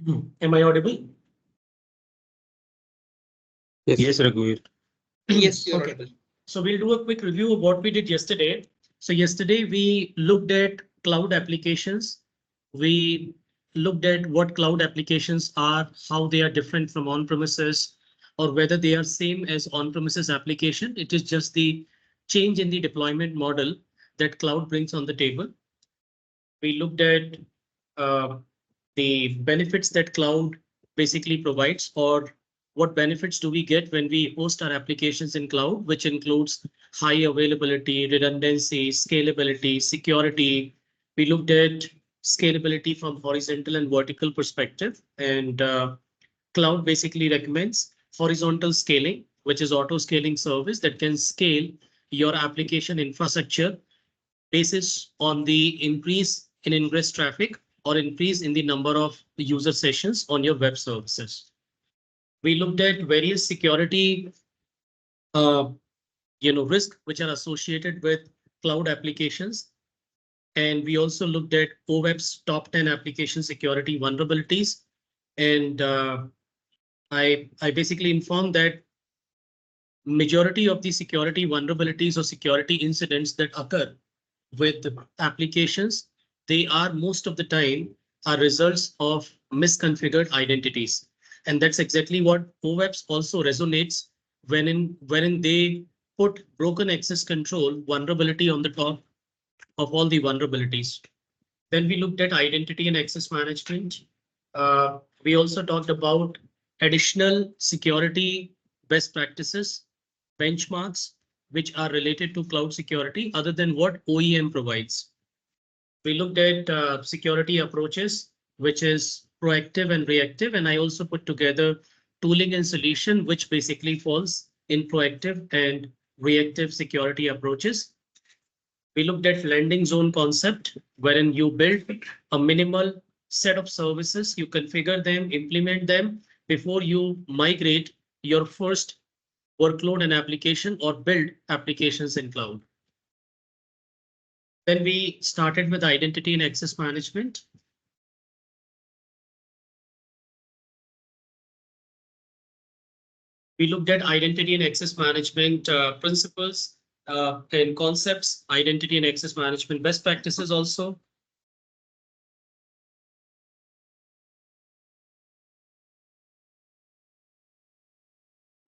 Am I audible? Yes, Raghuveer. Yes, you're Okay. audible. So we'll do a quick review of what we did yesterday. So yesterday we looked at cloud applications. We looked at what cloud applications are, how they are different from on-premises, or whether they are same as on-premises application. It is just the change in the deployment model that cloud brings on the table. We looked at uh, the benefits that cloud basically provides, or what benefits do we get when we host our applications in cloud, which includes high availability, redundancy, scalability, security. We looked at scalability from horizontal and vertical perspective, and cloud basically recommends horizontal scaling, which is auto scaling service that can scale your application infrastructure basis on the increase in ingress traffic or increase in the number of user sessions on your web services. We looked at various security uh, risks which are associated with cloud applications. And we also looked at OWeb's top 10 application security vulnerabilities. And I basically informed that majority of the security vulnerabilities or security incidents that occur with applications, they are most of the time are results of misconfigured identities. And that's exactly what OWebs also resonates wherein they put broken access control vulnerability on the top of all the vulnerabilities. Then we looked at identity and access management. We also talked about additional security best practices, benchmarks, which are related to cloud security other than what OEM provides. We looked at security approaches, which is proactive and reactive. And I also put together tooling and solution, which basically falls in proactive and reactive security approaches. We looked at landing zone concept, wherein you build a minimal set of services, you configure them, implement them before you migrate your first workload and application or build applications in cloud. Then we started with identity and access management. We looked at identity and access management principles and concepts, identity and access management best practices also.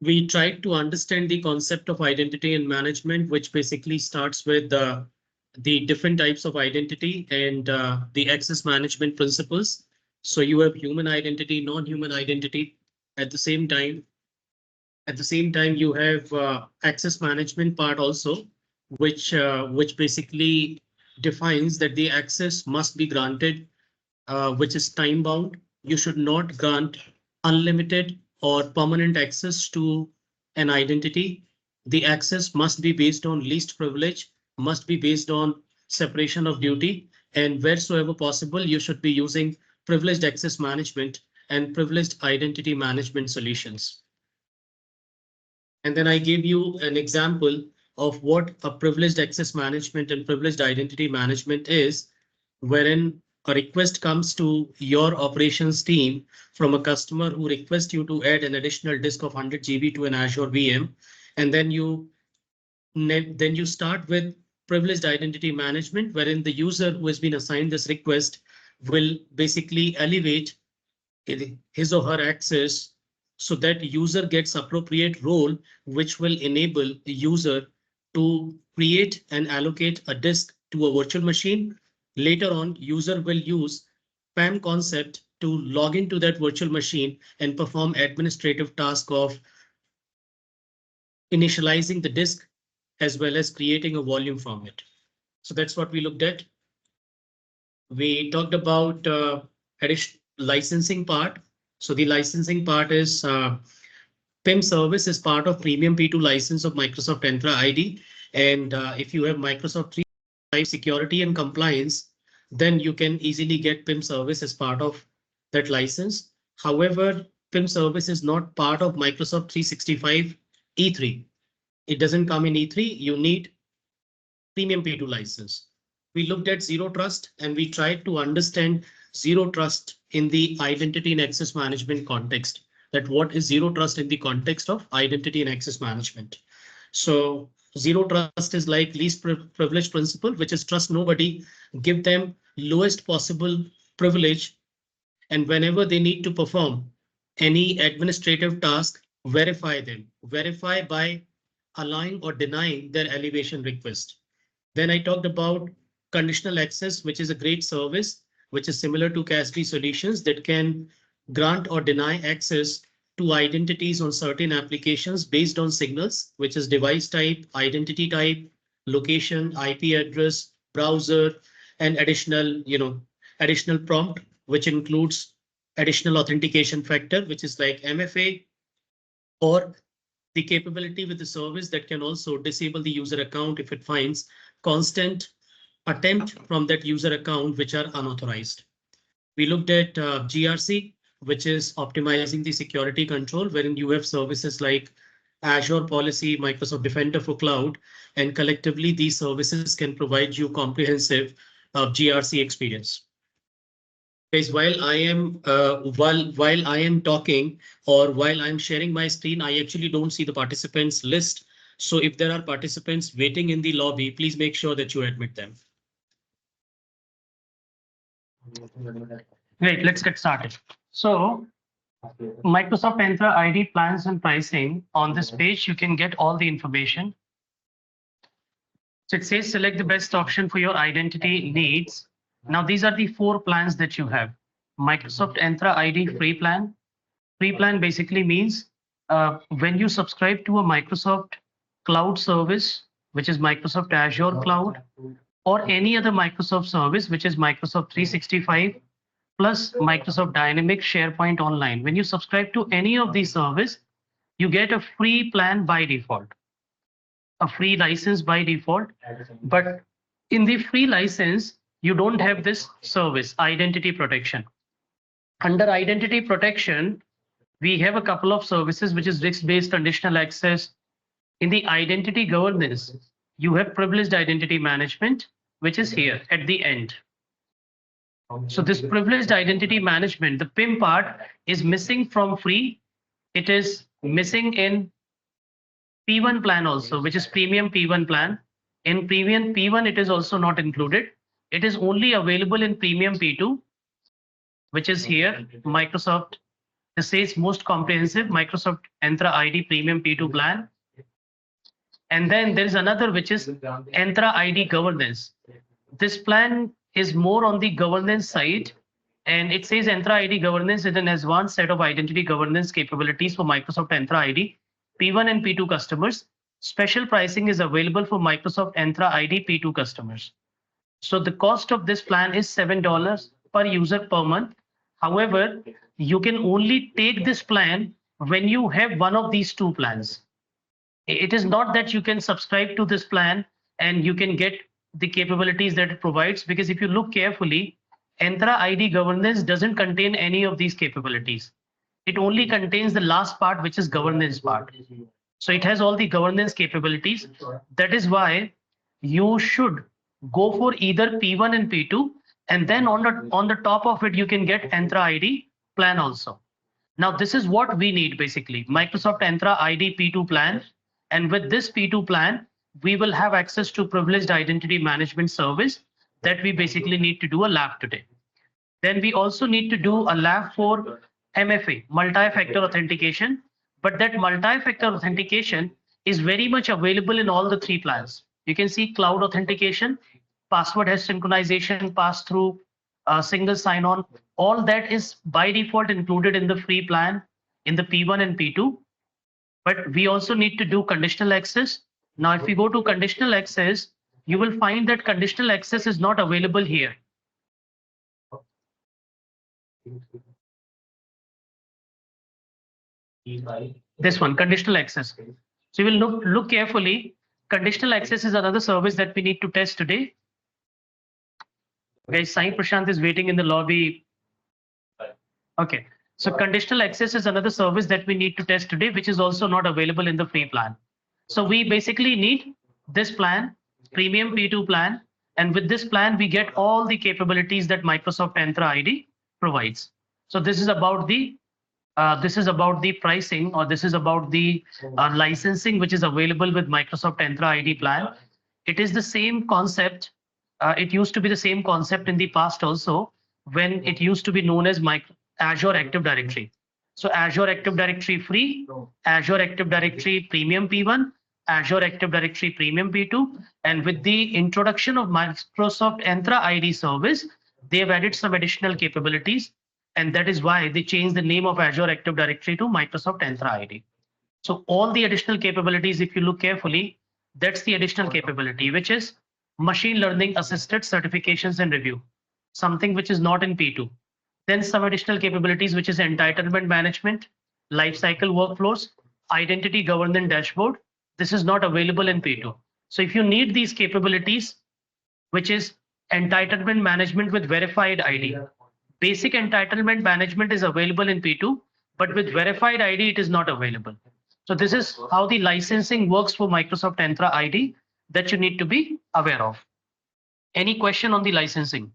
We tried to understand the concept of identity and management, which basically starts with the different types of identity and the access management principles. So you have human identity, non-human identity. At the same time, you have access management part also, which basically defines that the access must be granted, which is time bound. You should not grant unlimited or permanent access to an identity. The access must be based on least privilege, must be based on separation of duty, and wheresoever possible, you should be using privileged access management and privileged identity management solutions. And then I gave you an example of what a privileged access management and privileged identity management is, wherein a request comes to your operations team from a customer who requests you to add an additional disk of 100 GB to an Azure VM. And then you start with privileged identity management, wherein the user who has been assigned this request will basically elevate his or her access so that user gets appropriate role, which will enable the user to create and allocate a disk to a virtual machine. Later on, user will use PAM concept to log into that virtual machine and perform administrative task of initializing the disk as well as creating a volume from it. So that's what we looked at. We talked about additional licensing part. So the licensing part is PIM service is part of premium P2 license of Microsoft Entra ID. And if you have Microsoft 365 security and compliance, then you can easily get PIM service as part of that license. However, PIM service is not part of Microsoft 365 E3. It doesn't come in E3. You need premium P2 license. We looked at zero trust and we tried to understand zero trust in the identity and access management context. That what is zero trust in the context of identity and access management. So zero trust is like least privilege principle, which is trust nobody, give them lowest possible privilege. And whenever they need to perform any administrative task, verify them, verify by allowing or denying their elevation request. Then I talked about conditional access, which is a great service, which is similar to CASB solutions that can grant or deny access to identities on certain applications based on signals, which is device type, identity type, location, IP address, browser, and additional prompt, which includes additional authentication factor, which is like MFA, or the capability with the service that can also disable the user account if it finds constant attempt from that user account which are unauthorized. We looked at GRC, which is optimizing the security control, wherein you have services like Azure Policy, Microsoft Defender for Cloud, and collectively these services can provide you comprehensive GRC experience. Guys, while I am talking or while I'm sharing my screen, I actually don't see the participants list. So if there are participants waiting in the lobby, please make sure that you admit them. Great, let's get started. So Microsoft Entra ID plans and pricing. On this page, you can get all the information. So it says select the best option for your identity needs. Now, these are the 4 plans that you have. Microsoft Entra ID free plan. Free plan basically means when you subscribe to a Microsoft cloud service, which is Microsoft Azure Cloud, or any other Microsoft service, which is Microsoft 365, plus Microsoft Dynamics SharePoint Online. When you subscribe to any of these services, you get a free plan by default, a free license by default. But in the free license, you don't have this service, identity protection. Under identity protection, we have a couple of services, which is risk-based conditional access. In the identity governance, you have privileged identity management, which is here at the end. So this privileged identity management, the PIM part, is missing from free. It is missing in P1 plan also, which is premium P1 plan. In premium P1, it is also not included. It is only available in premium P2, which is here, Microsoft. This says most comprehensive Microsoft Entra ID Premium P2 plan. And then there is another, which is Entra ID Governance. This plan is more on the governance side, and it says Entra ID Governance is an advanced set of identity governance capabilities for Microsoft Entra ID P1 and P2 customers. Special pricing is available for Microsoft Entra ID P2 customers. So the cost of this plan is $7 per user per month. However, you can only take this plan when you have one of these 2 plans. It is not that you can subscribe to this plan and you can get the capabilities that it provides, because if you look carefully, Entra ID governance doesn't contain any of these capabilities. It only contains the last part, which is governance part. So it has all the governance capabilities. That is why you should go for either P1 and P2, and then on the top of it, you can get Entra ID plan also. Now, this is what we need basically, Microsoft Entra ID P2 plan. And with this P2 plan, we will have access to privileged identity management service that we basically need to do a lab today. Then we also need to do a lab for MFA, multi-factor authentication. But that multi-factor authentication is very much available in all the 3 plans. You can see cloud authentication, password hash synchronization, pass-through, single sign-on. All that is by default included in the free plan in the P1 and P2. But we also need to do conditional access. Now, if we go to conditional access, you will find that conditional access is not available here. This one, conditional access. So you will look carefully. Conditional access is another service that we need to test today. Guys, Sai Prashant is waiting in the lobby. Okay. So conditional access is another service that we need to test today, which is also not available in the free plan. So we basically need this plan, premium P2 plan. And with this plan, we get all the capabilities that Microsoft Entra ID provides. So this is about the pricing, or this is about the licensing which is available with Microsoft Entra ID plan. It is the same concept. It used to be the same concept in the past also, when it used to be known as Azure Active Directory. So Azure Active Directory free, Azure Active Directory Premium P1, Azure Active Directory Premium P2, and with the introduction of Microsoft Entra ID service, they have added some additional capabilities, and that is why they changed the name of Azure Active Directory to Microsoft Entra ID. So all the additional capabilities, if you look carefully, that's the additional capability, which is machine learning assisted certifications and review, something which is not in P2. Then some additional capabilities, which is entitlement management, lifecycle workflows, identity governance dashboard. This is not available in P2. So if you need these capabilities, which is entitlement management with verified ID, basic entitlement management is available in P2, but with verified ID, it is not available. So this is how the licensing works for Microsoft Entra ID that you need to be aware of. Any question on the licensing?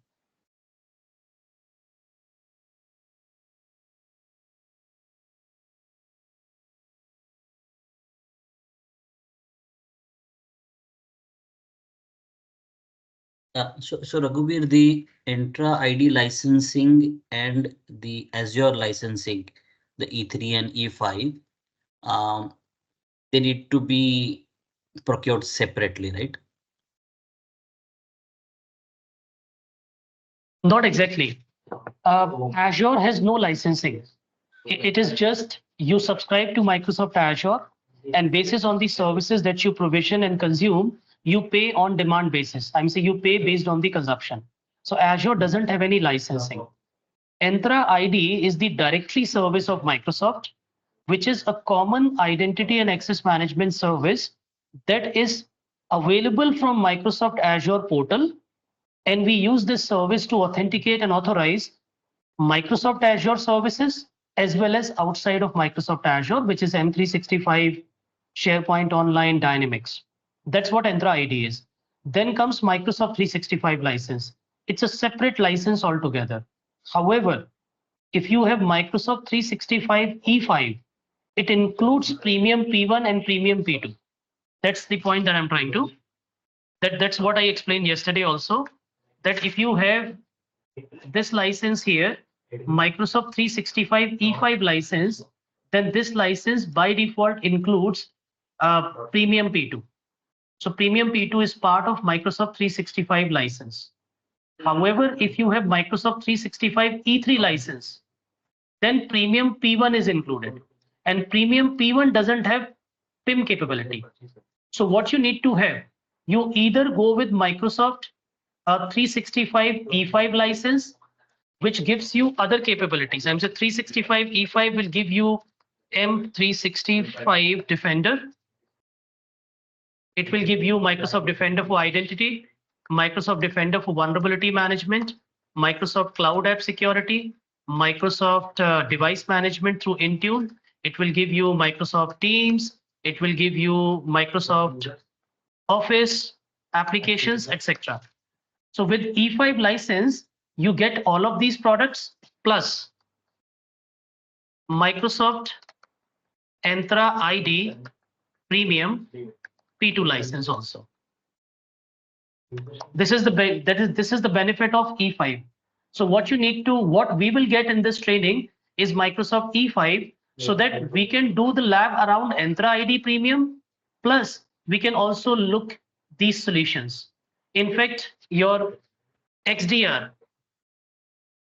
So Raghuveer, the Entra ID licensing and the Azure licensing, the E3 and E5, they need to be procured separately, right? Not exactly. Azure has no licensing. It is just you subscribe to Microsoft Azure, and basis on the services that you provision and consume, you pay on demand basis. I'm saying you pay based on the consumption. So Azure doesn't have any licensing. Entra ID is the directory service of Microsoft, which is a common identity and access management service that is available from Microsoft Azure portal. And we use this service to authenticate and authorize Microsoft Azure services, as well as outside of Microsoft Azure, which is M365, SharePoint Online, Dynamics. That's what Entra ID is. Then comes Microsoft 365 license. It's a separate license altogether. However, if you have Microsoft 365 E5, it includes Premium P1 and Premium P2. That's the point that I'm trying to. That's what I explained yesterday also. That if you have this license here, Microsoft 365 E5 license, then this license by default includes Premium P2. So Premium P2 is part of Microsoft 365 license. However, if you have Microsoft 365 E3 license, then Premium P1 is included. And Premium P1 doesn't have PIM capability. So what you need to have, you either go with Microsoft 365 E5 license, which gives you other capabilities. I'm saying 365 E5 will give you M365 Defender. It will give you Microsoft Defender for identity, Microsoft Defender for vulnerability management, Microsoft Cloud App Security, Microsoft Device Management through Intune. It will give you Microsoft Teams. It will give you Microsoft Office applications, etc. So with E5 license, you get all of these products plus Microsoft Entra ID Premium P2 license also. This is the benefit of E5. So what we will get in this training is Microsoft E5, so that we can do the lab around Entra ID Premium, plus we can also look these solutions. In fact, your XDR,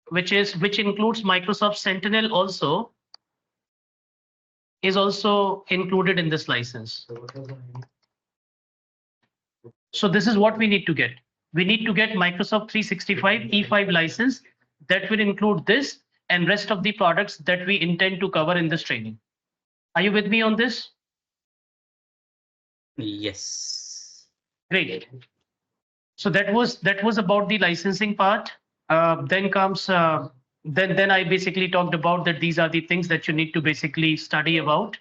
which includes Microsoft Sentinel also, is also included in this license. So this is what we need to get. We need to get Microsoft 365 E5 license that will include this and rest of the products that we intend to cover in this training. Are you with me on this? Yes. Great. So that was about the licensing part. Then comes then I basically talked about that these are the things that you need to basically study about.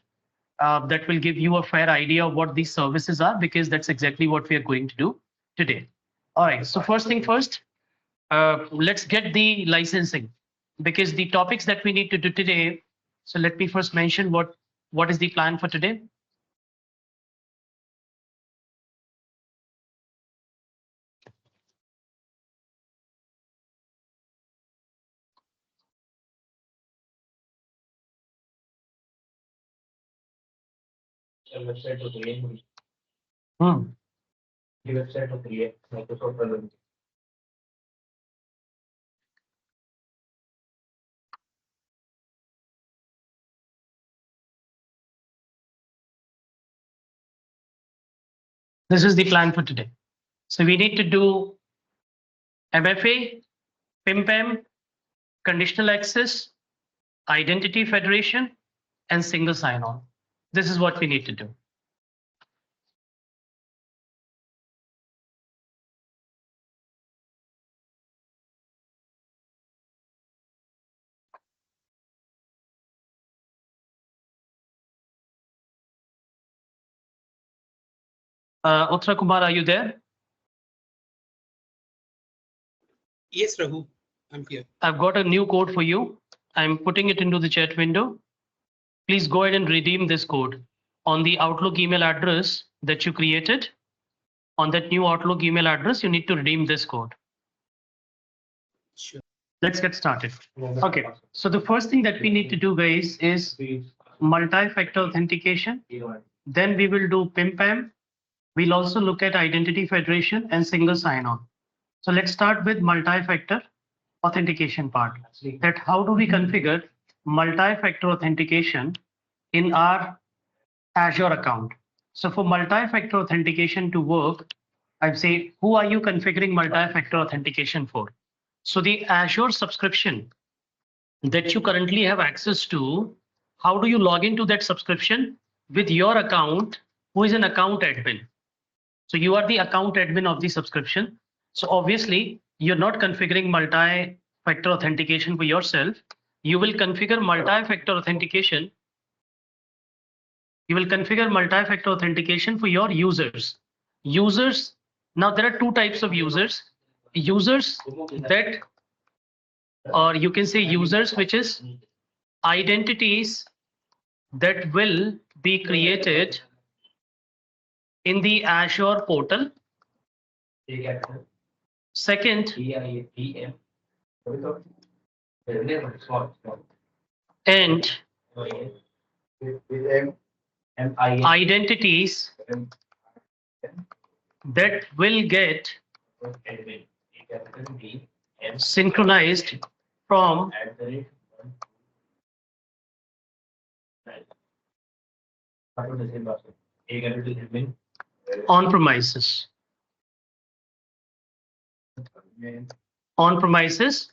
That will give you a fair idea of what these services are, because that's exactly what we are going to do today. All right, so first thing first, let's get the licensing. because the topics that we need to do today. So let me first mention what is the plan for today. Website to create. Hmm. The website to create Microsoft. This is the plan for today. So we need to do MFA, PIM, conditional access, identity federation, and single sign-on. This is what we need to do. Uttara Kumar, are you there? Yes, Raghu, I'm here. I've got a new code for you. I'm putting it into the chat window. Please go ahead and redeem this code on the Outlook email address that you created. On that new Outlook email address, you need to redeem this code. Sure. Let's get started. Okay, so the first thing that we need to do, guys, is multi-factor authentication. Then we will do PIM. We'll also look at identity federation and single sign-on. So let's start with multi-factor authentication part. That how do we configure multi-factor authentication in our Azure account? So for multi-factor authentication to work, I'd say, who are you configuring multi-factor authentication for? So the Azure subscription that you currently have access to, how do you log into that subscription? With your account, who is an account admin. So you are the account admin of the subscription. So obviously, you're not configuring multi-factor authentication for yourself. You will configure multi-factor authentication. You will configure multi-factor authentication for your users. Users, now there are two types of users. Users that, or you can say users, which is identities that will be created in the Azure portal. Second, and identities that will get synchronized from on-premises. On-premises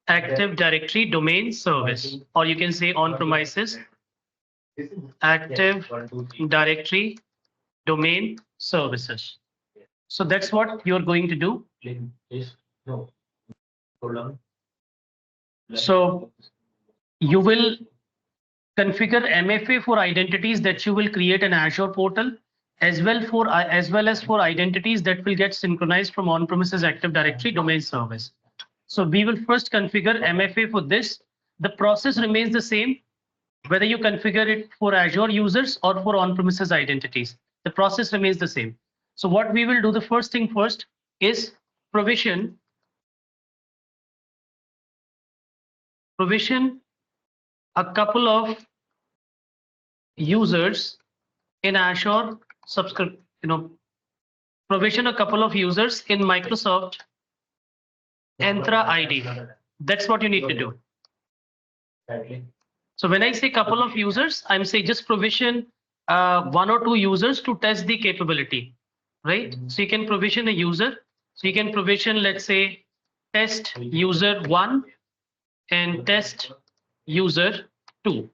Active Directory domain service, or you can say on-premises Active Directory domain services. So that's what you're going to do. So you will configure MFA for identities that you will create an Azure portal, as well as for identities that will get synchronized from on-premises Active Directory domain service. So we will first configure MFA for this. The process remains the same, whether you configure it for Azure users or for on-premises identities. The process remains the same. So what we will do, the first thing first is provision a couple of users in Azure provision a couple of users in Microsoft Entra ID. That's what you need to do. So when I say couple of users, I'm saying just provision one or two users to test the capability, right? So you can provision a user. So you can provision, let's say, test user 1 and test user 2.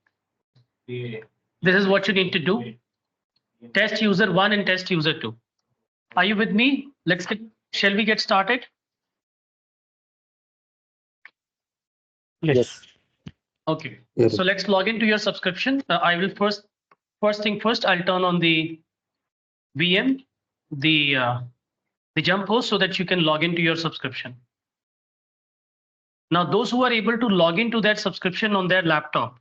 This is what you need to do. Test user 1 and test user 2. Are you with me? Shall we get started? Yes. Okay. Yes. So let's log into your subscription. I will first thing first, I'll turn on the VM, the jump host, so that you can log into your subscription. Now, those who are able to log into that subscription on their laptop,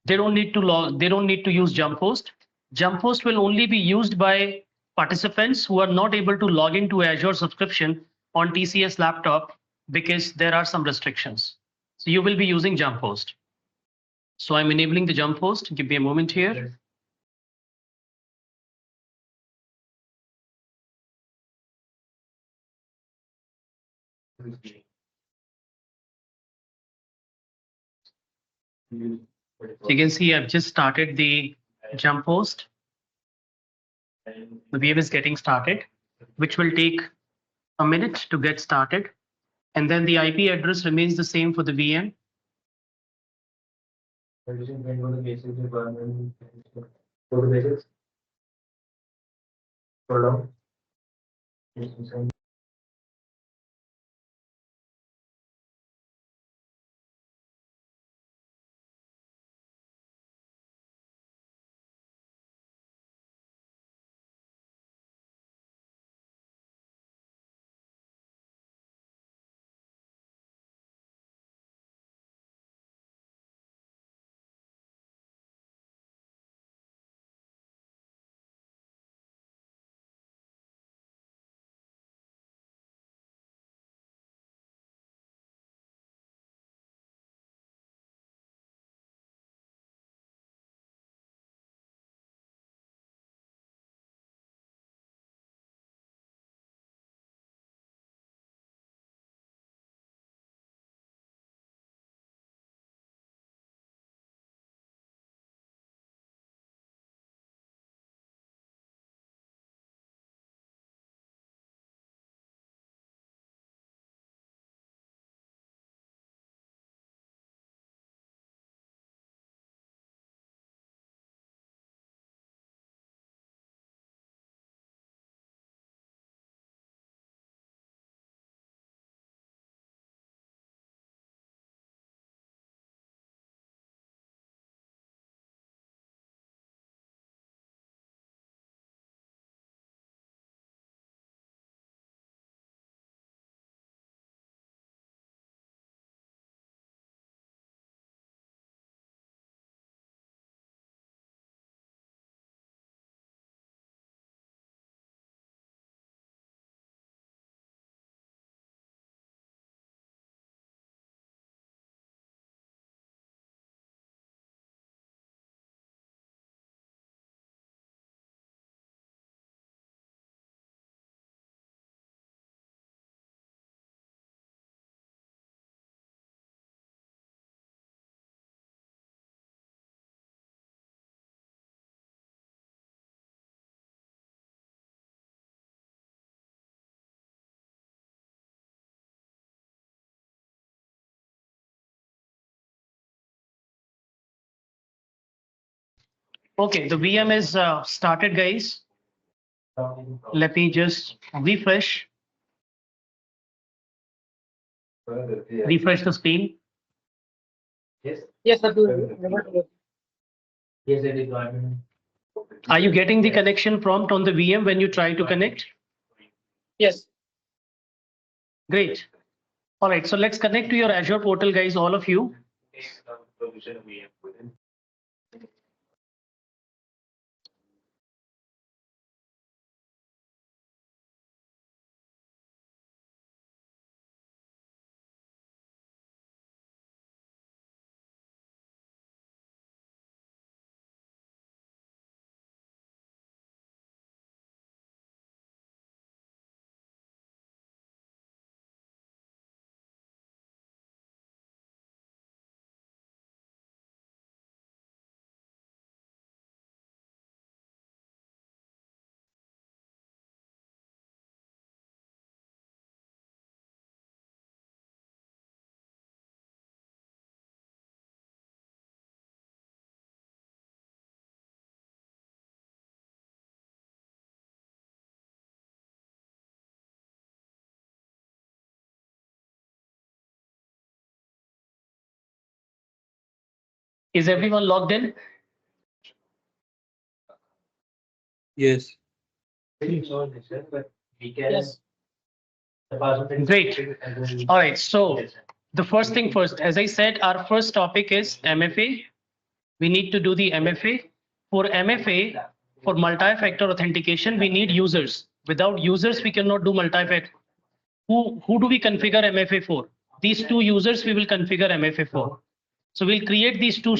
they don't need to use jump host. Jump host will only be used by participants who are not able to log into Azure subscription on TCS laptop because there are some restrictions. So you will be using jump host. So I'm enabling the jump host. Give me a moment here. So you can see I've just started the jump host. The VM is getting started, which will take a minute to get started. And then the IP address remains the same for the VM. Go to basics requirement. Go to basics. Scroll down. Okay, the VM is started, guys. Let me just refresh the screen. Yes. Yes, sir. Yes, the requirement. Are you getting the connection prompt on the VM when you try to connect? Yes. Great. All right, so let's connect to your Azure portal, guys, all of you. Is everyone logged in? Yes. But we can. Yes. The password. Great. All right, so the first thing first, as I said, our first topic is MFA. We need to do the MFA. For MFA, for multi-factor authentication, we need users. Without users, we cannot do multi-factor. Who do we configure MFA for? These two users we will configure MFA for. So we'll create these two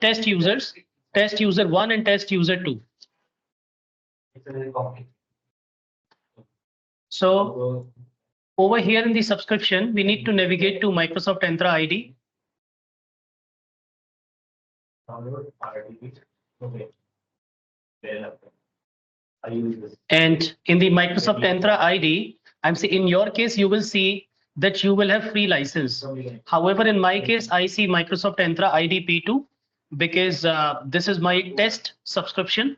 test users, test user 1 and test user 2. So over here in the subscription, we need to navigate to Microsoft Entra ID. And in the Microsoft Entra ID, I'm saying in your case, you will see that you will have free license. However, in my case, I see Microsoft Entra ID P2 because this is my test subscription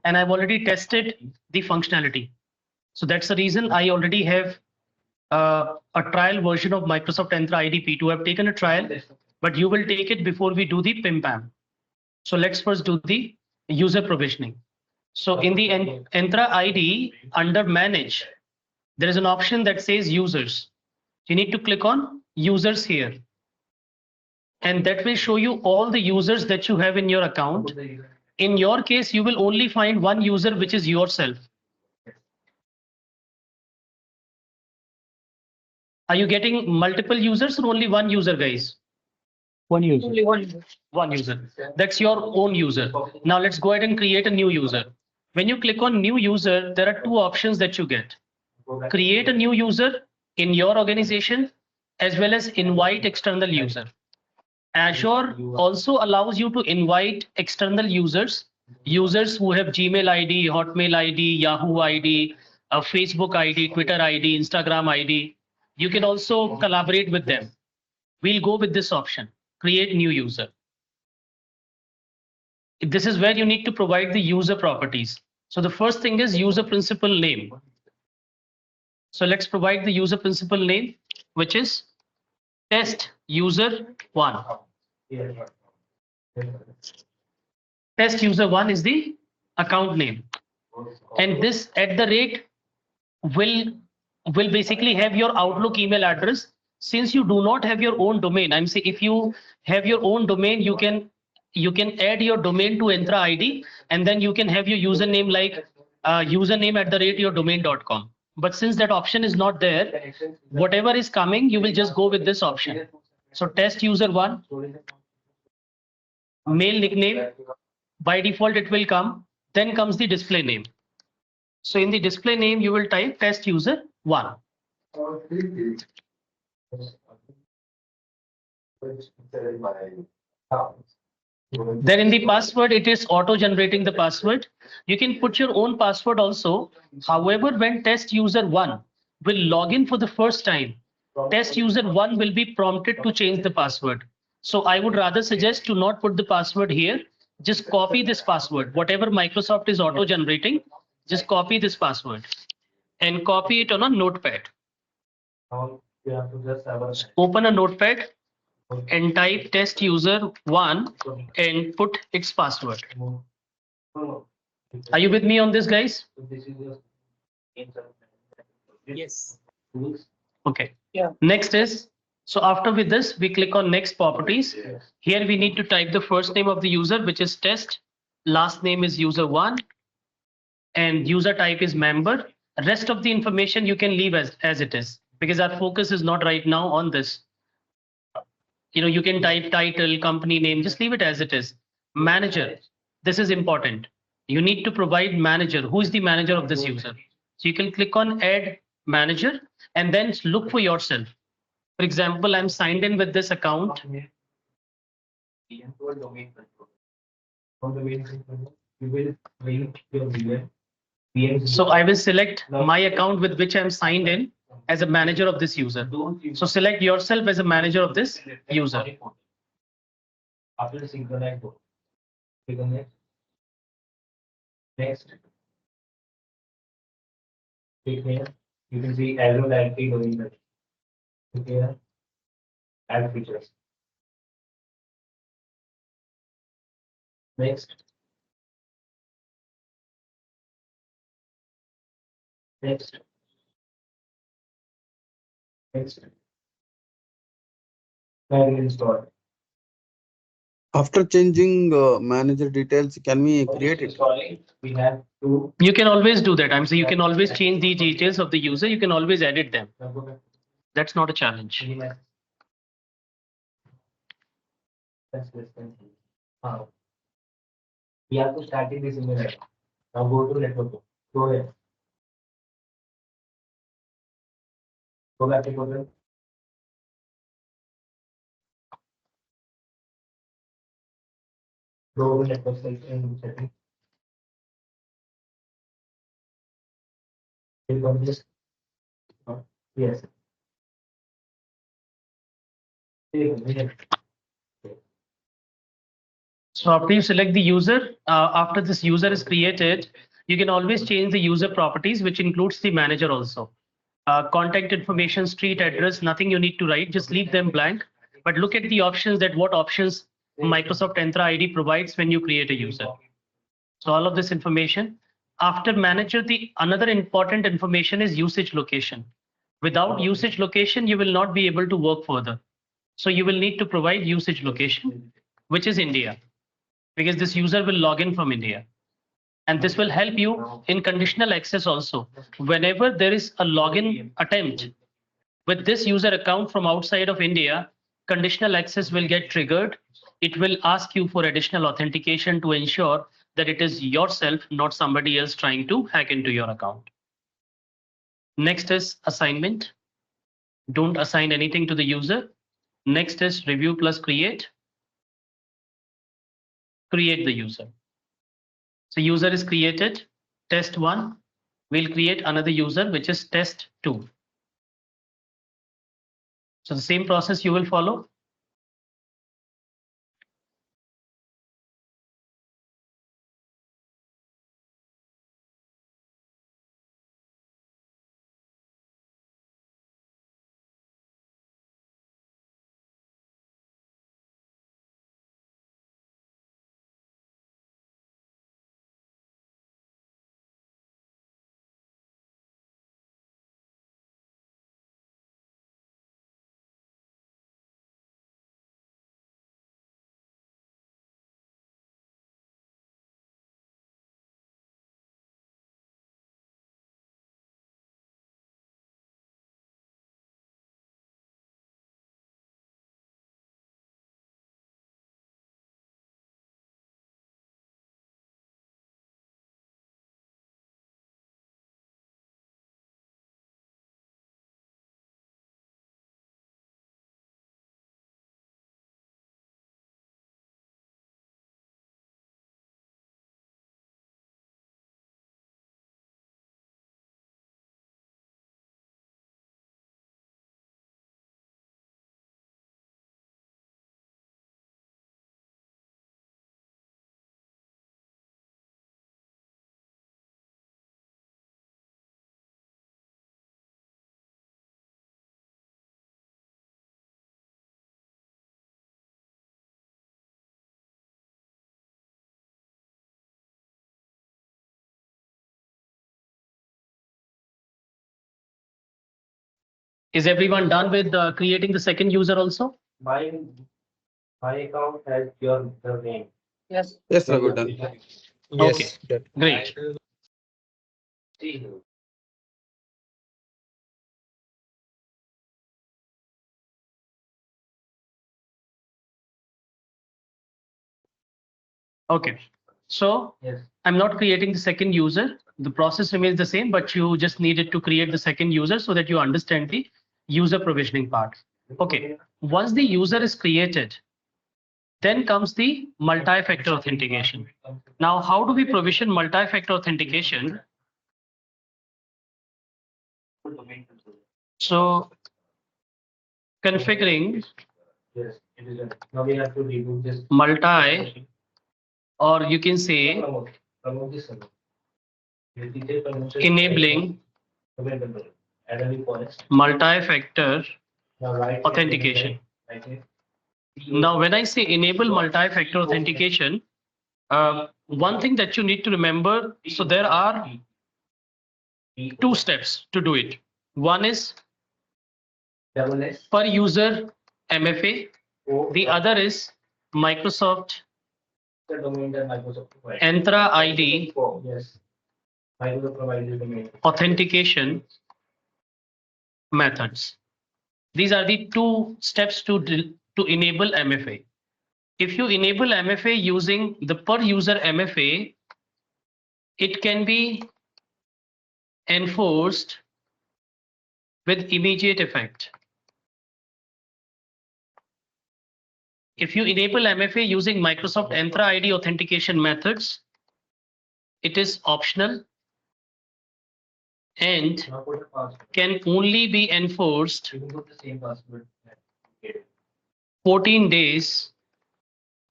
and I've already tested the functionality. So that's the reason I already have a trial version of Microsoft Entra ID P2. I've taken a trial, but you will take it before we do the PIM-PAM. So let's first do the user provisioning. So in the Entra ID under manage, there is an option that says users. You need to click on users here. And that will show you all the users that you have in your account. In your case, you will only find one user, which is yourself. Are you getting multiple users or only one user, guys? One user. Only one user. One user. That's your own user. Now let's go ahead and create a new user. When you click on new user, there are two options that you get. Create a new user in your organization as well as invite external user. Azure also allows you to invite external users, users who have Gmail ID, Hotmail ID, Yahoo ID, Facebook ID, Twitter ID, Instagram ID. You can also collaborate with them. We'll go with this option, create new user. This is where you need to provide the user properties. So the first thing is user principal name. So let's provide the user principal name, which is test user 1. Test user 1 is the account name. And this @ will basically have your Outlook email address. Since you do not have your own domain, I'm saying if you have your own domain, you can add your domain to Entra ID, and then you can have your username like username @yourdomain.com. But since that option is not there, whatever is coming, you will just go with this option. So test user 1, mail nickname, by default it will come. Then comes the display name. So in the display name, you will type test user 1. Then in the password, it is auto generating the password. You can put your own password also. However, when test user 1 will log in for the first time, test user 1 will be prompted to change the password. So I would rather suggest to not put the password here. Just copy this password. Whatever Microsoft is auto generating, just copy this password and copy it on a notepad. Open a notepad and type test user 1 and put its password. Are you with me on this, guys? Yes. Okay. Yeah. Next is, so after with this, we click on next properties. Here we need to type the first name of the user, which is test. Last name is user 1 and user type is member. Rest of the information you can leave as it is, because our focus is not right now on this. You can type title, company name, just leave it as it is. Manager, this is important. You need to provide manager. Who is the manager of this user? So you can click on add manager and then look for yourself. For example, I'm signed in with this account. So I will select my account with which I'm signed in as a manager of this user. So select yourself as a manager of this user. After synchronize, click on next. Next. Click here. You can see arrow directly going there. Click here. Add features. Next. Next. Next. Manually installed. After changing manager details, can we create it? Installing, we have to. You can always do that. I'm saying you can always change the details of the user. You can always edit them. That's not a challenge. We have to start in this email ID. Now go to network. Go ahead. Go back to program. Go to network setting. Click on this. Yes. So after you select the user, after this user is created, you can always change the user properties, which includes the manager also. Contact information, street address, nothing you need to write, just leave them blank. But look at the options, that what options Microsoft Entra ID provides when you create a user. So all of this information. After manager, the another important information is usage location. Without usage location, you will not be able to work further. So you will need to provide usage location, which is India, because this user will log in from India. And this will help you in conditional access also. Whenever there is a login attempt with this user account from outside of India, conditional access will get triggered. It will ask you for additional authentication to ensure that it is yourself, not somebody else trying to hack into your account. Next is assignment. Don't assign anything to the user. Next is review plus create. Create the user. So user is created, test 1. We'll create another user, which is test 2. So the same process you will follow. Is everyone done with creating the second user also? My account has your name. Yes, sir, we're done. Okay, Done. great. Okay, so Yes. I'm not creating the second user. The process remains the same, but you just needed to create the second user so that you understand the user provisioning part. Okay, once the user is created, then comes the multi-factor authentication. Now, how do we provision multi-factor authentication? So configuring Yes, it is done. Now we have to reboot this. multi, or you can say Promote this. enabling Add a new point. multi-factor Now right. authentication. Right here. Now, when I say enable multi-factor authentication, one thing that you need to remember, so there are 2 steps to do it. One is Double S. per user MFA, The other is Microsoft The domain that Microsoft provides. Entra ID Yes. Microsoft provides the domain. Authentication methods. These are the two steps to enable MFA. If you enable MFA using the per user MFA, it can be enforced with immediate effect. If you enable MFA using Microsoft Entra ID authentication methods, it is optional and Now put the password. can only be enforced You can put the same password. 14 days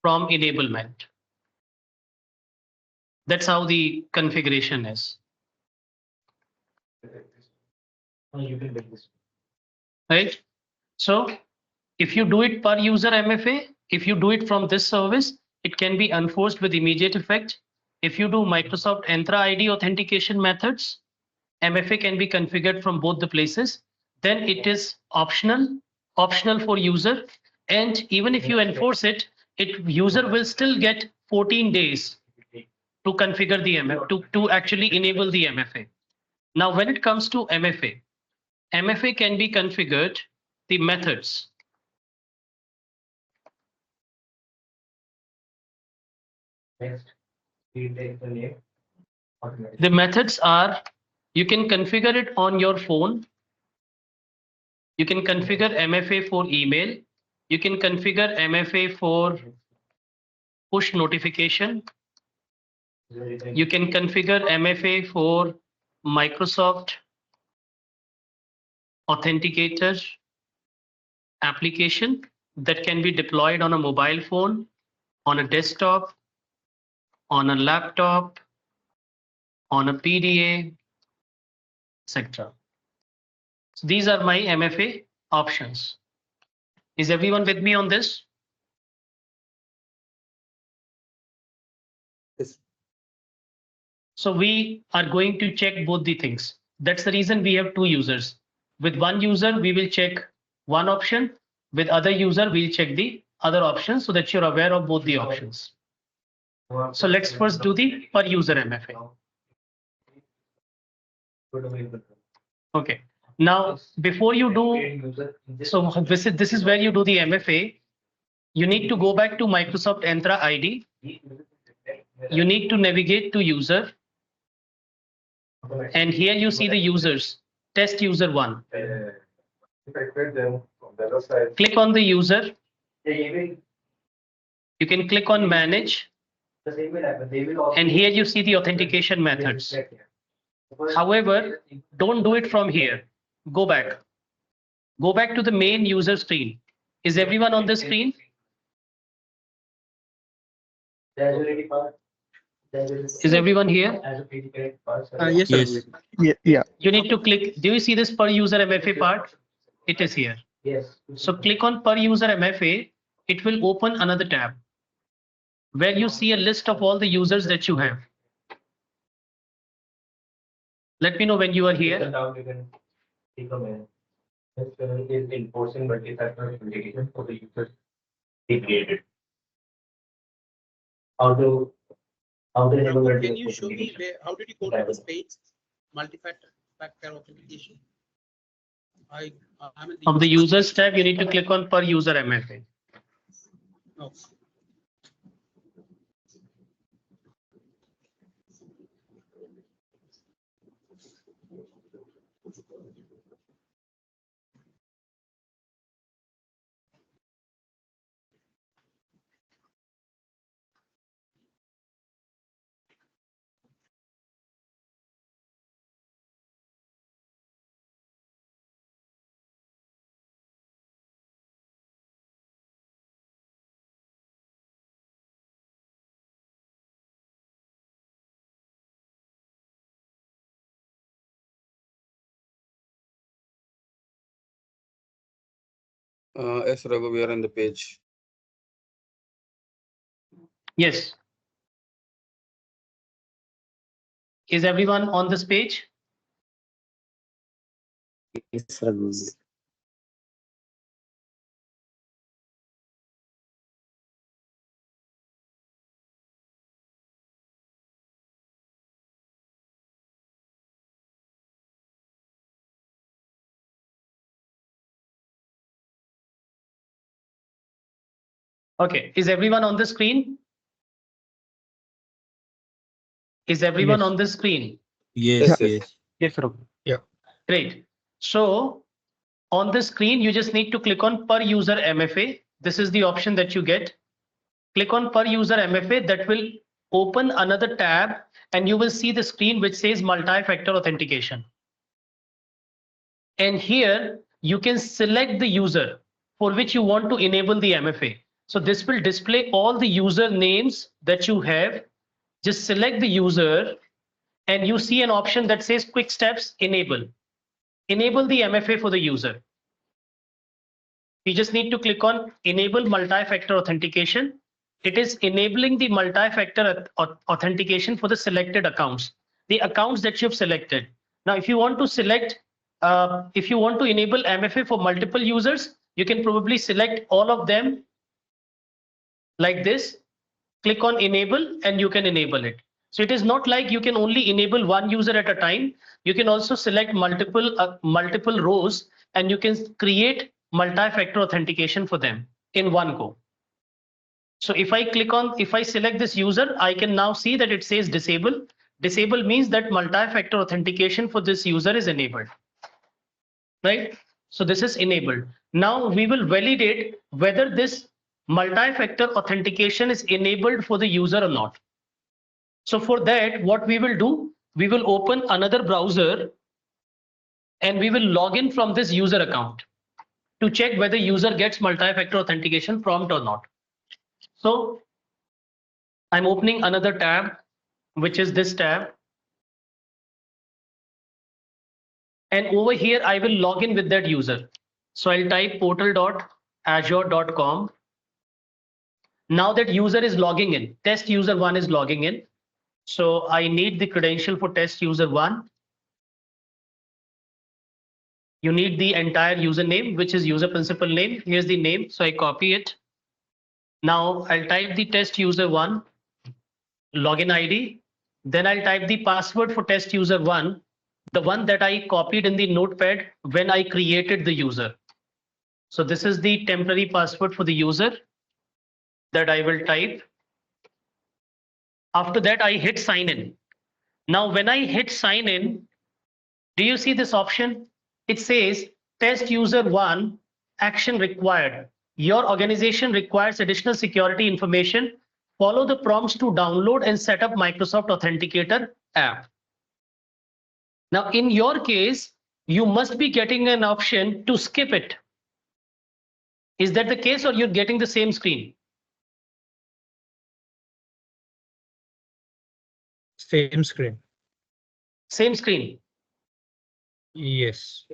from enablement. That's how the configuration is, You can make this. right? So if you do it per user MFA, if you do it from this service, it can be enforced with immediate effect. If you do Microsoft Entra ID authentication methods, MFA can be configured from both the places. Then it is optional for user. And even if you enforce it, user will still get 14 days to configure the MFA, to actually enable the MFA. Now, when it comes to MFA, MFA can be configured, the methods. Next, we take the name. The methods are, you can configure it on your phone. You can configure MFA for email. You can configure MFA for push notification. You can configure MFA for Microsoft Authenticator application that can be deployed on a mobile phone, on a desktop, on a laptop, on a PDA, etc. So these are my MFA options. Is everyone with me on this? Yes. So we are going to check both the things. That's the reason we have two users. With one user, we will check one option. With other user, we'll check the other option so that you're aware of both the options. So let's first do the per user MFA. Okay. Now, before you do, so this is where you do the MFA. You need to go back to Microsoft Entra ID. You need to navigate to user. And here you see the users, test user 1. Click on the user. You can click on manage. And here you see the authentication methods. However, don't do it from here. Go back. Go back to the main user screen. Is everyone on the screen? Is everyone here? Yes, sir. Yes. Yeah. You need to click. Do you see this per user MFA part? It is here. Yes. So click on per user MFA. It will open another tab where you see a list of all the users that you have. Let me know when you are here. Now you can take a minute. This is enforcing multi-factor authentication for the users he created. How to enable Rahul, can you show me authentication? where, how did you go to this page? Multi-factor authentication. I'm in From the users tab, you need to click on per user MFA. No. Yes, Raghu, we are on the page. Yes. Is everyone on this page? Yes, Raghu. Okay, is everyone on the screen? Is everyone Yes. on the screen? Yes, Yes. yes. Yes, sir. Great. So on the screen, you just need to click on per user MFA. This is the option that you get. Click on per user MFA. That will open another tab and you will see the screen which says multi-factor authentication. And here you can select the user for which you want to enable the MFA. So this will display all the user names that you have. Just select the user and you see an option that says quick steps enable. Enable the MFA for the user. You just need to click on enable multi-factor authentication. It is enabling the multi-factor authentication for the selected accounts, the accounts that you've selected. Now, if you want to select, if you want to enable MFA for multiple users, you can probably select all of them like this. Click on enable and you can enable it. So it is not like you can only enable one user at a time. You can also select multiple rows and you can create multi-factor authentication for them in one go. So if I select this user, I can now see that it says disable. Disable means that multi-factor authentication for this user is enabled, right? So this is enabled. Now we will validate whether this multi-factor authentication is enabled for the user or not. So for that, what we will do, we will open another browser and we will log in from this user account to check whether user gets multi-factor authentication prompt or not. So I'm opening another tab, which is this tab. And over here, I will log in with that user. So I'll type portal.azure.com. Now that user is logging in, test user 1 is logging in. So I need the credential for test user 1. You need the entire username, which is user principal name. Here's the name. So I copy it. Now I'll type the test user 1 login ID. Then I'll type the password for test user 1, the one that I copied in the notepad when I created the user. So this is the temporary password for the user that I will type. After that, I hit sign in. Now, when I hit sign in, do you see this option? It says test user 1 action required. Your organization requires additional security information. Follow the prompts to download and set up Microsoft Authenticator app. Now, in your case, you must be getting an option to skip it. Is that the case, or you're getting the same screen? Same screen. Same screen. Yes.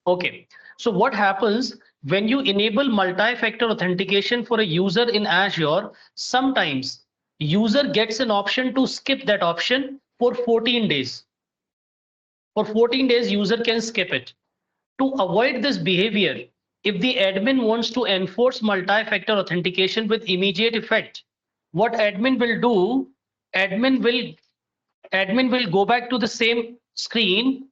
Okay. So what happens when you enable multi-factor authentication for a user in Azure? Sometimes user gets an option to skip that option for 14 days. For 14 days, user can skip it. To avoid this behavior, if the admin wants to enforce multi-factor authentication with immediate effect, what admin will do, admin will go back to the same screen,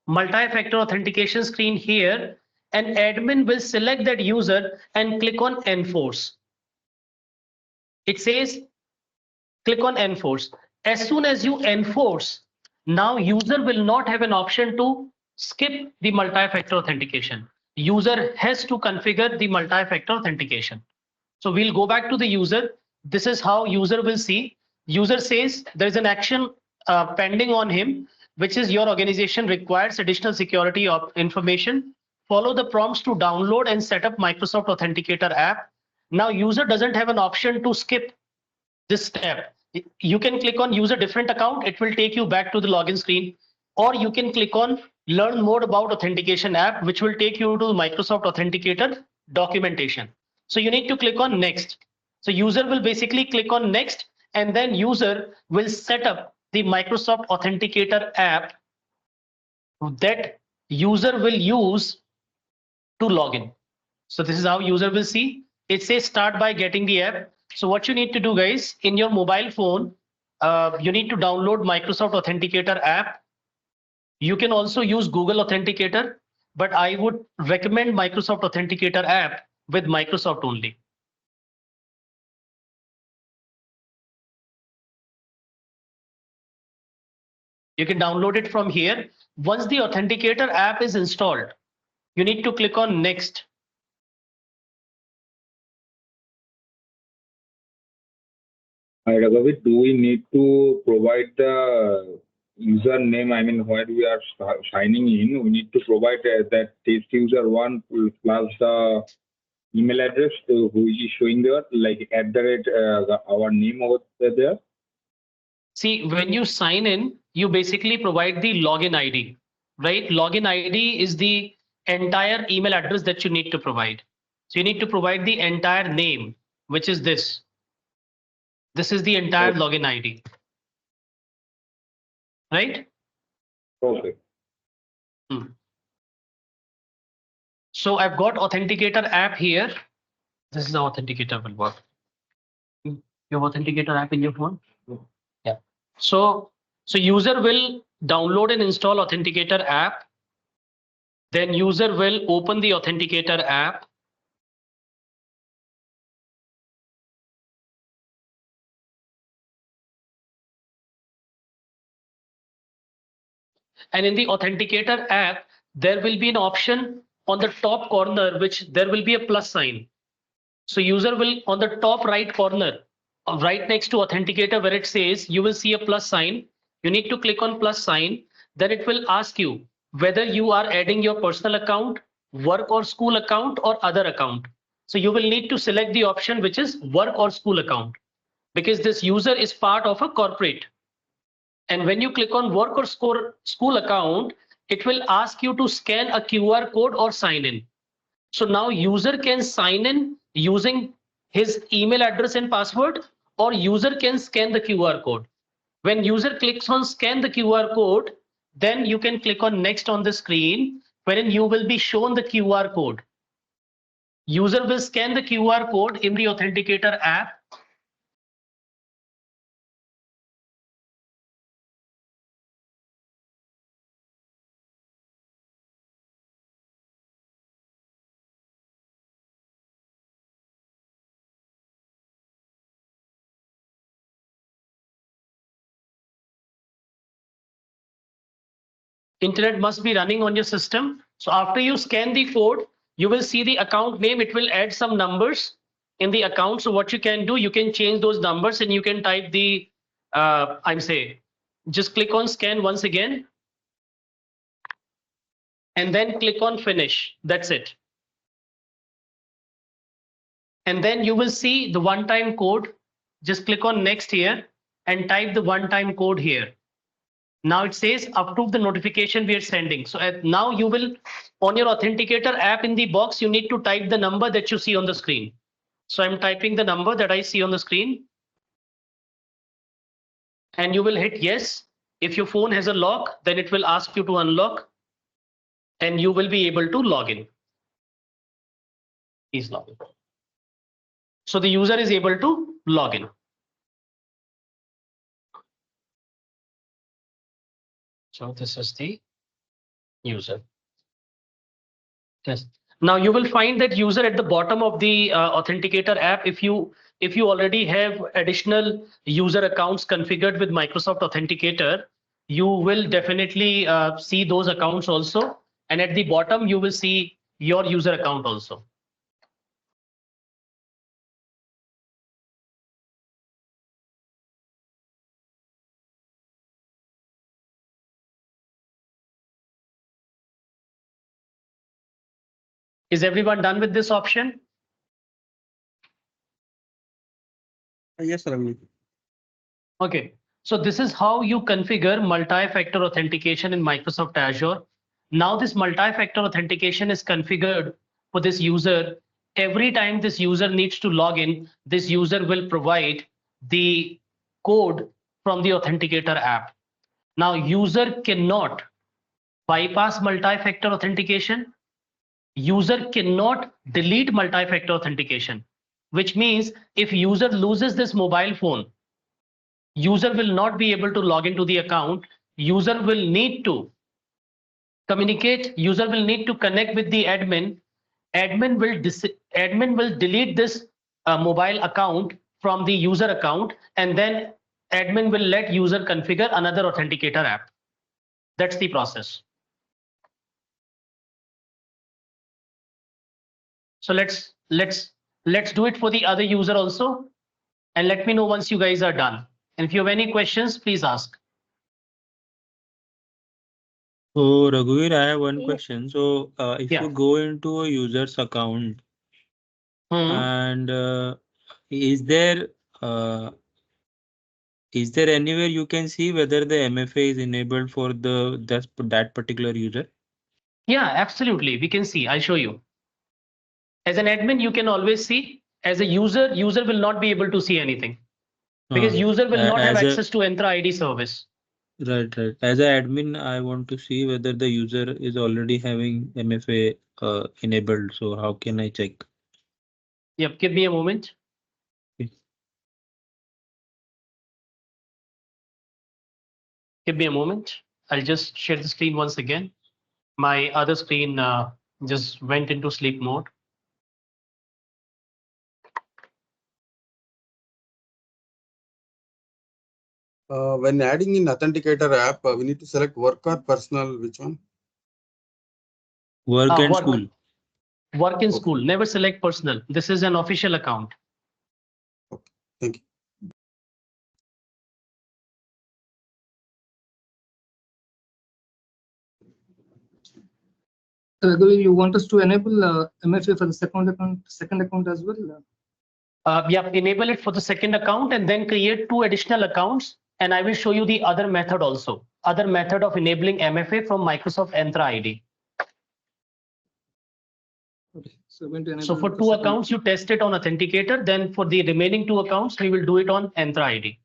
multi-factor authentication screen here, and admin will select that user and click on enforce. It says click on enforce. As soon as you enforce, now user will not have an option to skip the multi-factor authentication. User has to configure the multi-factor authentication. So we'll go back to the user. This is how user will see. User says there is an action pending on him, which is your organization requires additional security information. Follow the prompts to download and set up Microsoft Authenticator app. Now user doesn't have an option to skip this step. You can click on use a different account. It will take you back to the login screen, or you can click on learn more about authentication app, which will take you to Microsoft Authenticator documentation. So you need to click on next. So user will basically click on next, and then user will set up the Microsoft Authenticator app that user will use to log in. So this is how user will see. It says start by getting the app. So what you need to do, guys, in your mobile phone, you need to download Microsoft Authenticator app. You can also use Google Authenticator. but I would recommend Microsoft Authenticator app with Microsoft only. You can download it from here. Once the Authenticator app is installed, you need to click on Next. Raghavi, do we need to provide the username? I mean, when we are signing in, we need to provide that test user one plus the email address who is showing there, like at the rate our name over there. See, when you sign in, you basically provide the login ID, right? Login ID is the entire email address that you need to provide. So you need to provide the entire name, which is this. This is the entire login ID, right? Okay. So I've got Authenticator app here. This is how Authenticator will work. You have Authenticator app in your phone? Yeah. So user will download and install Authenticator app. Then user will open the Authenticator app. And in the Authenticator app, there will be an option on the top corner, which there will be a plus sign. So user will on the top right corner, right next to Authenticator where it says, you will see a plus sign. You need to click on plus sign. Then it will ask you whether you are adding your personal account, work or school account or other account. So you will need to select the option which is work or school account, because this user is part of a corporate. And when you click on work or school account, it will ask you to scan a QR code or sign in. So now user can sign in using his email address and password, or user can scan the QR code. When user clicks on scan the QR code, then you can click on next on the screen, wherein you will be shown the QR code. User will scan the QR code in the Authenticator app. Internet must be running on your system. So after you scan the code, you will see the account name. It will add some numbers in the account. So what you can do, you can change those numbers and you can type the, just click on scan once again. And then click on finish. That's it. And then you will see the one-time code. Just click on next here and type the one-time code here. Now it says approve the notification we are sending. So now you will, on your Authenticator app in the box, you need to type the number that you see on the screen. So I'm typing the number that I see on the screen. And you will hit yes. If your phone has a lock, then it will ask you to unlock. And you will be able to log in. Please log in. So the user is able to log in. So this is the user. Yes. Now you will find that user at the bottom of the Authenticator app. If you already have additional user accounts configured with Microsoft Authenticator, you will definitely see those accounts also. And at the bottom, you will see your user account also. Is everyone done with this option? Yes, Ravi. Okay, so this is how you configure multi-factor authentication in Microsoft Azure. Now this multi-factor authentication is configured for this user. Every time this user needs to log in, this user will provide the code from the Authenticator app. Now user cannot bypass multi-factor authentication. User cannot delete multi-factor authentication, which means if user loses this mobile phone, user will not be able to log into the account. User will need to communicate, user will need to connect with the admin. Admin will delete this mobile account from the user account, and then admin will let user configure another authenticator app. That's the process. So let's do it for the other user also, and let me know once you guys are done. And if you have any questions, please ask. So Raghuveer, I have one Yeah. question. So if Yeah. you go into a user's account and is there anywhere you can see whether the MFA is enabled for that particular user? Yeah, absolutely. We can see. I'll show you. As an admin, you can always see. As a user will not be able to see anything because user will not have as a access to Entra ID service. right. As an admin, I want to see whether the user is already having MFA enabled. So how can I check? Yep, give me a moment. Okay. Give me a moment. I'll just share the screen once again. My other screen just went into sleep mode. When adding in authenticator app, we need to select work or personal. Which one? Work and Work. school. Work in Okay. school. Never select personal. This is an official account. Okay. Thank you. Raghuveer, you want us to enable MFA for the second account as well? Yeah, enable it for the second account and then create 2 additional accounts. And I will show you the other method also. Other method of enabling MFA from Microsoft Entra ID. Okay. So going to enable So for the 2 second accounts, you test it on Authenticator. Then for the remaining 2 accounts, we will do it on Entra ID.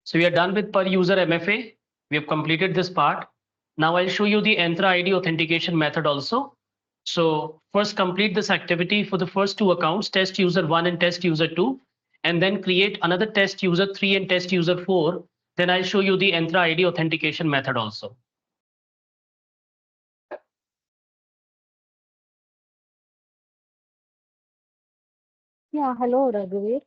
So we are done with per user MFA. We have completed this part. Now I'll show you the Entra ID authentication method also. So first complete this activity for the first 2 accounts, test user 1 and test user 2, and then create another test user 3 and test user 4. Then I'll show you the Entra ID authentication method also. Yeah, hello, Raghuveer.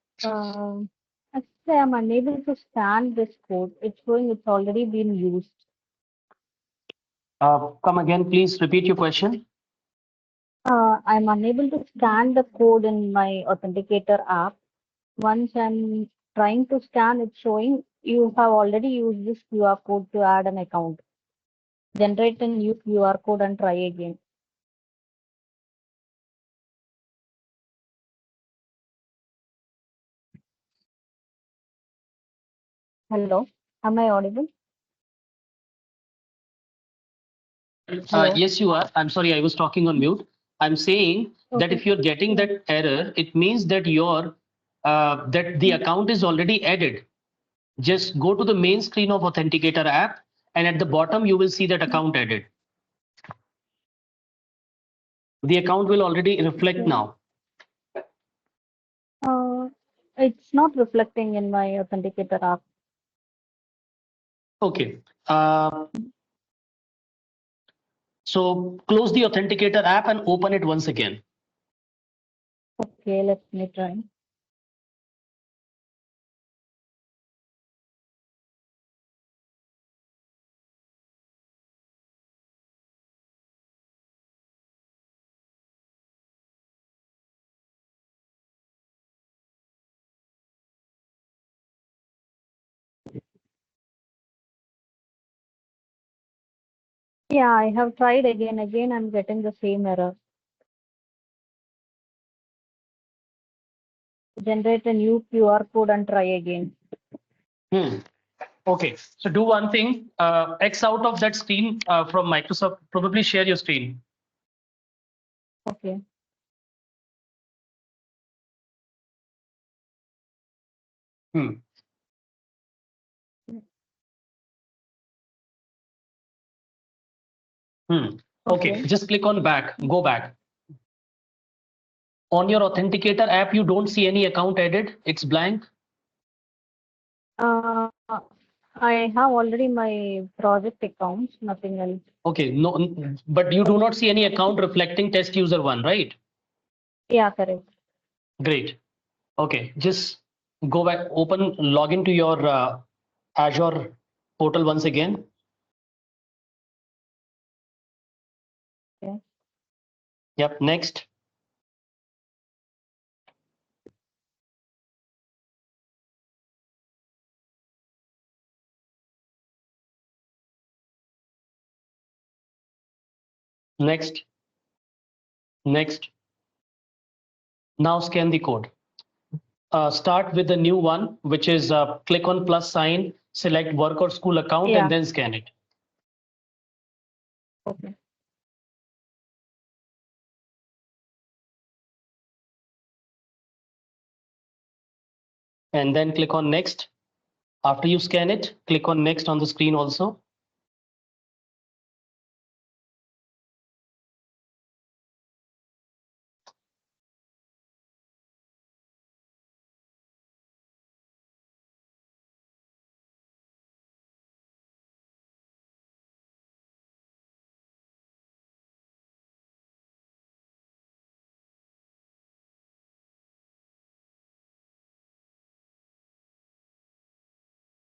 Actually, I'm unable to scan this code. It's showing it's already been used. Come again, please repeat your question. I'm unable to scan the code in my Authenticator app. Once I'm trying to scan, it's showing you have already used this QR code to add an account. Generate a new QR code and try again. Hello, am I audible? Hello? Yes, you are. I'm sorry, I was talking on mute. I'm saying that Okay. if you're getting that error, it means that that the account is already added. Just go to the main screen of Authenticator app, and at the bottom you will see that account added. The account will already reflect Okay. now. It's not reflecting in my Authenticator app. Okay. So close the Authenticator app and open it once again. Okay, let me try. Yeah, I have tried again. Again, I'm getting the same error. Generate a new QR code and try again. Okay. So do one thing. X out of that screen from Microsoft. Probably share your screen. Okay. Okay, just click on back, go back. On your Authenticator app, you don't see any account added, it's blank. I have already my project accounts, nothing else. Okay, no, but you do not see any account reflecting test user 1, right? Yeah, correct. Great. Okay, just go back, log into your Azure portal once again. Okay. Yep, next. Next. Next. Now scan the code. Start with the new one, which is click on plus sign, select work or school account, Yeah. and then scan it. Okay. And then click on next. After you scan it, click on next on the screen also.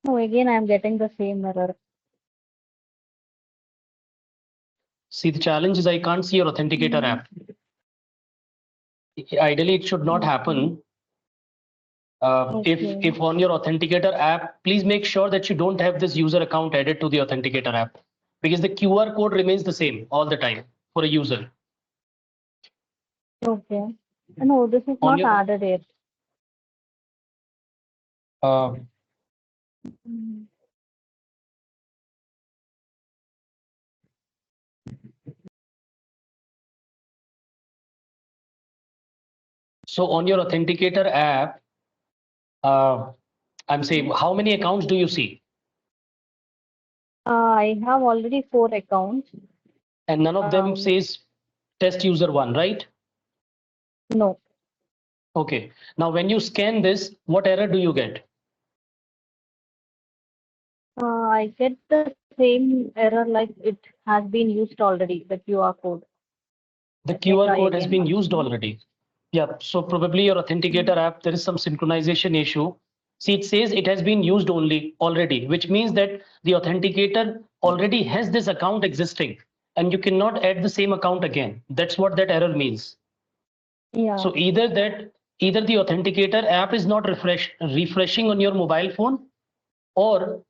No, again, I am getting the same error. See, the challenge is I can't see your Authenticator app. Ideally, it should not happen. If on your Authenticator app, please make sure that you don't have this user account added to the Authenticator app, because the QR code remains the same all the time for a user. Okay. No, this is On not your- added yet. Uh, so on your Authenticator app, I'm saying, how many accounts do you see? I have already 4 accounts. And none of them says test user 1, right? No. Okay. Now, when you scan this, what error do you get? I get the same error like it has been used already, the QR code. The Let me QR try code has again been once used more. already. Yeah. So probably your Authenticator app, there is some synchronization issue. See, it says it has been used already, which means that the Authenticator already has this account existing, and you cannot add the same account again. That's what that error means. Yeah. So either the Authenticator app is not refreshing on your mobile phone, or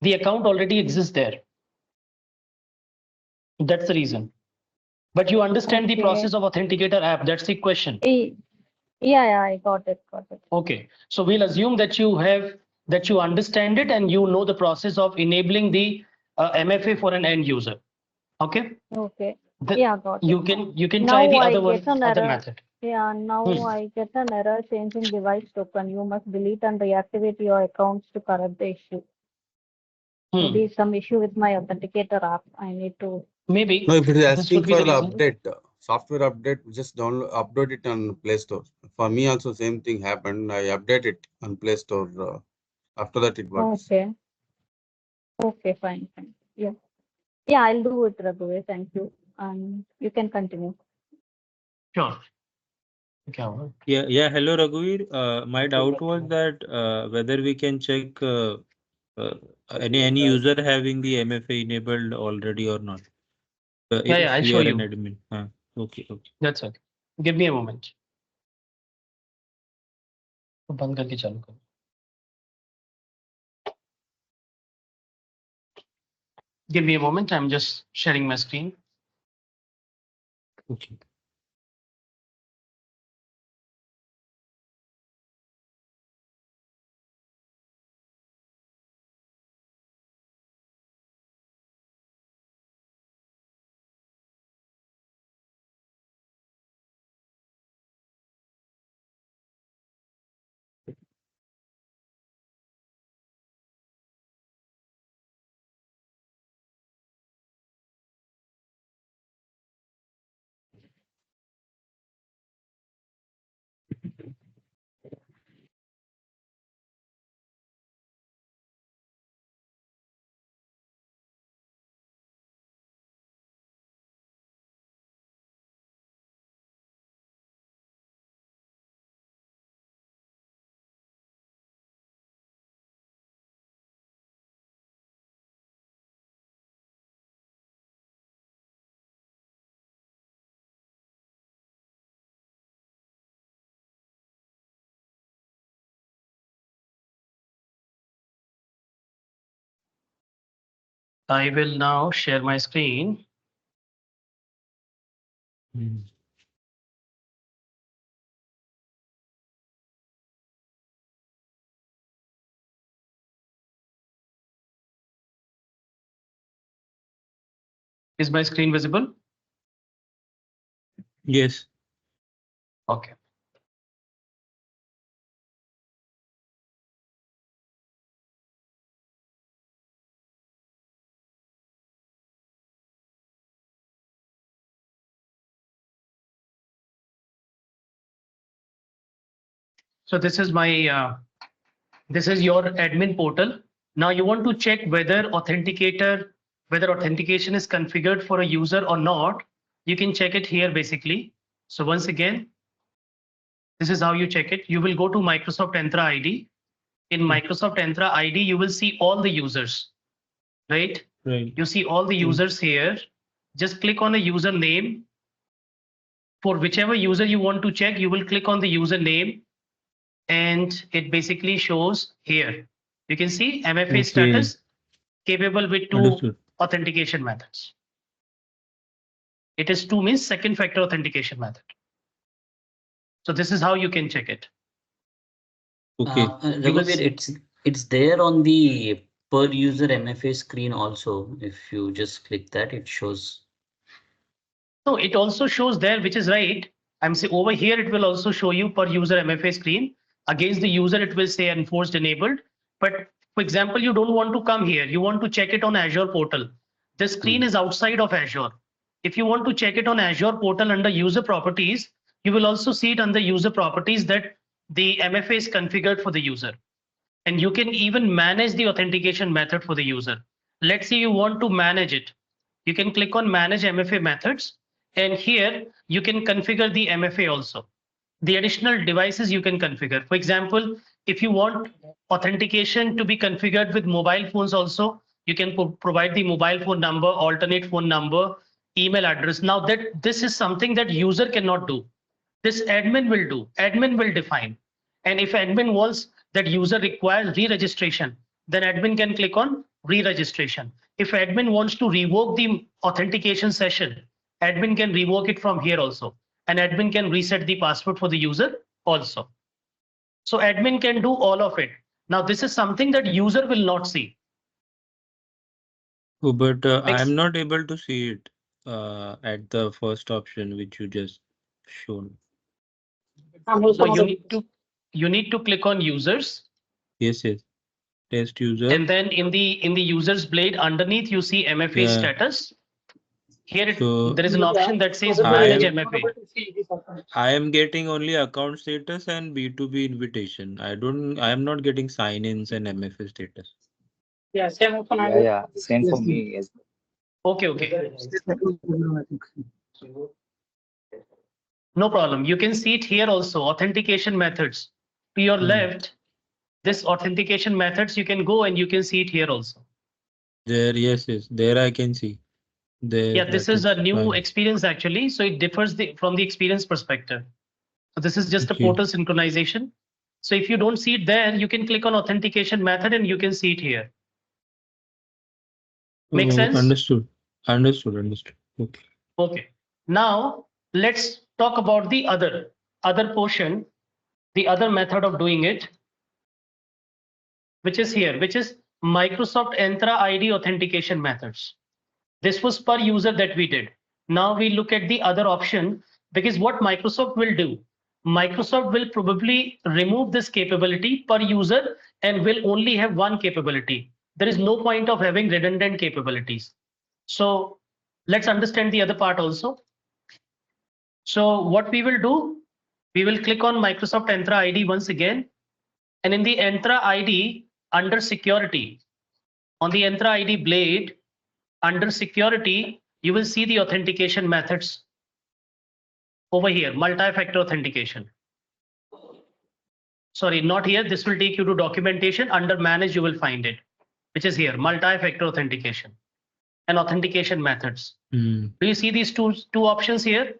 the account already exists there. That's the reason. But you understand the Okay. process of Authenticator app. That's the question. Yeah, I got it. Okay. So we'll assume that you understand it and you know the process of enabling the MFA for an end user. Okay. Okay. Yeah, got it. You can Now try the I other get an other error. method. Yeah, now I get an error changing device token. You must delete and reactivate your accounts to correct the issue. Maybe some issue with my Authenticator app. I need to. Maybe. No, if it is This asking would be for the the reason. update, software update, just upload it on Play Store. For me also same thing happened. I update it on Play Store. After that it works. Okay. Okay, fine. Yeah. Yeah, I'll do it, Raghuveer. Thank you. You can continue. Sure. Yeah. Hello, Raghuveer. My doubt was that whether we can check any user having the MFA enabled already or not. Yeah, I'll If we show are an you. admin. Okay. That's it. Give me a moment. बंद करके चालू करो. Give me a moment. I'm just sharing my screen. Okay. I will now share my screen. Is my screen visible? Yes. Okay. So this is my this is your admin portal. Now you want to check whether authentication is configured for a user or not. You can check it here basically. So once again, this is how you check it. You will go to Microsoft Entra ID. In Microsoft Entra ID, you will see all the users, right? Right. You see all the users here. Just click on a username. For whichever user you want to check, you will click on the username and it basically shows here. You can see MFA Okay. status capable with 2 Understood. authentication methods. It is 2 means second factor authentication method. So this is how you can check it. Okay. Raghuveer, it's there on the per user MFA screen also. If you just click that, it shows. So it also shows there, which is right. I'm saying over here, it will also show you per user MFA screen. Against the user, it will say enforced enabled. But for example, you don't want to come here. You want to check it on Azure portal. The screen is outside of Azure. If you want to check it on Azure portal under user properties, you will also see it under user properties that the MFA is configured for the user. And you can even manage the authentication method for the user. Let's say you want to manage it. You can click on manage MFA methods. And here you can configure the MFA also. The additional devices you can configure. For example, if you want authentication to be configured with mobile phones also, you can provide the mobile phone number, alternate phone number, email address. Now that this is something that user cannot do. This admin will do. Admin will define. And if admin wants that user requires re-registration, then admin can click on re-registration. If admin wants to revoke the authentication session, admin can revoke it from here also. And admin can reset the password for the user also. So admin can do all of it. Now this is something that user will not see. Oh, but I'm not able to see it at the first option which you just shown. So you need to click on users. Yes, yes. Test user. And then in the users blade underneath, you see MFA status. Here there is an option that says manage MFA. I am getting only account status and B2B invitation. I am not getting sign-ins and MFA status. Yeah, same for me as well. Okay. No problem. You can see it here also, authentication methods. To your left, this authentication methods, you can go and you can see it here also. There, yes. There I can see. There, yeah, this is a new experience actually. So it differs from the experience perspective. So this is just a portal synchronization. So if you don't see it there, you can click on authentication method and you can see it here. Make sense? Understood. Okay. Now let's talk about the other portion, the other method of doing it, which is here, which is Microsoft Entra ID authentication methods. This was per user that we did. Now we look at the other option, because what Microsoft will do, Microsoft will probably remove this capability per user and will only have one capability. There is no point of having redundant capabilities. So let's understand the other part also. So what we will do, we will click on Microsoft Entra ID once again. And in the Entra ID under security, on the Entra ID blade under security, you will see the authentication methods over here, multi-factor authentication. Sorry, not here. This will take you to documentation. Under manage, you will find it, which is here, multi-factor authentication and authentication methods. Do you see these two options here?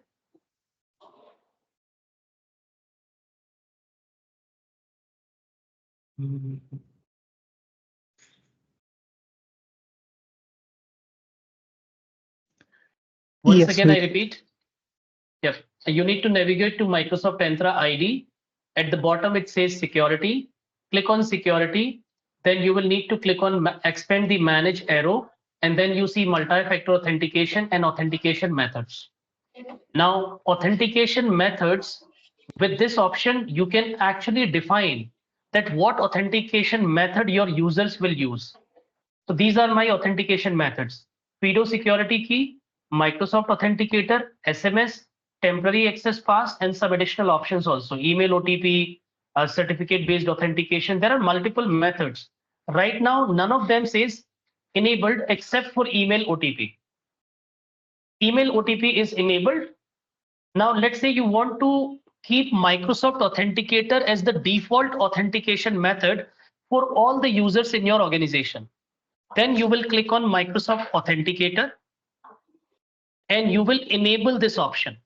Once Yes, again, I repeat. Yep. You need to navigate to Microsoft Entra ID. At the bottom, it says security. Click on security. Then you will need to click on expand the manage arrow. And then you see multi-factor authentication and authentication methods. Now, authentication methods, with this option, you can actually define that what authentication method your users will use. So these are my authentication methods: FIDO security key, Microsoft Authenticator, SMS, temporary access pass, and some additional options also, email OTP, certificate-based authentication. There are multiple methods. Right now, none of them says enabled except for email OTP. Email OTP is enabled. Now, let's say you want to keep Microsoft Authenticator as the default authentication method for all the users in your organization. Then you will click on Microsoft Authenticator and you will enable this option.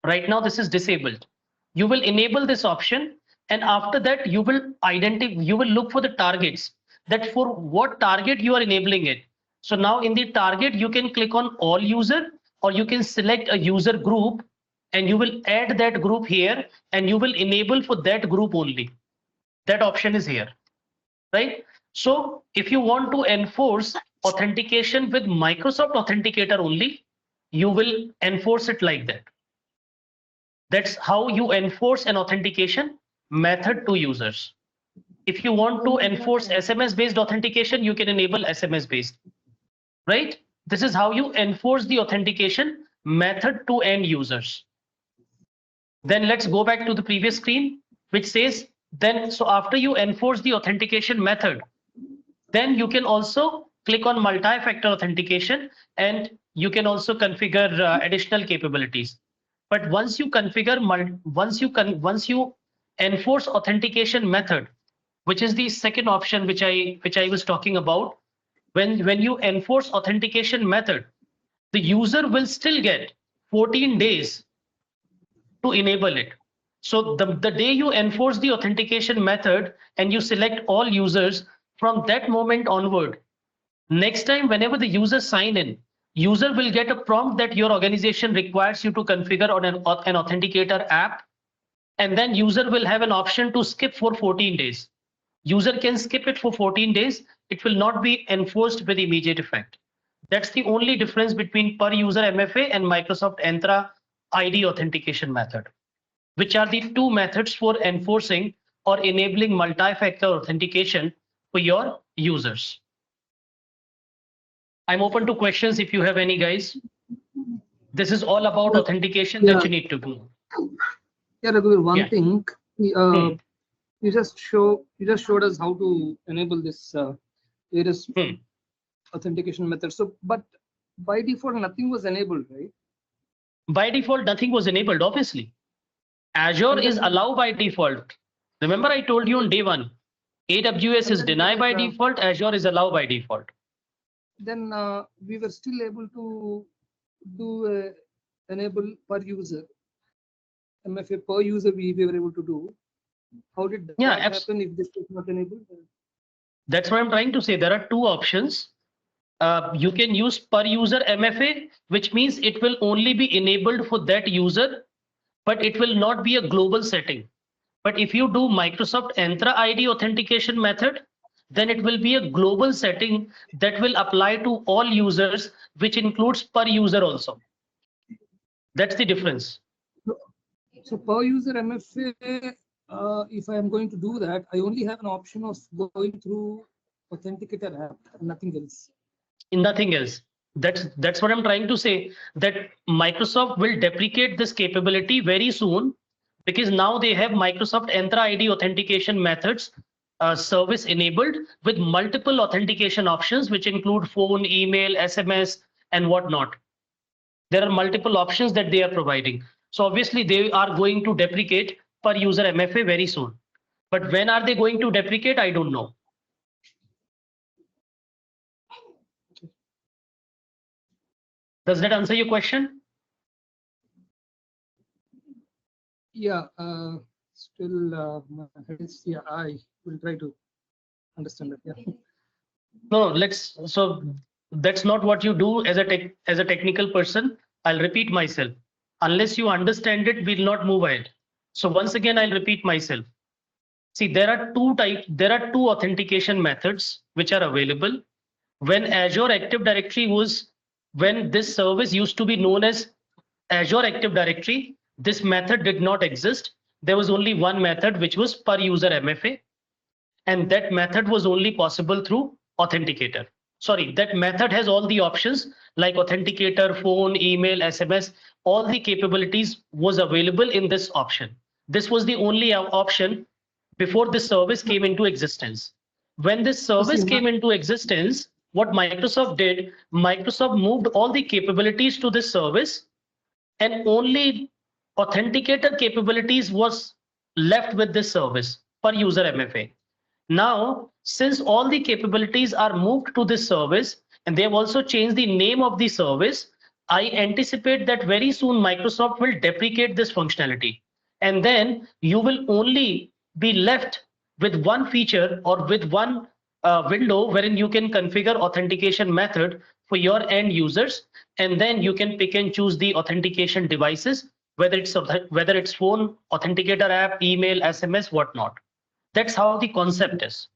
Right now, this is disabled. You will enable this option, and after that, you will look for the targets, that for what target you are enabling it. So now in the target, you can click on all user, or you can select a user group and you will add that group here and you will enable for that group only. That option is here, right? So if you want to enforce authentication with Microsoft Authenticator only, you will enforce it like that. That's how you enforce an authentication method to users. If you want to enforce SMS-based authentication, you can enable SMS-based, right? This is how you enforce the authentication method to end users. Then let's go back to the previous screen, which says then, so after you enforce the authentication method, then you can also click on multi-factor authentication and you can also configure additional capabilities. But once you configure, once you enforce authentication method, which is the second option which I was talking about, when you enforce authentication method, the user will still get 14 days to enable it. So the day you enforce the authentication method and you select all users, from that moment onward, next time whenever the user sign in, user will get a prompt that your organization requires you to configure on an authenticator app, and then user will have an option to skip for 14 days. User can skip it for 14 days. It will not be enforced with immediate effect. That's the only difference between per user MFA and Microsoft Entra ID authentication method, which are the two methods for enforcing or enabling multi-factor authentication for your users. I'm open to questions if you have any, guys. This is all about authentication that you need to do. Yeah, Raghuveer, one Yeah. thing, you just showed us how to enable this various authentication methods. So, but by default, nothing was enabled, right? By default, nothing was enabled, obviously. Azure is allowed by default. Remember, I told you on day one, AWS is denied by default, Azure is allowed by default. Then we were still able to do enable per user. MFA per user we were able to do. How did that happen if this was not enabled? That's what I'm trying to say. There are two options. You can use per user MFA, which means it will only be enabled for that user, but it will not be a global setting. But if you do Microsoft Entra ID authentication method, then it will be a global setting that will apply to all users, which includes per user also. That's the difference. So per user MFA, if I am going to do that, I only have an option of going through Authenticator app, nothing else. Nothing else. That's what I'm trying to say, that Microsoft will deprecate this capability very soon, because now they have Microsoft Entra ID authentication methods service enabled with multiple authentication options, which include phone, email, SMS, and whatnot. There are multiple options that they are providing. So obviously they are going to deprecate per user MFA very soon. But when are they going to deprecate? I don't know. Does that answer your question? Yeah, still my head is, yeah, I will try to understand that. Yeah. No, so that's not what you do as a technical person. I'll repeat myself. Unless you understand it, we'll not move ahead. So once again, I'll repeat myself. See, there are two authentication methods which are available. When Azure Active Directory when this service used to be known as Azure Active Directory, this method did not exist. There was only one method, which was per user MFA. And that method was only possible through Authenticator. Sorry, that method has all the options like Authenticator, phone, email, SMS, all the capabilities was available in this option. This was the only option before this service came into existence. When this service came into existence, what Microsoft did, Microsoft moved all the capabilities to this service, and only Authenticator capabilities was left with this service per user MFA. Now, since all the capabilities are moved to this service and they have also changed the name of the service, I anticipate that very soon Microsoft will deprecate this functionality. And then you will only be left with one feature or with one window wherein you can configure authentication method for your end users. And then you can pick and choose the authentication devices, whether it's phone, authenticator app, email, SMS, whatnot. That's how the concept is.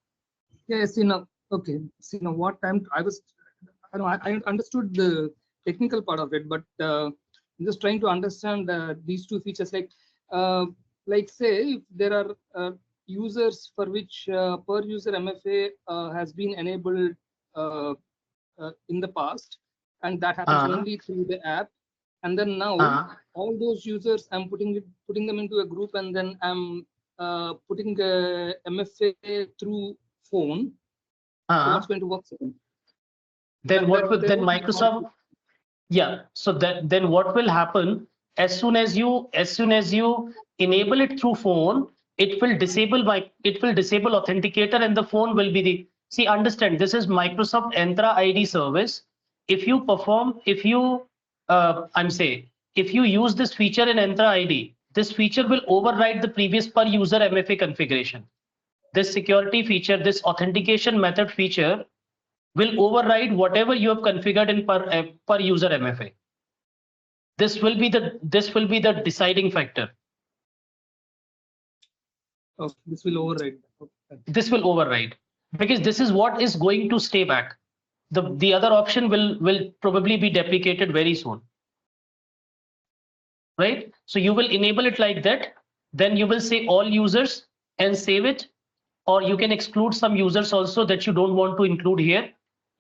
Yes, okay. See, what I understood the technical part of it, but I'm just trying to understand these two features. Like say, if there are users for which per user MFA has been enabled in the past, and that happens only through the app, and then now all those users, I'm putting them into a group, and then I'm putting MFA through phone. So what's going to work for them? Then Microsoft? Yeah. So then what will happen? As soon as you enable it through phone, it will disable authenticator, and the phone will be the. See, understand, this is Microsoft Entra ID service. If you use this feature in Entra ID, this feature will override the previous per user MFA configuration. This security feature, this authentication method feature will override whatever you have configured in per user MFA. This will be the deciding factor. Okay, this will override. Okay. This will override because this is what is going to stay back. The other option will probably be deprecated very soon. Right? So you will enable it like that. Then you will say all users and save it, or you can exclude some users also that you don't want to include here.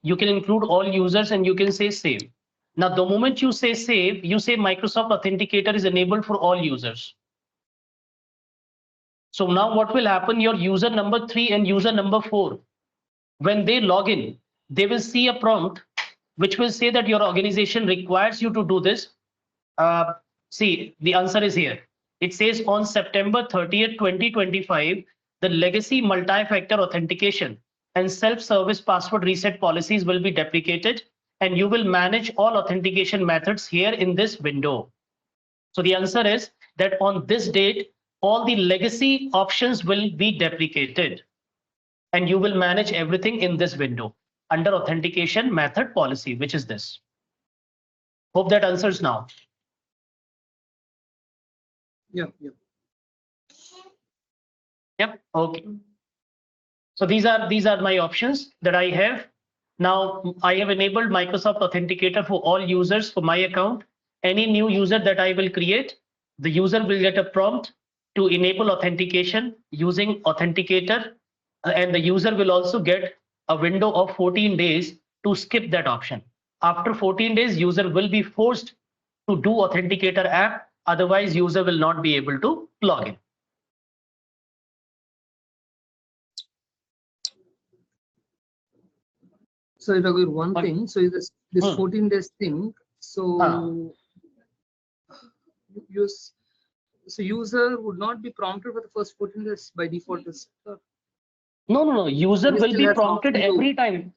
You can include all users and you can say save. Now, the moment you say save, you say Microsoft Authenticator is enabled for all users. So now what will happen? Your user number 3 and user number 4, when they log in, they will see a prompt which will say that your organization requires you to do this. See, the answer is here. It says on September 30th, 2025, the legacy multi-factor authentication and self-service password reset policies will be deprecated, and you will manage all authentication methods here in this window. So the answer is that on this date, all the legacy options will be deprecated, and you will manage everything in this window under authentication method policy, which is this. Hope that answers now. Yeah. Yep. Okay. So these are my options that I have. Now I have enabled Microsoft Authenticator for all users for my account. Any new user that I will create, the user will get a prompt to enable authentication using Authenticator, and the user will also get a window of 14 days to skip that option. After 14 days, user will be forced to do Authenticator app. Otherwise, user will not be able to login. So Raghu, one thing, so this 14 days thing, so use so user would not be prompted for the first 14 days by default. No. User He will still be has an prompted option to- every time.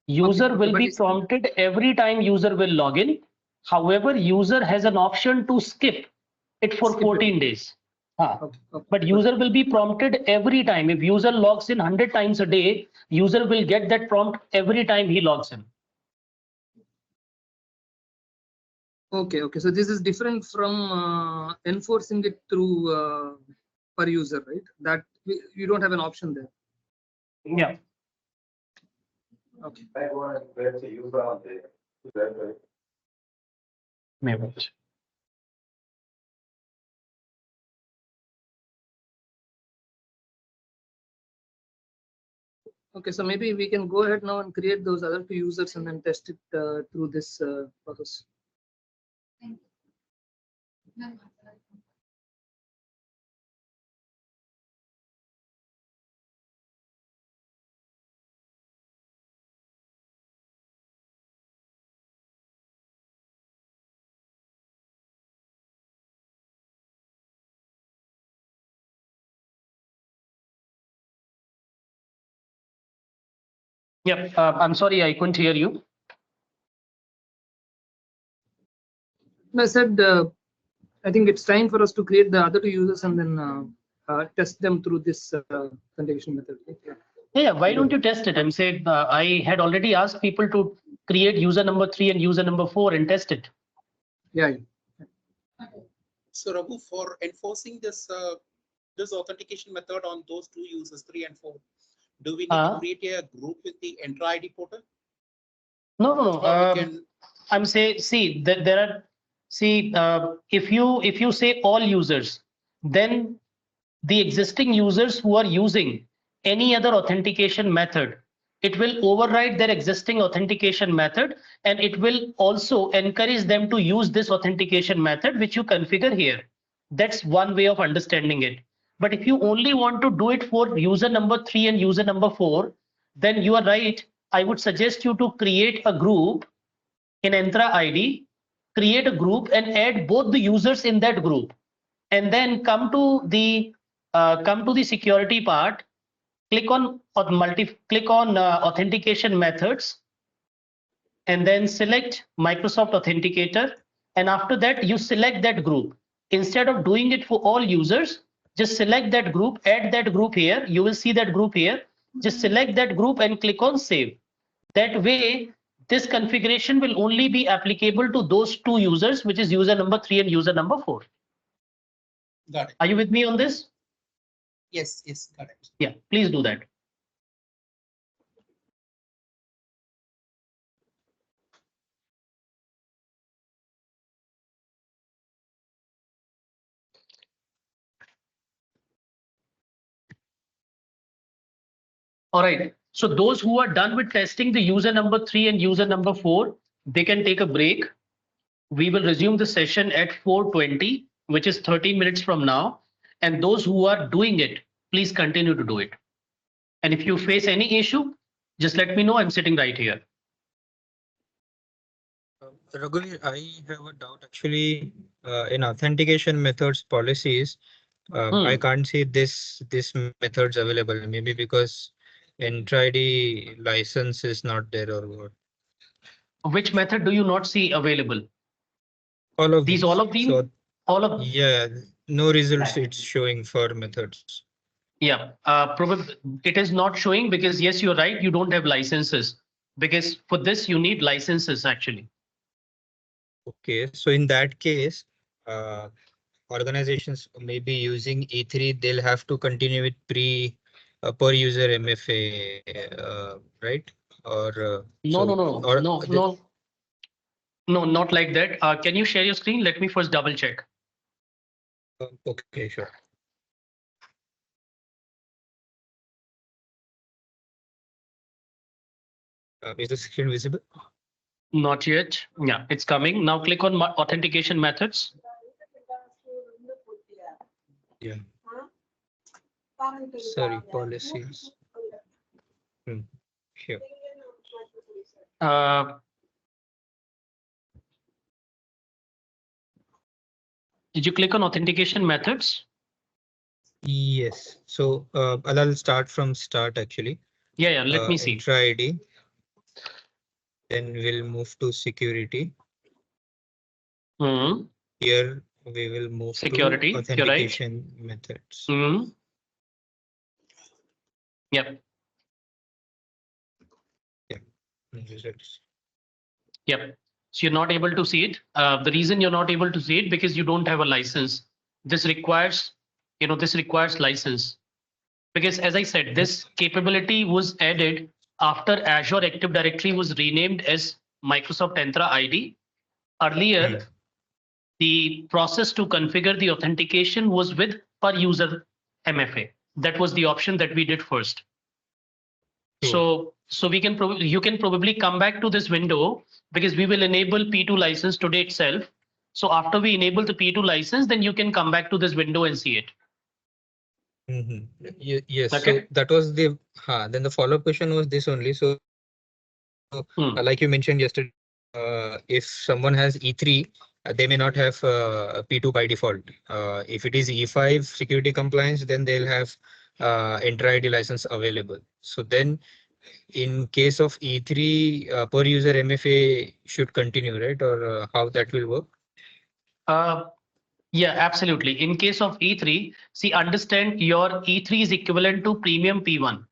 User Okay, will but be it's- prompted every time user will log in. However, user has an option to skip it for Skip it. 14 days. Okay, But user will be prompted every time. If user logs in 100 times a day, user will get that prompt every time he logs in. Okay. So this is different from enforcing it through per user, right? That you don't have an option there. Yeah. Okay. Maybe. Okay, so maybe we can go ahead now and create those other 2 users and then test it through this process. Yep. I'm sorry, I couldn't hear you. I said, I think it's time for us to create the other 2 users and then test them through this authentication method. Yeah, why don't you test it and say, I had already asked people to create user number 3 and user number 4 and test it. Yeah. So Raghu, for enforcing this this authentication method on those 2 users, 3 and 4, do we need to create a group with the Entra ID portal? No. Or we can... I'm saying, see, there are, if you say all users, then the existing users who are using any other authentication method, it will override their existing authentication method, and it will also encourage them to use this authentication method, which you configure here. That's one way of understanding it. But if you only want to do it for user number 3 and user number 4, then you are right. I would suggest you to create a group in Entra ID, create a group and add both the users in that group, and then come to the security part. Click on authentication methods, and then select Microsoft Authenticator. And after that, you select that group. Instead of doing it for all users, just select that group, add that group here. You will see that group here. Just select that group and click on save. That way, this configuration will only be applicable to those 2 users, which is user number 3 and user number 4. Got it. Are you with me on this? Yes, got it. Yeah, please do that. All right. So those who are done with testing the user number 3 and user number 4, they can take a break. We will resume the session at 4:20, which is 30 minutes from now. And those who are doing it, please continue to do it. And if you face any issue, just let me know. I'm sitting right here. Raghu, I have a doubt actually. In authentication methods policies, I can't see this methods available. Maybe because Entra ID license is not there or what. Which method do you not see available? All of these. All of them. So, all of. Yeah, no results it's showing for methods. Yeah, probably it is not showing because yes, you're right. You don't have licenses, because for this you need licenses actually. Okay, so in that case, organizations may be using E3, they'll have to continue with per user MFA, right? Or No, not like that. Can you share your screen? Let me first double check. Okay, sure. Is the screen visible? Not yet. Yeah, it's coming. Now click on authentication methods. Yeah. Sorry, policies. Sure. Did you click on authentication methods? Yes. So I'll start from start actually. Yeah, let me see. Entra ID. Then we'll move to security. Here we will move security, to authentication methods. Yep. Yeah. Results. Yep. So you're not able to see it. The reason you're not able to see it because you don't have a license. This requires, this requires license. Because as I said, this capability was added after Azure Active Directory was renamed as Microsoft Entra ID. Earlier, the process to configure the authentication was with per user MFA. That was the option that we did first. So we can you can probably come back to this window because we will enable P2 license today itself. So after we enable the P2 license, then you can come back to this window and see it. Yes. Okay. So that was the then the follow-up question was this only. So like you mentioned yesterday, if someone has E3, they may not have P2 by default. If it is E5 security compliance, then they'll have Entra ID license available. So then in case of E3, per user MFA should continue, right? Or how that will work? Yeah, absolutely. In case of E3, see, understand your E3 is equivalent to premium P1,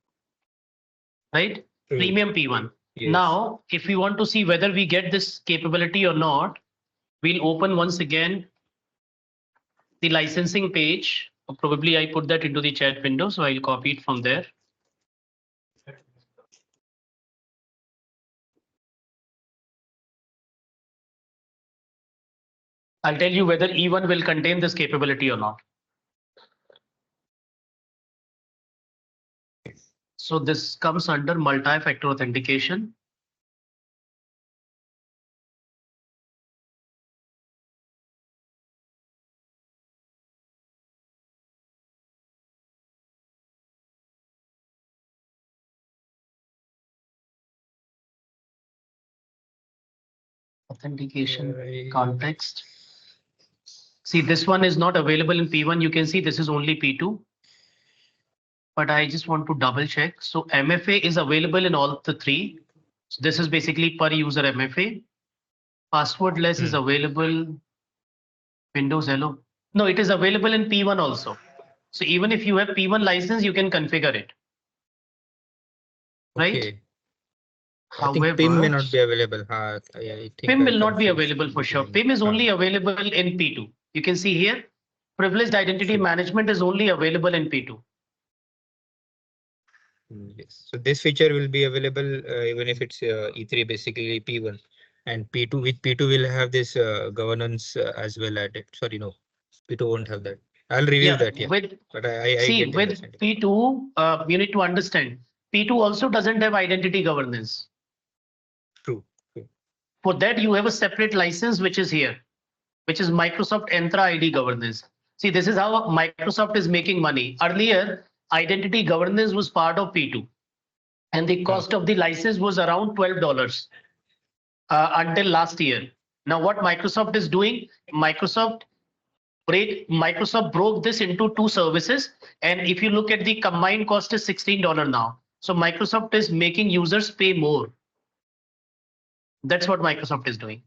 right? Premium P1. Yes. Now, if we want to see whether we get this capability or not, we'll open once again the licensing page. Probably I put that into the chat window, so I'll copy it from there. I'll tell you whether E1 will contain this capability or not. So this comes under multi-factor authentication. Authentication context. See, this one is not available in P1. You can see this is only P2. But I just want to double check. So MFA is available in all the three. So this is basically per user MFA. Passwordless is available. Windows Hello. No, it is available in P1 also. So even if you have P1 license, you can configure it. Right? Okay. However, I think PIM may not be available. I think PIM will not be available for sure. PIM is only available in P2. You can see here, privileged identity management is only available in P2. Yes. So this feature will be available even if it's E3 basically P1, and P2 with P2 will have this governance as well added. Sorry, no, P2 won't have that. I'll review that. Yeah. But I see, get with P2, you need to understand, P2 also doesn't have identity governance. True. For that, you have a separate license, which is here, which is Microsoft Entra ID governance. See, this is how Microsoft is making money. Earlier, identity governance was part of P2, and the cost of the license was around $12 until last year. Now, what Microsoft is doing, Microsoft broke this into two services, and if you look at the combined cost is $16 now. So Microsoft is making users pay more. That's what Microsoft is doing.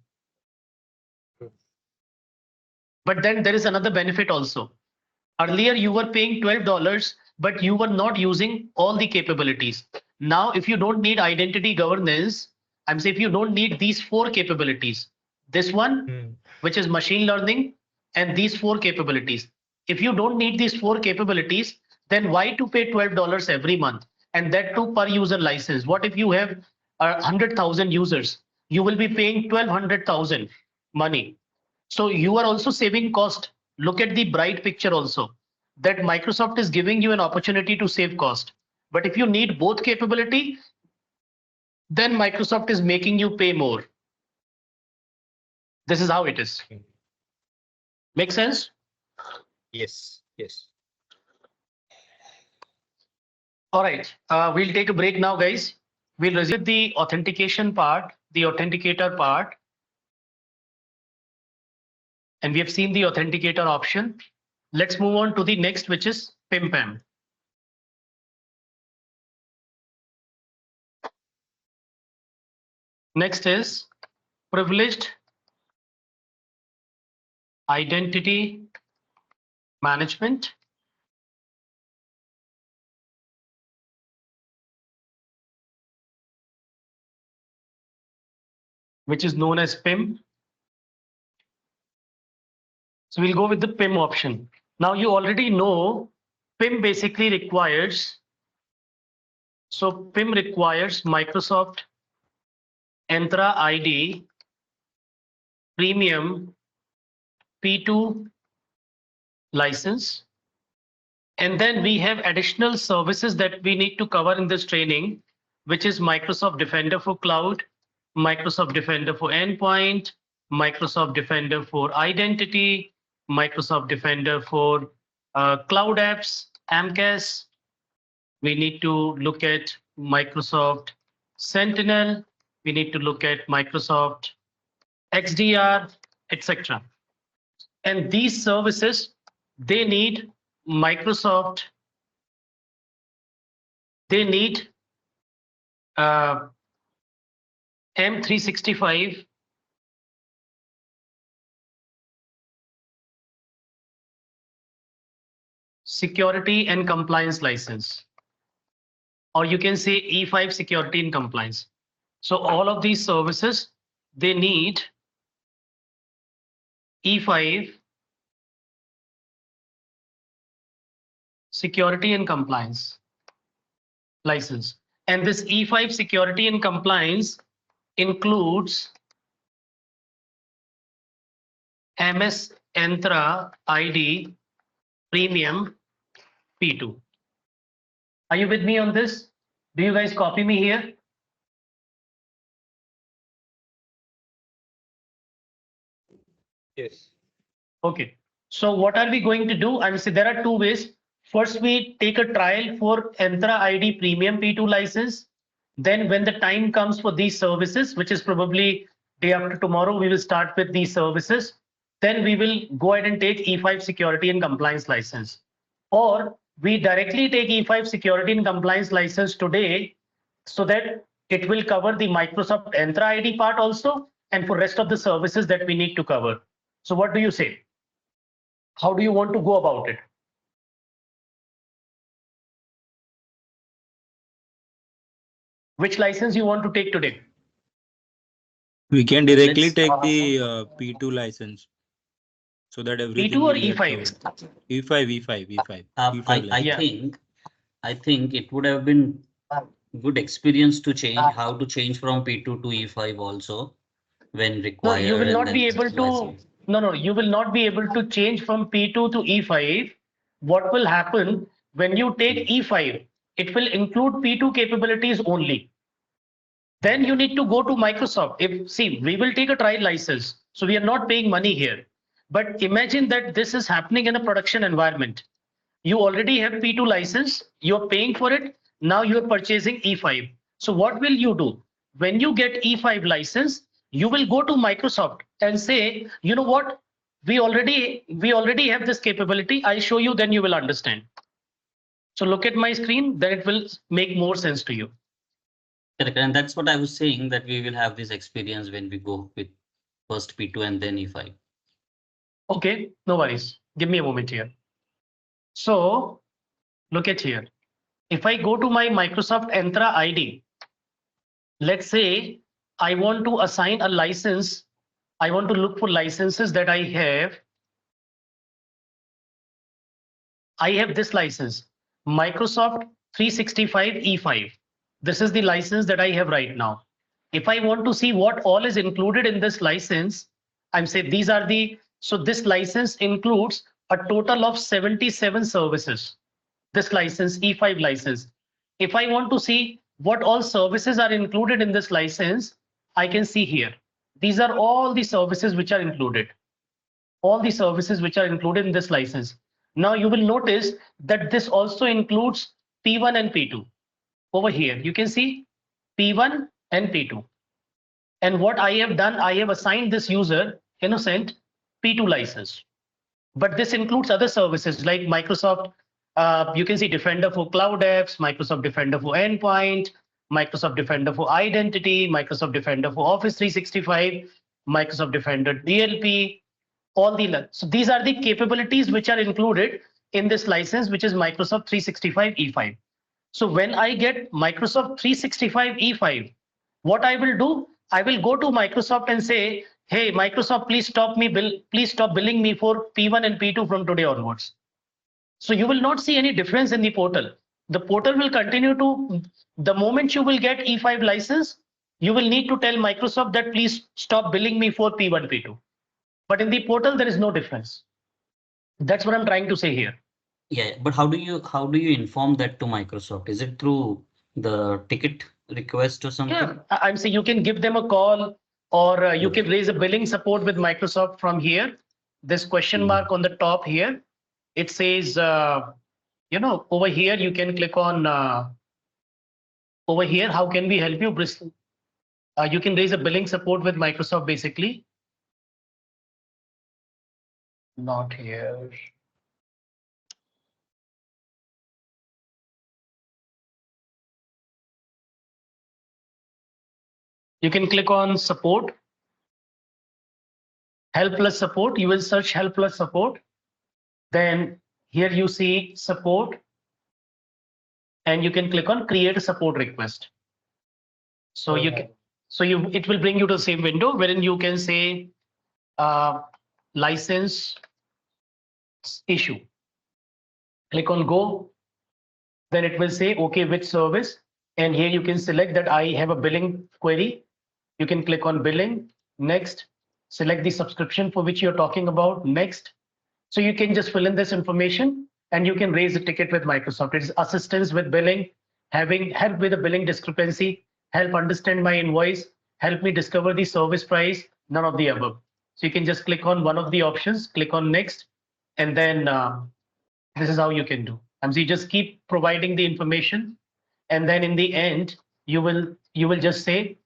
But then there is another benefit also. Earlier you were paying $12, but you were not using all the capabilities. Now, if you don't need identity governance, I'm saying if you don't need these four capabilities, this one, which is machine learning, and these four capabilities. If you don't need these four capabilities, then why to pay $12 every month? And that too per user license. What if you have 100,000 users? You will be paying 1,200,000 money. So you are also saving cost. Look at the bright picture also, that Microsoft is giving you an opportunity to save cost. But if you need both capability, then Microsoft is making you pay more. This is how it is. Make sense? Yes. All right, we'll take a break now, guys. We'll resume the authentication part, the authenticator part. And we have seen the authenticator option. Let's move on to the next, which is PIM. Next is privileged identity management, which is known as PIM. So we'll go with the PIM option. Now you already know PIM basically requires, so PIM requires Microsoft Entra ID Premium P2 license. And then we have additional services that we need to cover in this training, which is Microsoft Defender for Cloud, Microsoft Defender for Endpoint, Microsoft Defender for Identity, Microsoft Defender for Cloud Apps, AMCAS. We need to look at Microsoft Sentinel. We need to look at Microsoft XDR, etc. And these services, they need Microsoft, they need M365 security and compliance license, or you can say E5 security and compliance. So all of these services, they need E5 security and compliance license. And this E5 security and compliance includes MS Entra ID Premium P2. Are you with me on this? Do you guys copy me here? Yes. Okay. So what are we going to do? I will say there are two ways. First, we take a trial for Entra ID Premium P2 license. Then when the time comes for these services, which is probably day after tomorrow, we will start with these services. Then we will go ahead and take E5 security and compliance license. Or we directly take E5 security and compliance license today so that it will cover the Microsoft Entra ID part also and for rest of the services that we need to cover. So what do you say? How do you want to go about it? Which license you want to take today? We can directly Let's- take the P2 license so that everything P2 or will get E5? covered. E5. I think it would have been good experience to change how to change from P2 to E5 also when No, required. you will and not then be able to. license. No, you will not be able to change from P2 to E5. What will happen when you take E5? It will include P2 capabilities only. Then you need to go to Microsoft. See, we will take a trial license, so we are not paying money here. But imagine that this is happening in a production environment. You already have P2 license, you're paying for it. Now you're purchasing E5. So what will you do? When you get E5 license, you will go to Microsoft and say, you know what? We already have this capability. I'll show you, then you will understand. So look at my screen, then it will make more sense to you. Correct. And that's what I was saying, that we will have this experience when we go with first P2 and then E5. Okay, no worries. Give me a moment here. So look at here. If I go to my Microsoft Entra ID, let's say I want to assign a license. I want to look for licenses that I have. I have this license, Microsoft 365 E5. This is the license that I have right now. If I want to see what all is included in this license, I'm saying these are the, so this license includes a total of 77 services. This license, E5 license. If I want to see what all services are included in this license, I can see here. These are all the services which are included. All the services which are included in this license. Now you will notice that this also includes P1 and P2. Over here, you can see P1 and P2. And what I have done, I have assigned this user innocent P2 license. But this includes other services like Microsoft. You can see Defender for Cloud Apps, Microsoft Defender for Endpoint, Microsoft Defender for Identity, Microsoft Defender for Office 365, Microsoft Defender DLP, all the. So these are the capabilities which are included in this license, which is Microsoft 365 E5. So when I get Microsoft 365 E5, what I will do, I will go to Microsoft and say, hey, Microsoft, please stop billing me for P1 and P2 from today onwards. So you will not see any difference in the portal. The portal will continue to, the moment you will get E5 license, you will need to tell Microsoft that please stop billing me for P1, P2. But in the portal, there is no difference. That's what I'm trying to say here. Yeah, but how do you inform that to Microsoft? Is it through the ticket request or something? Yeah, I'm saying you can give them a call, or you can raise a billing support with Microsoft from here. This question mark on the top here, it says, over here, you can click on over here. How can we help you, Bristol? You can raise a billing support with Microsoft basically. Not here. You can click on support, help plus support. You will search help plus support. Then here you see support, and you can click on create a support request. So you can, it will bring you to the same window wherein you can say license issue. Click on go. Then it will say, okay, which service? And here you can select that I have a billing query. You can click on billing, next, select the subscription for which you're talking about, next. So you can just fill in this information and you can raise a ticket with Microsoft. It is assistance with billing, having help with a billing discrepancy, help understand my invoice, help me discover the service price, none of the above. So you can just click on one of the options, click on next, and then this is how you can do. And so you just keep providing the information, and then in the end, you will just say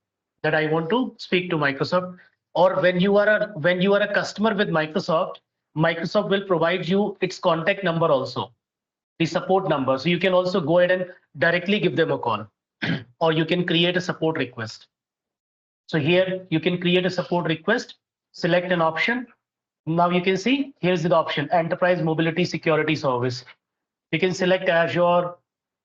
that I want to speak to Microsoft. Or when you are a customer with Microsoft, Microsoft will provide you its contact number also, the support number. So you can also go ahead and directly give them a call, or you can create a support request. So here you can create a support request, select an option. Now you can see here's the option, Enterprise Mobility Security Service. You can select Azure,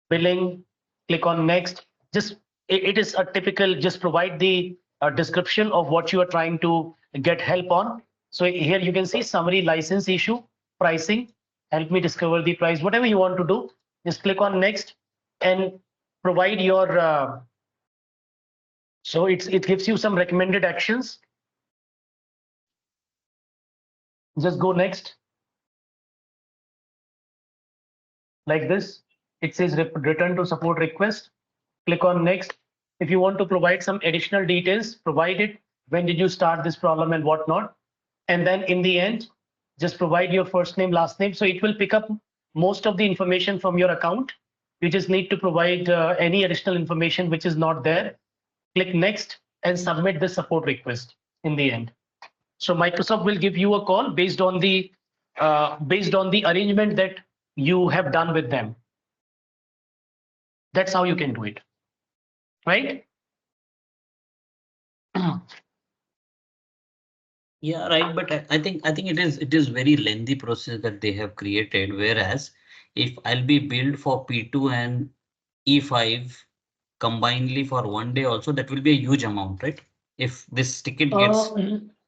billing, click on next. Just it is a typical, just provide the description of what you are trying to get help on. So here you can see summary, license issue, pricing, help me discover the price, whatever you want to do, just click on next and provide your, so it gives you some recommended actions. Just go next. Like this, it says return to support request. Click on next. If you want to provide some additional details, provide it. When did you start this problem and whatnot? And then in the end, just provide your first name, last name. So it will pick up most of the information from your account. You just need to provide any additional information which is not there. Click next and submit the support request in the end. So Microsoft will give you a call based on the arrangement that you have done with them. That's how you can do it, right? Yeah, right. But I think it is very lengthy process that they have created. Whereas if I'll be billed for P2 and E5 combinedly for one day also, that will be a huge amount, right? If this ticket gets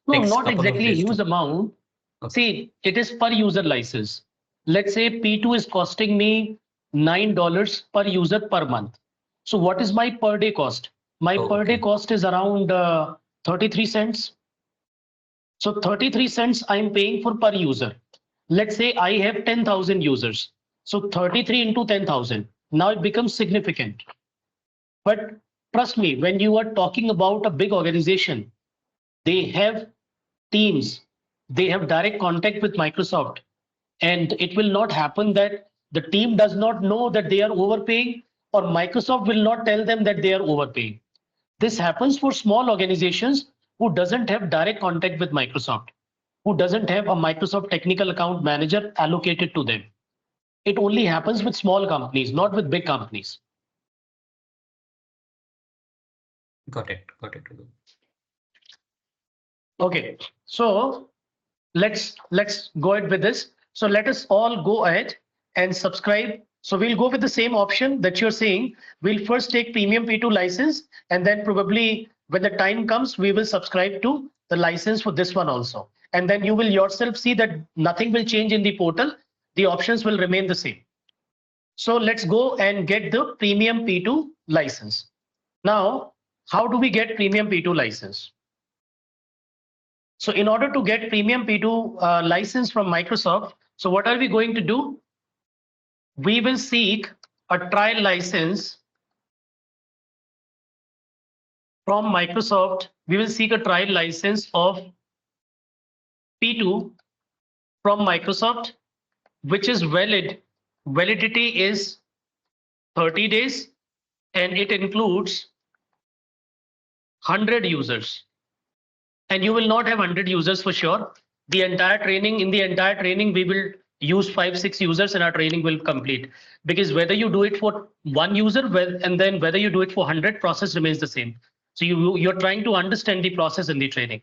no, not exactly a huge amount. Okay. See, it is per user license. Let's say P2 is costing me $9 per user per month. So what is my per day cost? My per day cost is around 33 cents. So 33 cents I'm paying for per user. Let's say I have 10,000 users. So 33 into 10,000. Now it becomes significant. But trust me, when you are talking about a big organization, they have teams, they have direct contact with Microsoft. And it will not happen that The team does not know that they are overpaying, or Microsoft will not tell them that they are overpaying. This happens for small organizations who doesn't have direct contact with Microsoft, who doesn't have a Microsoft technical account manager allocated to them. It only happens with small companies, not with big companies. Got it. Got it. Okay, so let's go ahead with this. So let us all go ahead and subscribe. So we'll go with the same option that you're saying. We'll first take premium P2 license, and then probably when the time comes, we will subscribe to the license for this one also. And then you will yourself see that nothing will change in the portal. The options will remain the same. So let's go and get the premium P2 license. Now, how do we get premium P2 license? So in order to get premium P2 license from Microsoft, so what are we going to do? We will seek a trial license from Microsoft. We will seek a trial license of P2 from Microsoft, which is valid. Validity is 30 days, and it includes 100 users. And you will not have 100 users for sure. The entire training, in the entire training, we will use 5-6 users and our training will complete. Because whether you do it for one user and then whether you do it for 100, process remains the same. So you're trying to understand the process in the training.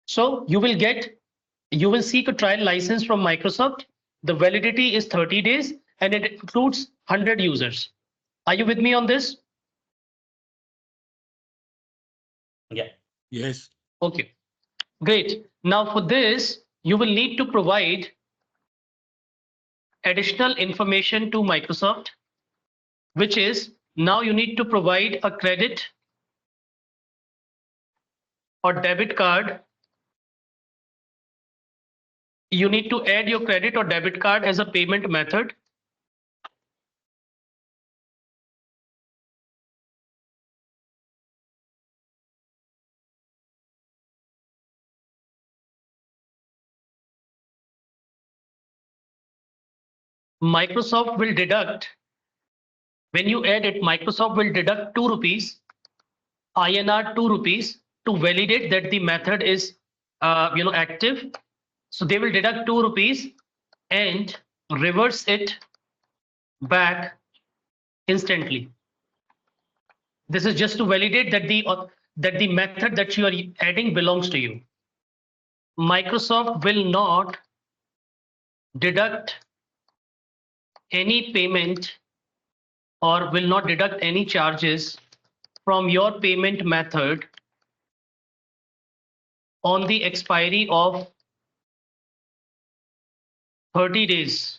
So you will seek a trial license from Microsoft. The validity is 30 days and it includes 100 users. Are you with me on this? Yeah. Yes. Okay. Great. Now for this, you will need to provide additional information to Microsoft, which is now you need to provide a credit or debit card. You need to add your credit or debit card as a payment method. Microsoft will deduct, when you add it, Microsoft will deduct 2 rupees, INR 2 rupees to validate that the method is active. So they will deduct 2 rupees and reverse it back instantly. This is just to validate that the method that you are adding belongs to you. Microsoft will not deduct any payment or will not deduct any charges from your payment method on the expiry of 30 days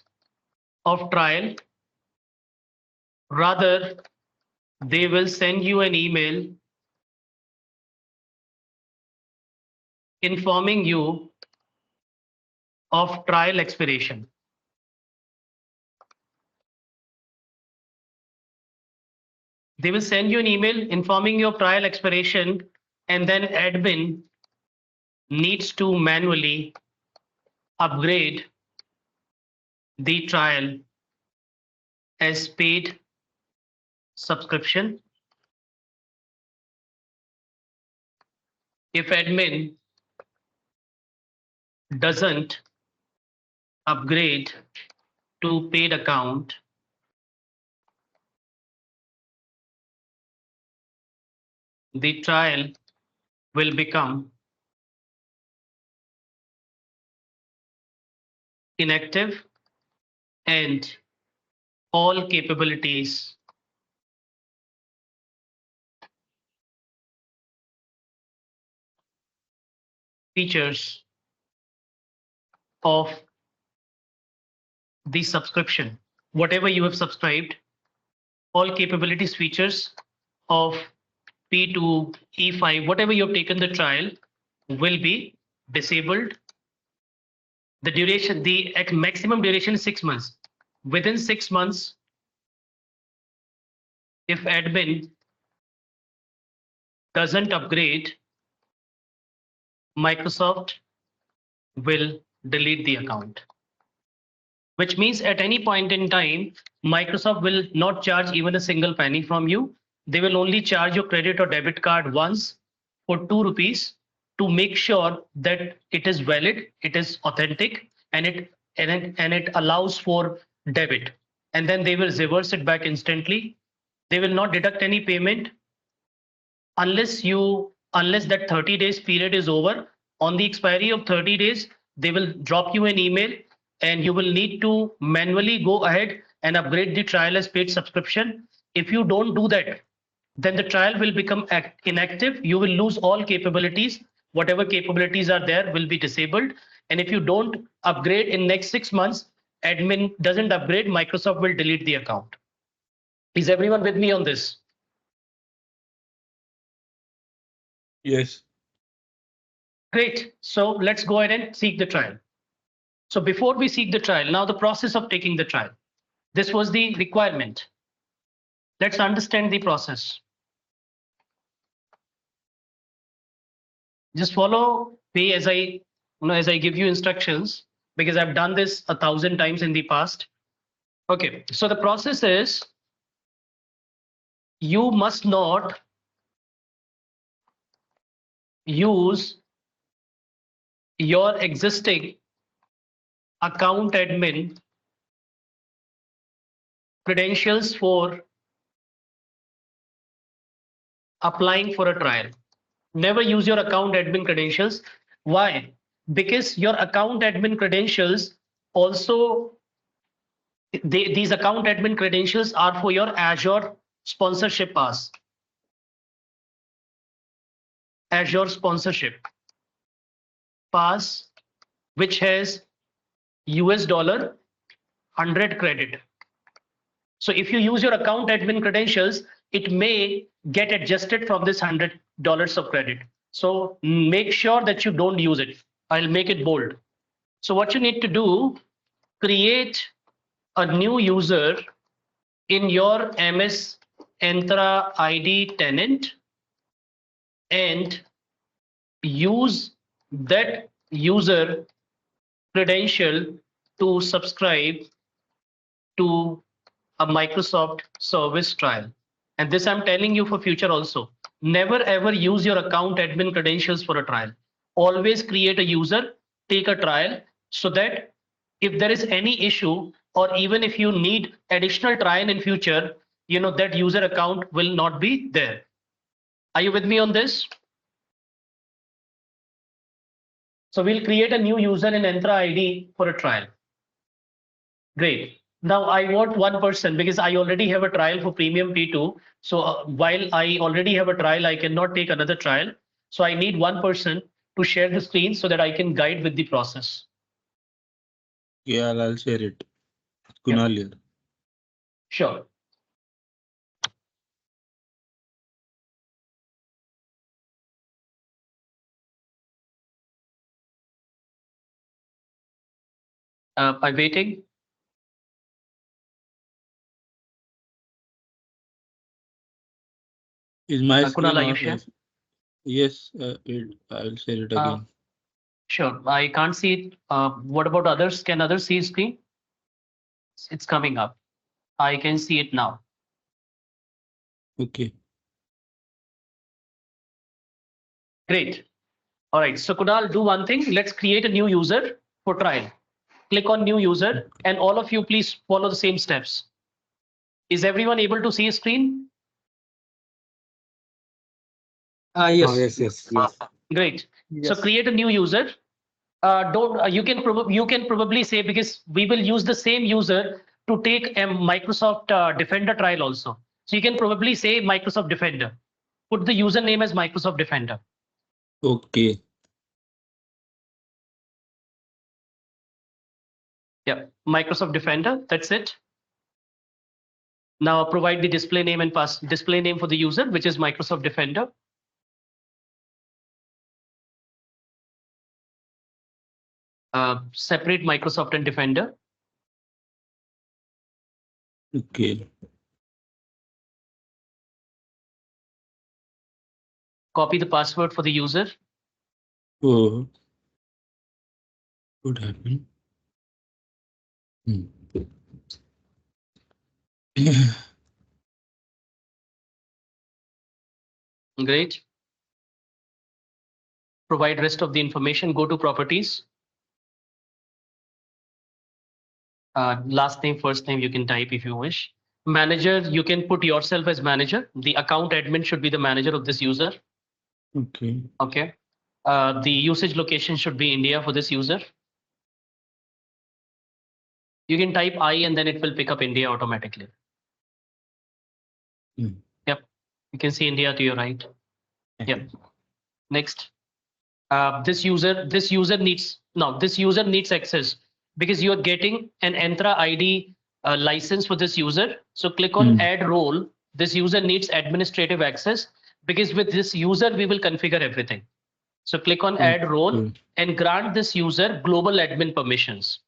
of trial. Rather, they will send you an email informing you of trial expiration. They will send you an email informing you of trial expiration, and then admin needs to manually upgrade the trial as paid subscription. If admin doesn't upgrade to paid account, the trial will become inactive and all capabilities features of the subscription, whatever you have subscribed, all capabilities features of P2, E5, whatever you have taken the trial will be disabled. The duration, the maximum duration is 6 months. Within 6 months, if admin doesn't upgrade, Microsoft will delete the account. which means at any point in time, Microsoft will not charge even a single penny from you. They will only charge your credit or debit card once for 2 rupees to make sure that it is valid, it is authentic, and it allows for debit. And then they will reverse it back instantly. They will not deduct any payment unless that 30 days period is over. On the expiry of 30 days, they will drop you an email and you will need to manually go ahead and upgrade the trial as paid subscription. If you don't do that, then the trial will become inactive. You will lose all capabilities. Whatever capabilities are there will be disabled. And if you don't upgrade in next 6 months, admin doesn't upgrade, Microsoft will delete the account. Is everyone with me on this? Yes. Great. So let's go ahead and seek the trial. So before we seek the trial, now the process of taking the trial. This was the requirement. Let's understand the process. Just follow me as I give you instructions, because I've done this 1,000 times in the past. Okay, so the process is you must not use your existing account admin credentials for applying for a trial. Never use your account admin credentials. Why? Because your account admin credentials also, these account admin credentials are for your Azure sponsorship pass. Azure sponsorship pass, which has $100 credit. So if you use your account admin credentials, it may get adjusted from this $100 of credit. So make sure that you don't use it. I'll make it bold. So what you need to do, create a new user in your MS Entra ID tenant and use that user credential to subscribe to a Microsoft service trial. And this I'm telling you for future also. Never ever use your account admin credentials for a trial. Always create a user, take a trial, so that if there is any issue, or even if you need additional trial in future, that user account will not be there. Are you with me on this? So we'll create a new user in Entra ID for a trial. Great. Now I want one person because I already have a trial for premium P2. So while I already have a trial, I cannot take another trial. So I need one person to share the screen so that I can guide with the process. Yeah, I'll share it. Kunal here. Sure. I'm waiting. Is my Kunal, screen are you on? sure? Yes, I'll share it again. Sure. I can't see it. What about others? Can others see screen? It's coming up. I can see it now. Okay. Great. All right. So Kunal, do one thing. Let's create a new user for trial. Click on new user and all of you please follow the same steps. Is everyone able to see a screen? Yes, yes. Great. Yes. So create a new user. You can probably say, because we will use the same user to take a Microsoft Defender trial also. So you can probably say Microsoft Defender. Put the username as Microsoft Defender. Okay. Yeah, Microsoft Defender. That's it. Now provide the display name and display name for the user, which is Microsoft Defender. Separate Microsoft and Defender. Okay. Copy the password for the user. Oh. What happened? Great. Provide rest of the information. Go to properties. Last name, first name, you can type if you wish. Manager, you can put yourself as manager. The account admin should be the manager of this user. Okay. Okay. The usage location should be India for this user. You can type I and then it will pick up India automatically. Yep. You can see India to your right. Yep. Next. This user needs access because you are getting an Entra ID license for this user. So click on add role. This user needs administrative access because with this user, we will configure everything. So click on add role and grant this user global admin permissions.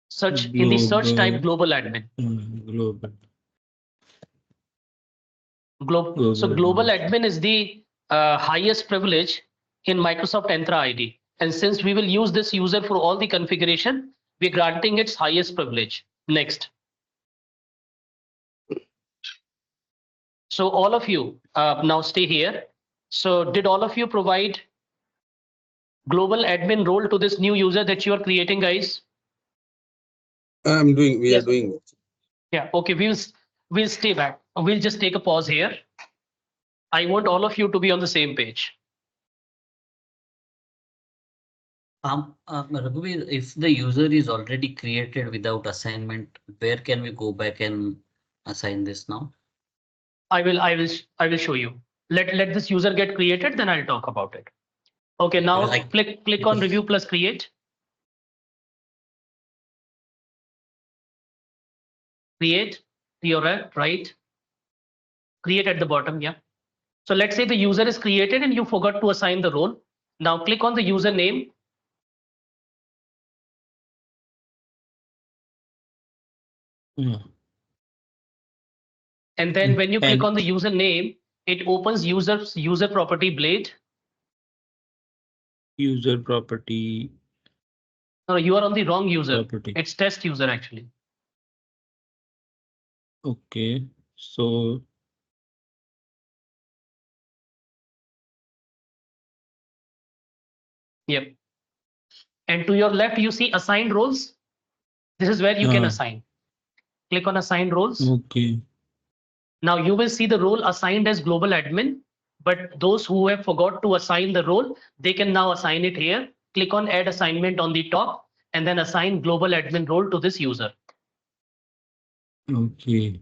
Search in the search type global admin. So global admin is the highest privilege in Microsoft Entra ID. And since we will use this user for all the configuration, we're granting its highest privilege. Next. So all of you now stay here. So did all of you provide global admin role to this new user that you are creating, guys? We are doing. Yeah, okay, we'll stay back. We'll just take a pause here. I want all of you to be on the same page. Raghuveer, if the user is already created without assignment, where can we go back and assign this now? I will show you. Let this user get created, then I'll talk about it. Okay, now click on review plus create. Create to your right. Create at the bottom, yeah. So let's say the user is created and you forgot to assign the role. Now click on the username. And then when you click on the username, it opens user property blade. User property. No, you are on the wrong user. Property. It's test user actually. Okay, so Yep. And to your left, you see assigned roles. This is where you can assign. Click on assigned roles. Okay. Now you will see the role assigned as global admin, but those who have forgot to assign the role, they can now assign it here. Click on add assignment on the top and then assign global admin role to this user. Okay.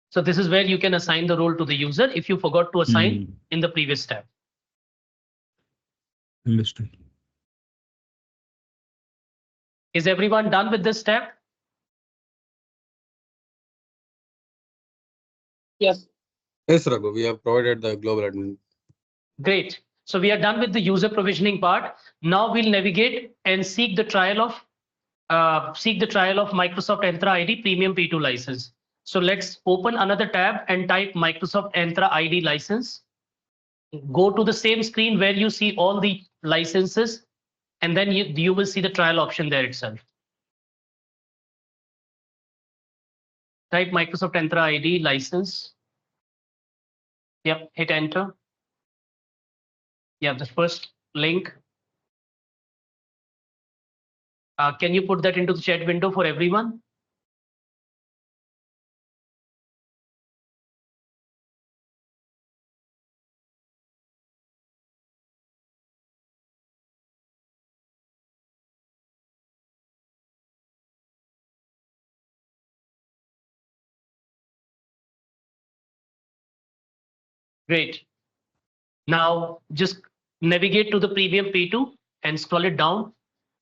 So this is where you can assign the role to the user if you forgot to assign in the previous tab. Understood. Is everyone done with this tab? Yes. Yes, Raghu, we have provided the global admin. Great. So we are done with the user provisioning part. Now we'll navigate and seek the trial of Microsoft Entra ID Premium P2 license. So let's open another tab and type Microsoft Entra ID license. Go to the same screen where you see all the licenses, and then you will see the trial option there itself. Type Microsoft Entra ID license. Yep, hit enter. Yeah, the first link. Can you put that into the chat window for everyone? Great. Now just navigate to the Premium P2 and scroll it down.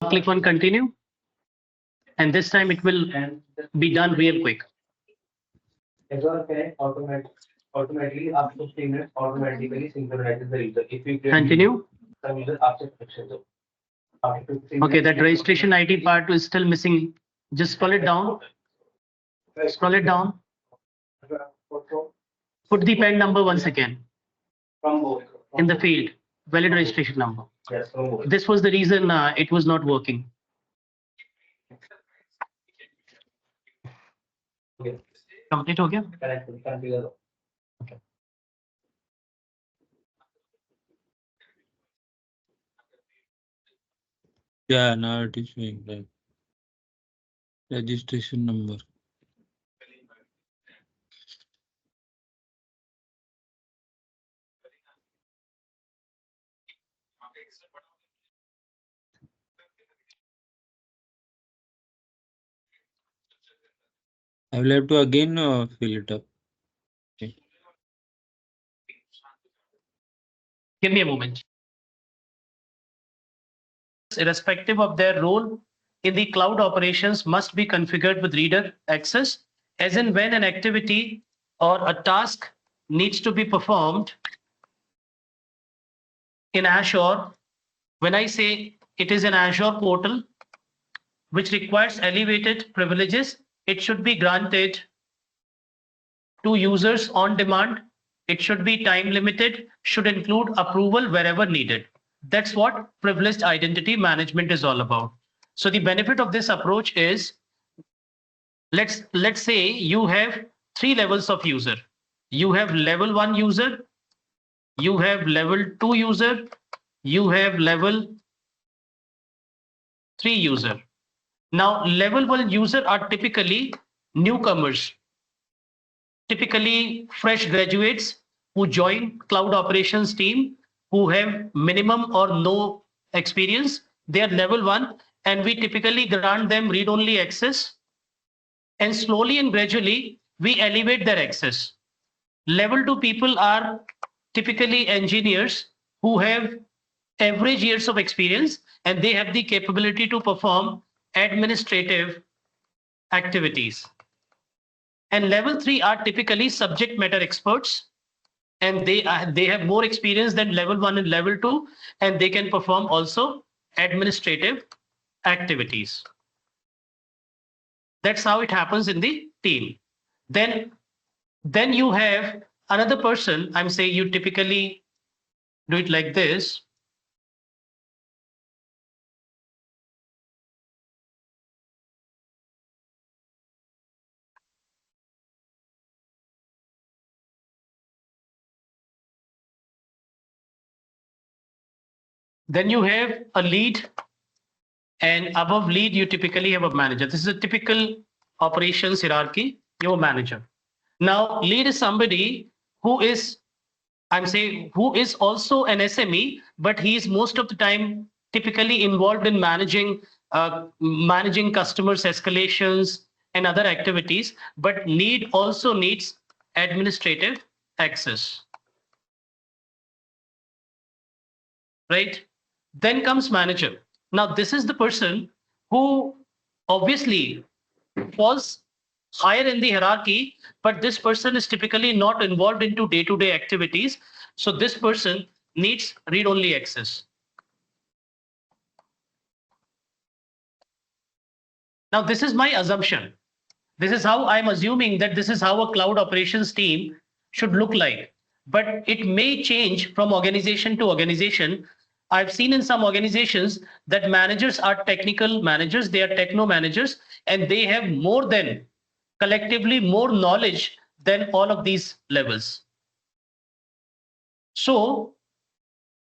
Click on continue. And this time it will be done real quick. Automatically after 15 minutes automatically synchronizes the user. If you Continue. some user after connection. Okay, that registration ID part is still missing. Just scroll it down. Scroll it down. Put the PIN number once again in the field, valid registration number. Yes, This was the reason it was not working. Complete हो गया? Configure. Yeah, now it is showing like registration number. I will have to again fill it up. Okay. Give me a moment. Irrespective of their role in the cloud operations must be configured with reader access, as in when an activity or a task needs to be performed in Azure. When I say it is an Azure portal which requires elevated privileges, it should be granted to users on demand. It should be time limited, should include approval wherever needed. That's what privileged identity management is all about. So the benefit of this approach is, let's say you have 3 levels of user. You have level 1 user, you have level 2 user, you have level 3 user. Now, level 1 user are typically newcomers, typically fresh graduates who join cloud operations team, who have minimum or no experience. They are level 1, and we typically grant them read-only access, and slowly and gradually we elevate their access. Level 2 people are typically engineers who have average years of experience, and they have the capability to perform administrative activities. And level 3 are typically subject matter experts, and they have more experience than level 1 and level 2, and they can perform also administrative activities. That's how it happens in the team. Then you have another person. I'm saying you typically do it like this. Then you have a lead, and above lead you typically have a manager. This is a typical operations hierarchy. You have a manager. Now lead is somebody who is, I'm saying, who is also an SME, but he is most of the time typically involved in managing customers' escalations and other activities, but lead also needs administrative access. Right? Then comes manager. Now this is the person who obviously falls higher in the hierarchy, but this person is typically not involved into day-to-day activities. So this person needs read-only access. Now this is my assumption. This is how I'm assuming that this is how a cloud operations team should look like. But it may change from organization to organization. I've seen in some organizations that managers are technical managers, they are techno managers, and they have collectively more knowledge than all of these levels. So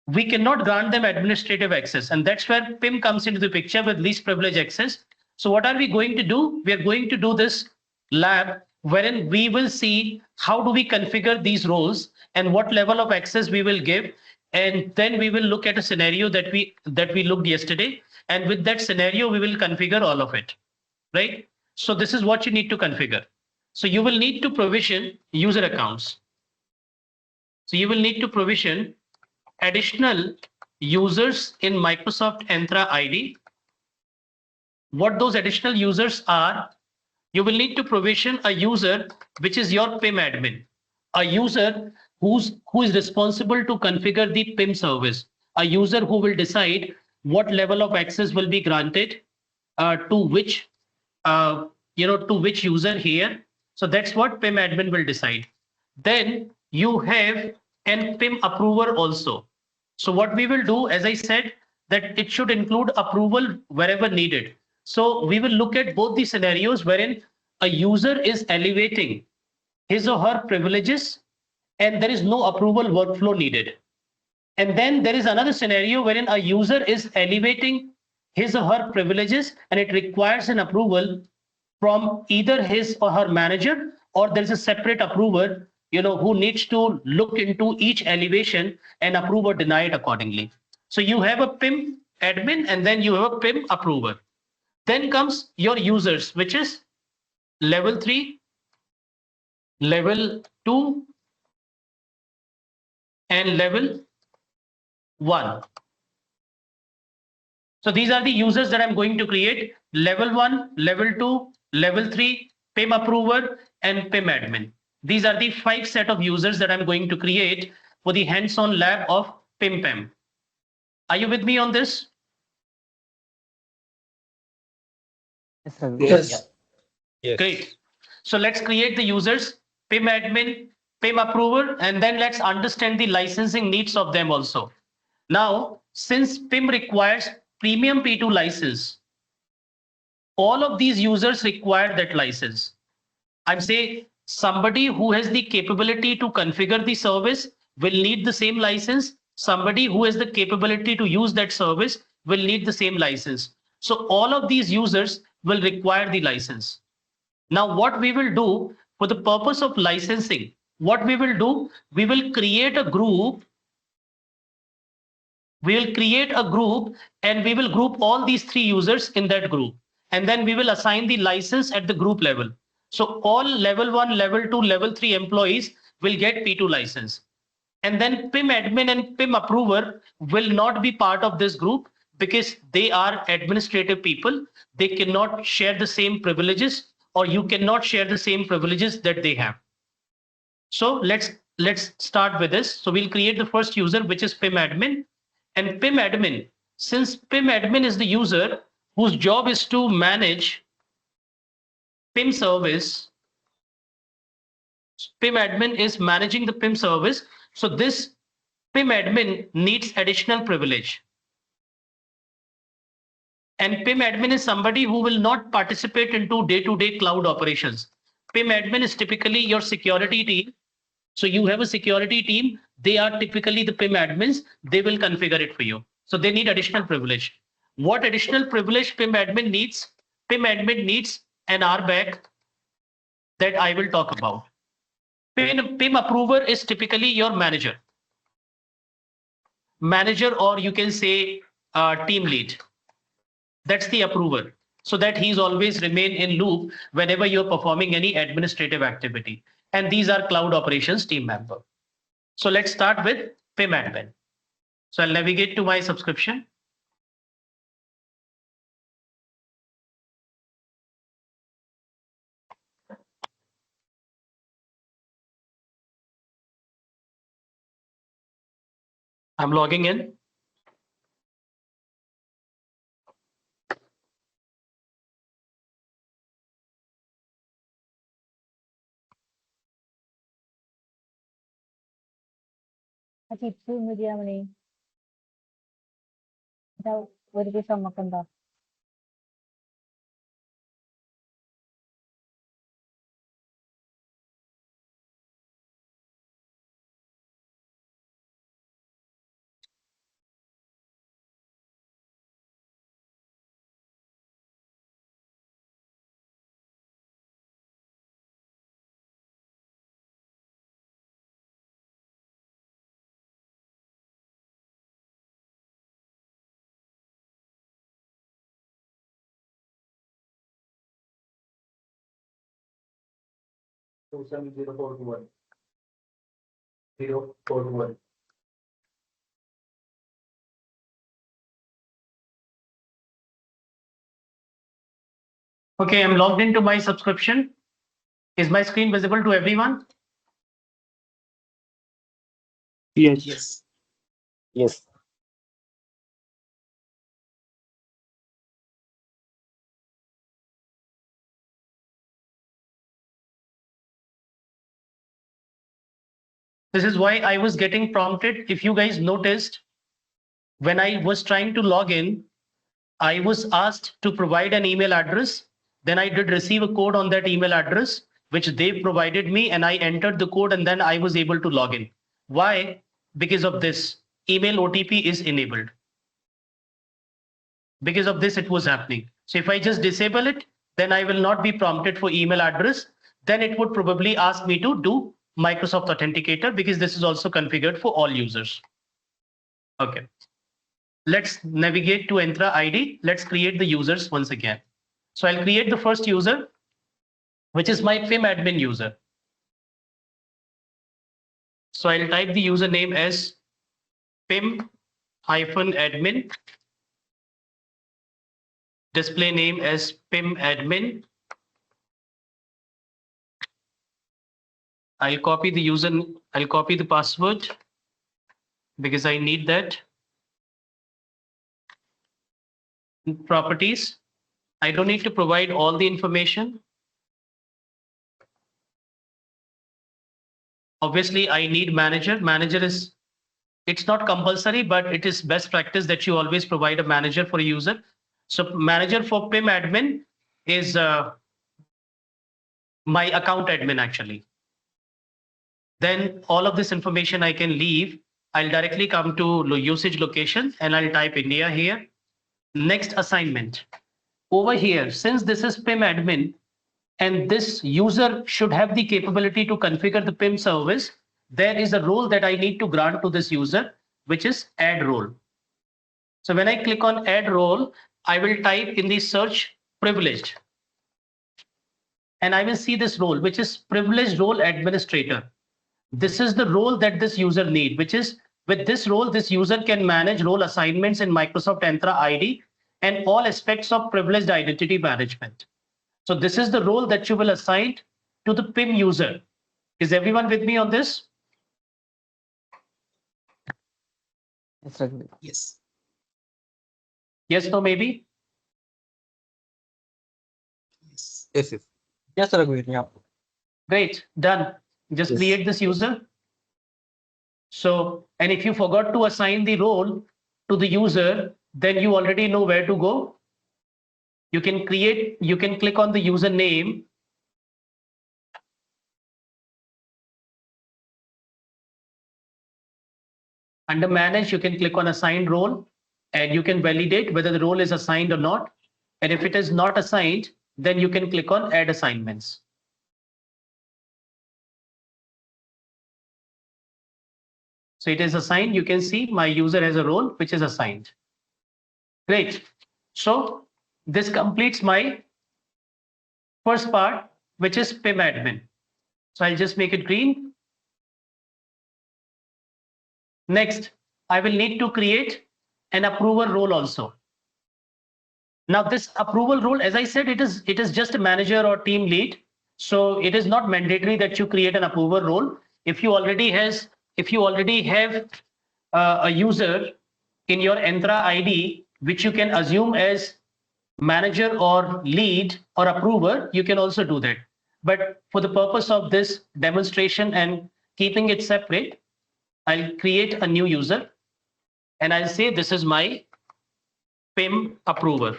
we cannot grant them administrative access, and that's where PIM comes into the picture with least privilege access. So what are we going to do? We are going to do this lab wherein we will see how do we configure these roles and what level of access we will give, and then we will look at a scenario that we looked yesterday, and with that scenario we will configure all of it, right? So this is what you need to configure. So you will need to provision user accounts. So you will need to provision additional users in Microsoft Entra ID. What those additional users are, you will need to provision a user which is your PIM admin, a user who is responsible to configure the PIM service, a user who will decide what level of access will be granted to which user here. So that's what PIM admin will decide. Then you have an PIM approver also. So what we will do, as I said, that it should include approval wherever needed. So we will look at both the scenarios wherein a user is elevating his or her privileges and there is no approval workflow needed. And then there is another scenario wherein a user is elevating his or her privileges and it requires an approval from either his or her manager, or there is a separate approver, who needs to look into each elevation and approve or deny it accordingly. So you have a PIM admin and then you have a PIM approver. Then comes your users, which is level 3, level 2, and level 1. So these are the users that I'm going to create: level 1, level 2, level 3, PIM approver, and PIM admin. These are the 5 set of users that I'm going to create for the hands-on lab of PIM-PAM. Are you with me on this? Yes. Yes. Great. So let's create the users, PIM admin, PIM approver, and then let's understand the licensing needs of them also. Now, since PIM requires premium P2 license, all of these users require that license. I'm saying somebody who has the capability to configure the service will need the same license. Somebody who has the capability to use that service will need the same license. So all of these users will require the license. Now, what we will do for the purpose of licensing, what we will do, we will create a group. We will create a group and we will group all these 3 users in that group. And then we will assign the license at the group level. So all level 1, level 2, level 3 employees will get P2 license. And then PIM admin and PIM approver will not be part of this group because they are administrative people. They cannot share the same privileges, or you cannot share the same privileges that they have. So let's start with this. So we'll create the first user, which is PIM admin. And PIM admin, since PIM admin is the user whose job is to manage PIM service, PIM admin is managing the PIM service. So this PIM admin needs additional privilege. And PIM admin is somebody who will not participate into day-to-day cloud operations. PIM admin is typically your security team. So you have a security team. They are typically the PIM admins. They will configure it for you. So they need additional privilege. What additional privilege PIM admin needs? PIM admin needs an RBAC that I will talk about. PIM approver is typically your manager. Manager, or you can say team lead. That's the approver. So that he's always remain in loop whenever you're performing any administrative activity. And these are cloud operations team member. So let's start with PIM admin. So I'll navigate to my subscription. I'm logging in. Itu media mani. Dah boleh sama makan dah. Two seven 0421. 0421. Okay, I'm logged into my subscription. Is my screen visible to everyone? Yes. Yes. Yes. This is why I was getting prompted. If you guys noticed, when I was trying to log in, I was asked to provide an email address Then I did receive a code on that email address, which they provided me, and I entered the code, and then I was able to log in. Why? Because of this, email OTP is enabled. Because of this, it was happening. So if I just disable it, then I will not be prompted for email address. Then it would probably ask me to do Microsoft Authenticator, because this is also configured for all users. Okay. Let's navigate to Entra ID. Let's create the users once again. So I'll create the first user, which is my PIM admin user. So I'll type the username as PIM-admin, display name as PIM admin. I'll copy the password because I need that. Properties. I don't need to provide all the information. Obviously, I need manager. Manager is, it's not compulsory, but it is best practice that you always provide a manager for a user. So manager for PIM admin is my account admin actually. Then all of this information I can leave. I'll directly come to usage location and I'll type India here. Next assignment. Over here, since this is PIM admin and this user should have the capability to configure the PIM service, there is a role that I need to grant to this user, which is add role. So when I click on add role, I will type in the search privileged. And I will see this role, which is privileged role administrator. This is the role that this user needs, which is with this role, this user can manage role assignments in Microsoft Entra ID and all aspects of privileged identity management. So this is the role that you will assign to the PIM user. Is everyone with me on this? Yes. Yes, no, maybe? Yes. Yes, yes. Yes, Raghuveer. Yeah. Great, done. Just Yes. create this user. So, and if you forgot to assign the role to the user, then you already know where to go. You can click on the user name. Under manage, you can click on assigned role and you can validate whether the role is assigned or not. And if it is not assigned, then you can click on add assignments. So it is assigned. You can see my user has a role which is assigned. Great. So this completes my first part, which is PIM admin. So I'll just make it green. Next, I will need to create an approver role also. Now this approval role, as I said, it is just a manager or team lead. So it is not mandatory that you create an approver role. If you already have a user in your Entra ID, which you can assume as manager or lead or approver, you can also do that. But for the purpose of this demonstration and keeping it separate, I'll create a new user and I'll say this is my PIM approver.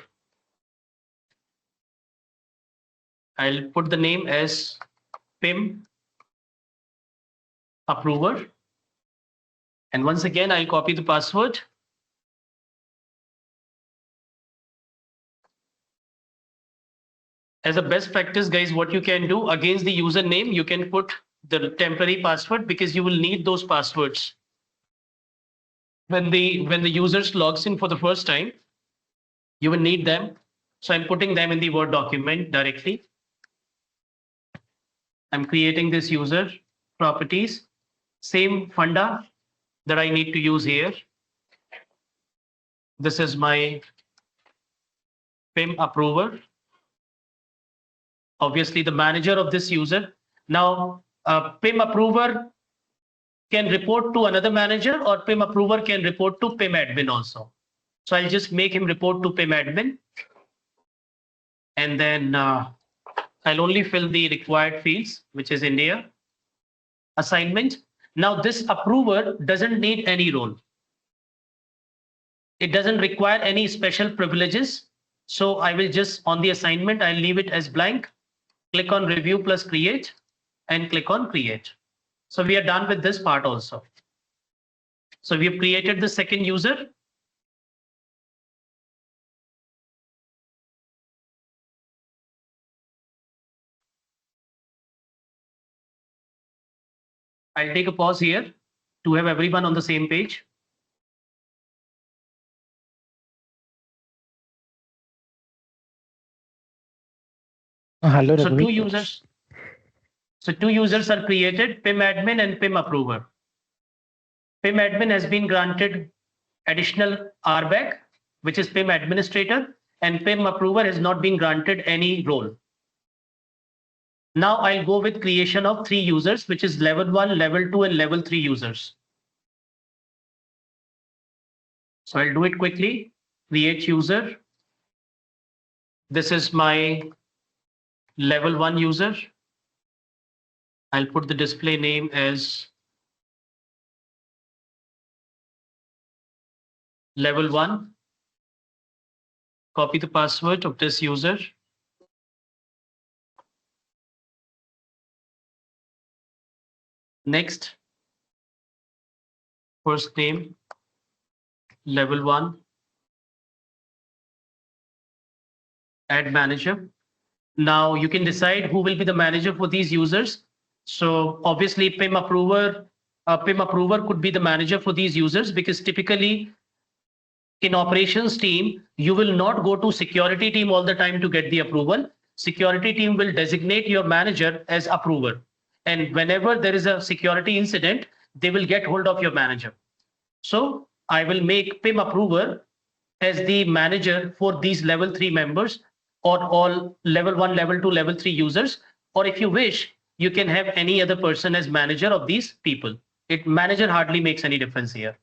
I'll put the name as PIM approver. And once again, I'll copy the password. As a best practice, guys, what you can do against the username, you can put the temporary password because you will need those passwords when the user logs in for the first time. You will need them. So I'm putting them in the Word document directly. I'm creating this user properties, same funda that I need to use here. This is my PIM approver. Obviously, the manager of this user. Now, PIM approver can report to another manager or PIM approver can report to PIM admin also. So I'll just make him report to PIM admin. And then I'll only fill the required fields, which is India. Assignment. Now this approver doesn't need any role. It doesn't require any special privileges. So I will just on the assignment, I'll leave it as blank. Click on review plus create and click on create. So we are done with this part also. So we have created the second user. I'll take a pause here to have everyone on the same page. Hello, So Raghu. two users are created, PIM admin and PIM approver. PIM admin has been granted additional RBAC, which is PIM administrator, and PIM approver has not been granted any role. Now I'll go with creation of 3 users, which is level 1, level 2, and level 3 users. So I'll do it quickly. Create user. This is my level 1 user. I'll put the display name as level 1. Copy the password of this user. Next, first name, level 1. Add manager. Now you can decide who will be the manager for these users. So obviously PIM approver could be the manager for these users, because typically in operations team, you will not go to security team all the time to get the approval. Security team will designate your manager as approver. And whenever there is a security incident, they will get hold of your manager. So I will make PIM approver as the manager for these level 3 members, or all level 1, level 2, level 3 users. Or if you wish, you can have any other person as manager of these people. Manager hardly makes any difference here.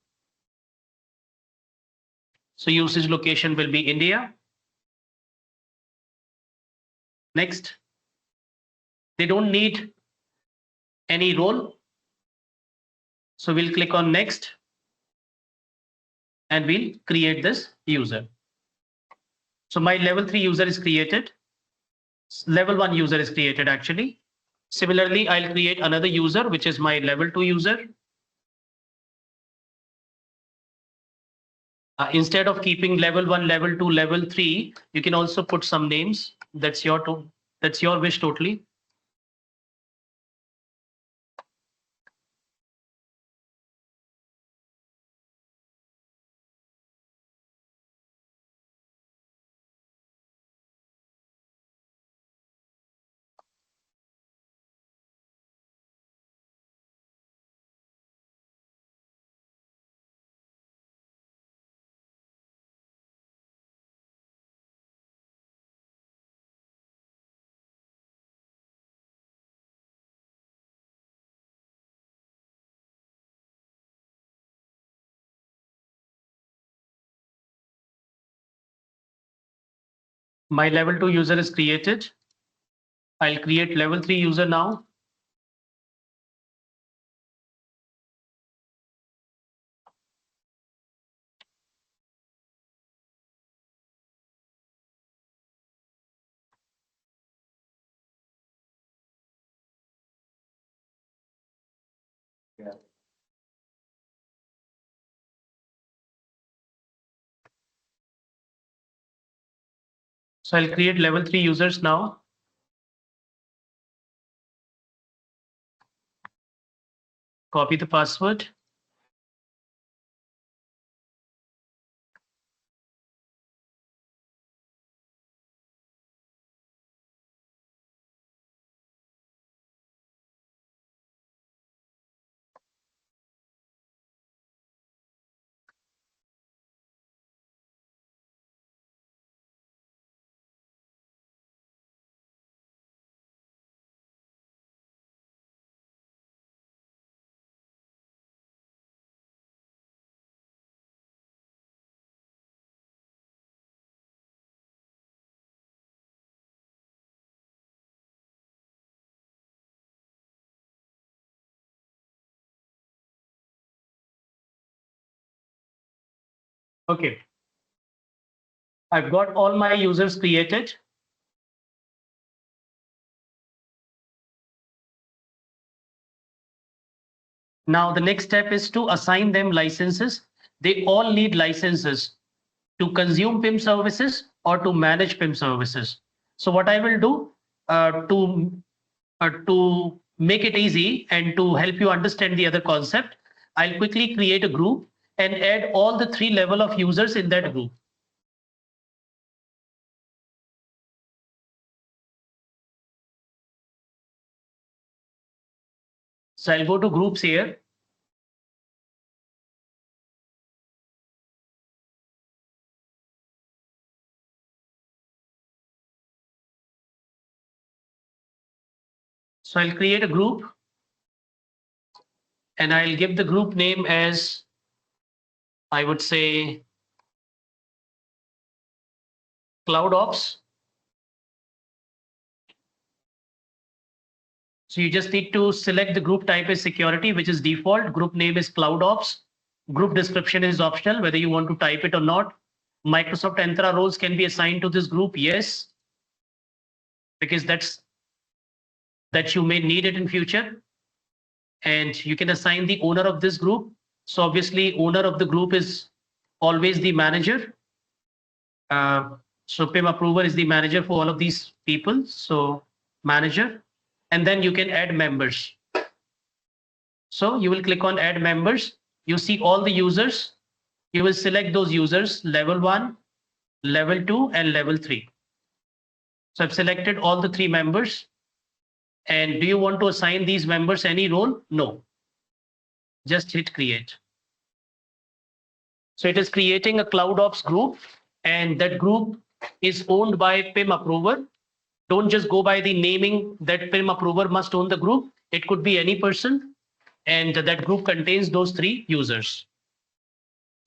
So usage location will be India. Next, they don't need any role. So we'll click on next and we'll create this user. So my level 3 user is created. Level 1 user is created actually. Similarly, I'll create another user, which is my level 2 user. Instead of keeping level 1, level 2, level 3, you can also put some names. That's your wish totally. My level 2 user is created. I'll create level 3 user now. Yeah. So I'll create level 3 users now. Copy the password. Okay. I've got all my users created. Now the next step is to assign them licenses. They all need licenses to consume PIM services or to manage PIM services. So what I will do to make it easy and to help you understand the other concept, I'll quickly create a group and add all the 3 level of users in that group. So I'll go to groups here. So I'll create a group and I'll give the group name as, I would say, Cloud Ops. So you just need to select the group type as security, which is default. Group name is Cloud Ops. Group description is optional, whether you want to type it or not. Microsoft Entra roles can be assigned to this group, yes, because that you may need it in future. And you can assign the owner of this group. So obviously owner of the group is always the manager. So PIM approver is the manager for all of these people. So manager, and then you can add members. So you will click on add members. You see all the users. You will select those users, level 1, level 2, and level 3. So I've selected all the 3 members. And do you want to assign these members any role? No. Just hit create. So it is creating a Cloud Ops group, and that group is owned by PIM approver. Don't just go by the naming that PIM approver must own the group. It could be any person, and that group contains those 3 users.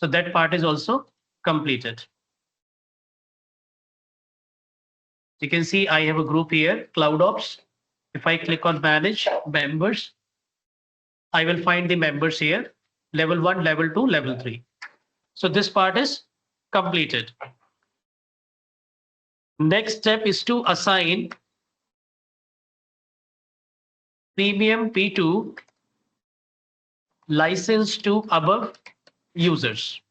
So that part is also completed. You can see I have a group here, Cloud Ops. If I click on manage members, I will find the members here, level 1, level 2, level 3. So this part is completed. Next step is to assign premium P2 license to above users,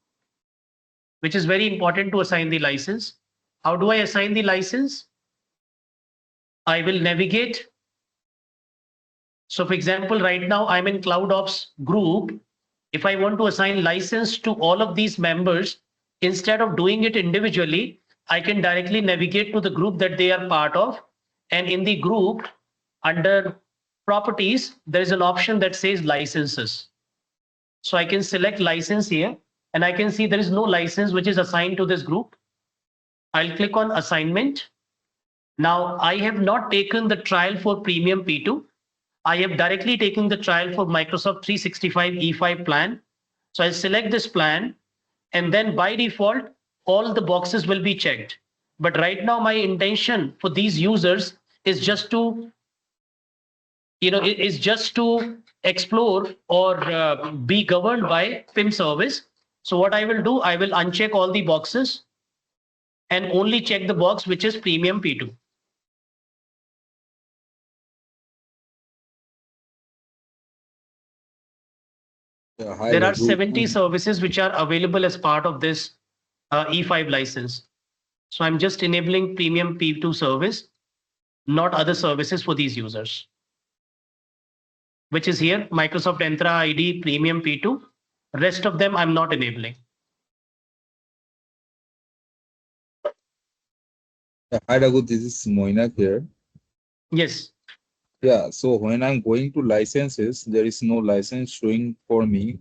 which is very important to assign the license. How do I assign the license? I will navigate. So for example, right now I'm in Cloud Ops group. If I want to assign license to all of these members, instead of doing it individually, I can directly navigate to the group that they are part of. And in the group, under properties, there is an option that says licenses. So I can select license here, and I can see there is no license which is assigned to this group. I'll click on assignment. Now I have not taken the trial for premium P2. I have directly taken the trial for Microsoft 365 E5 plan. So I'll select this plan, and then by default, all the boxes will be checked. But right now, my intention for these users is just to, explore or be governed by PIM service. So what I will do, I will uncheck all the boxes and only check the box which is premium P2. There are 70 services which are available as part of this E5 license. So I'm just enabling premium P2 service, not other services for these users, which is here, Microsoft Entra ID premium P2. Rest of them I'm not enabling. Hi, Raghu, this is Moinak here. Yes. Yeah, so when I'm going to licenses, there is no license showing for me.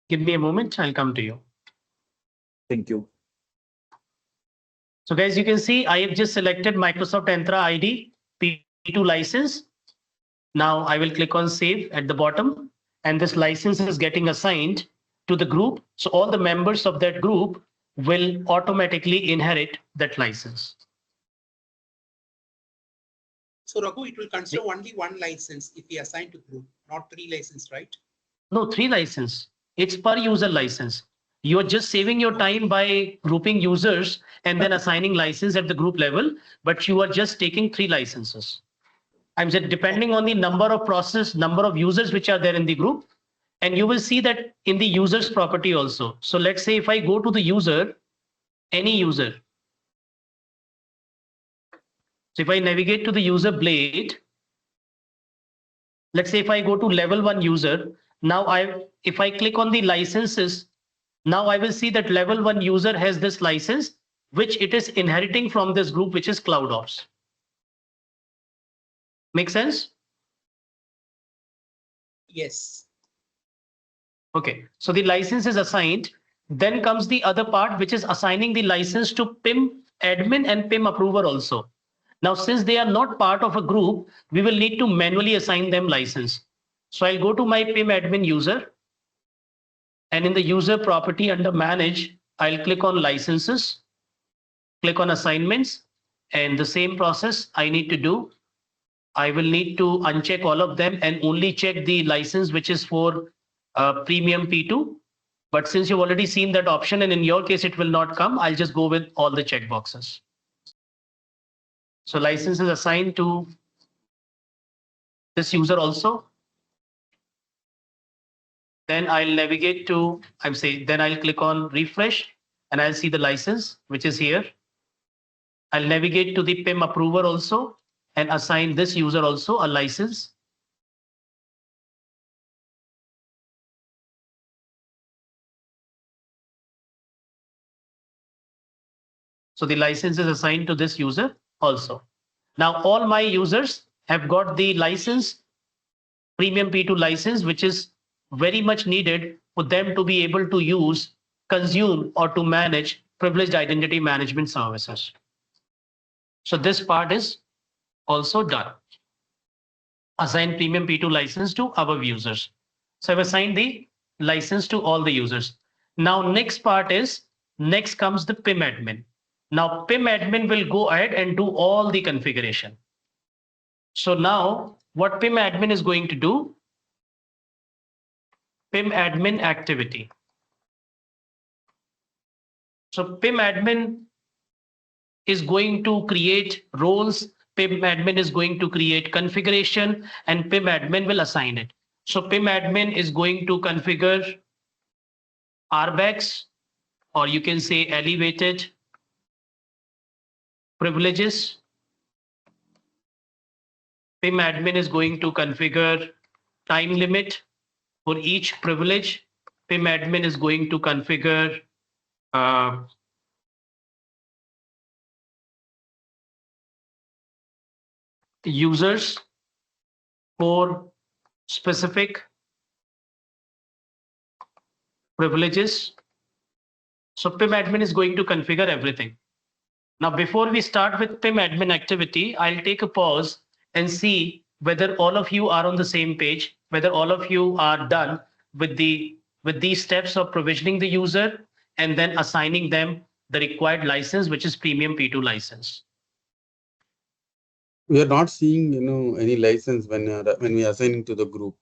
Give me a moment, I'll come to you. Thank you. So guys, you can see I have just selected Microsoft Entra ID P2 license. Now I will click on save at the bottom, and this license is getting assigned to the group. So all the members of that group will automatically inherit that license. So Raghu, it will consider only 1 license if we assign to group, not 3 license, right? No, 3 license. It's per user license. You're just saving your time by grouping users and then assigning license at the group level, but you are just taking 3 licenses. I'm saying depending on the number of users which are there in the group, and you will see that in the users property also. So let's say if I go to the user, any user. So if I navigate to the user blade, let's say if I go to level 1 user, now if I click on the licenses, now I will see that level 1 user has this license, which it is inheriting from this group, which is CloudOps. Make sense? Yes. Okay, so the license is assigned. Then comes the other part, which is assigning the license to PIM admin and PIM approver also. Now, since they are not part of a group, we will need to manually assign them license. So I'll go to my PIM admin user. And in the user property under manage, I'll click on licenses, click on assignments, and the same process I need to do. I will need to uncheck all of them and only check the license which is for premium P2. But since you've already seen that option and in your case it will not come, I'll just go with all the checkboxes. So license is assigned to this user also. Then I'll navigate to, then I'll click on refresh and I'll see the license, which is here. I'll navigate to the PIM approver also and assign this user also a license. So the license is assigned to this user also. Now all my users have got the license, premium P2 license, which is very much needed for them to be able to use, consume, or to manage privileged identity management services. So this part is also done. Assign premium P2 license to our users. So I've assigned the license to all the users. Now next part is, next comes the PIM admin. Now PIM admin will go ahead and do all the configuration. So now what PIM admin is going to do, PIM admin activity. So PIM admin is going to create roles, PIM admin is going to create configuration, and PIM admin will assign it. So PIM admin is going to configure RBACs, or you can say elevated privileges. PIM admin is going to configure time limit for each privilege. PIM admin is going to configure users for specific privileges. So PIM admin is going to configure everything. Now, before we start with PIM admin activity, I'll take a pause and see whether all of you are on the same page, whether all of you are done with these steps of provisioning the user and then assigning them the required license, which is premium P2 license. We are not seeing, any license when we are assigning to the group.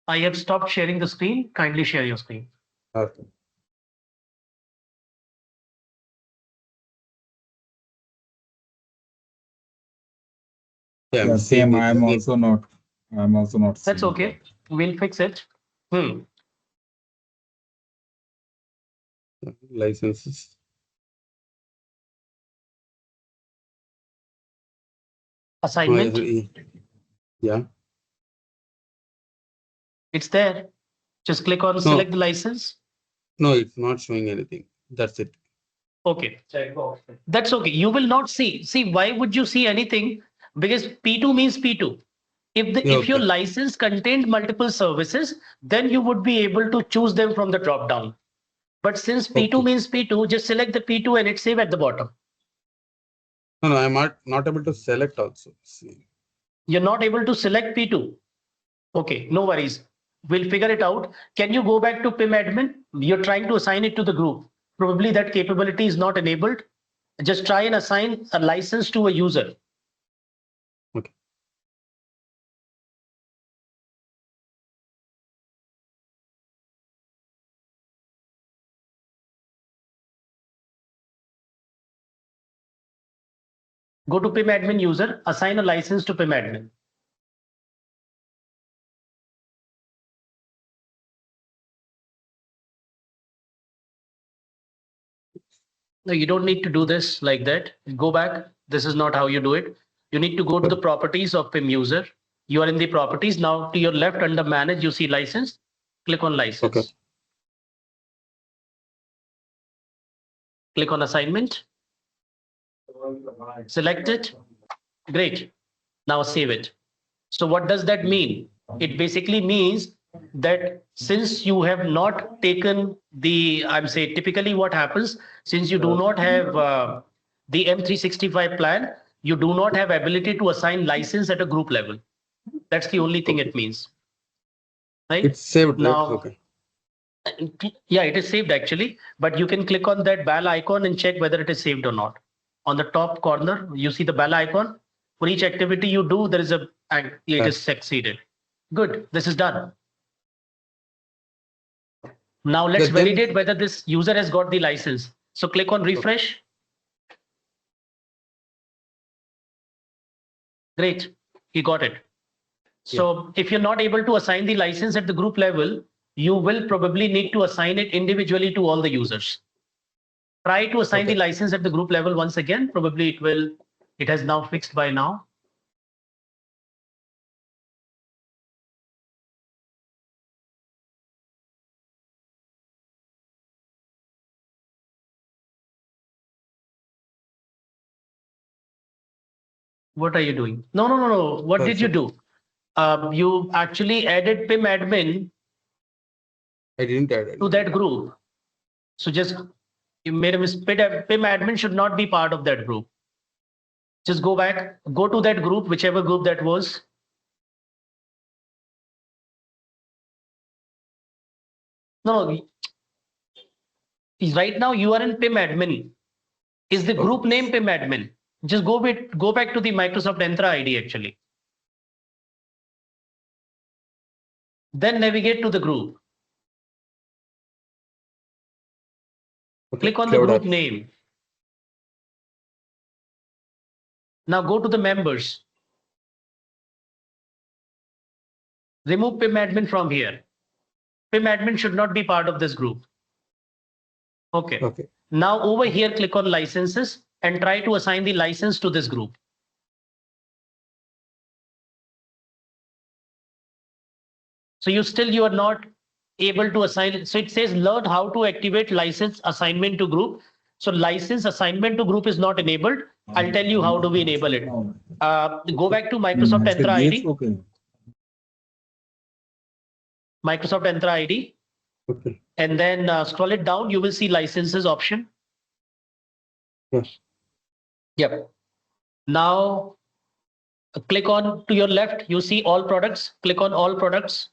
I have stopped sharing the screen. Kindly share your screen. Okay. Yeah, same. I'm also not. That's okay. We'll fix it. Licenses. Assignment. Yeah. It's there. Just click on select the license. No, it's not showing anything. That's it. Okay. That's okay. You will not see. See, why would you see anything? Because P2 means P2. If your license contained multiple services, then you would be able to choose them from the drop down. But since P2 means P2, just select the P2 and it's save at the bottom. No, I'm not able to select also. See. You're not able to select P2. Okay, no worries. We'll figure it out. Can you go back to PIM admin? You're trying to assign it to the group. Probably that capability is not enabled. Just try and assign a license to a user. Okay. Go to PIM admin user, assign a license to PIM admin. No, you don't need to do this like that. Go back. This is not how you do it. You need to go to the properties of PIM user. You are in the properties. Now to your left under manage, you see license. Click on license. Okay. Click on assignment. Select it. Great. Now save it. So what does that mean? It basically means that since you have not taken the, I'm saying typically what happens, since you do not have the M365 plan, you do not have ability to assign license at a group level. That's the only thing it means. Right? It's saved, now, right? Okay. Yeah, it is saved actually, but you can click on that bell icon and check whether it is saved or not. On the top corner, you see the bell icon. For each activity you do, there is a, it is succeeded. Good, this is done. Now let's validate whether this user has got the license. So click on refresh. Great, he got it. So if you're not able to assign the license at the group level, you will probably need to assign it individually to all the users. Try to assign the license at the group level once again. Probably it has now fixed by now. What are you doing? No. What did you do? You actually added PIM admin. I didn't add it. To that group. So just you made a mistake. PIM admin should not be part of that group. Just go back, go to that group, whichever group that was. No, right now you are in PIM admin. Is the group name PIM admin? Just go back to the Microsoft Entra ID actually. Then navigate to the group. Click on the group name. Now go to the members. Remove PIM admin from here. PIM admin should not be part of this group. Okay. Now over here, click on licenses and try to assign the license to this group. So you are not able to assign. So it says learn how to activate license assignment to group. So license assignment to group is not enabled. I'll tell you how do we enable it. Go back to Microsoft Entra ID. Microsoft Entra ID. Okay. And then scroll it down. You will see licenses option. Yes. Yep. Now click on to your left. You see all products. Click on all products.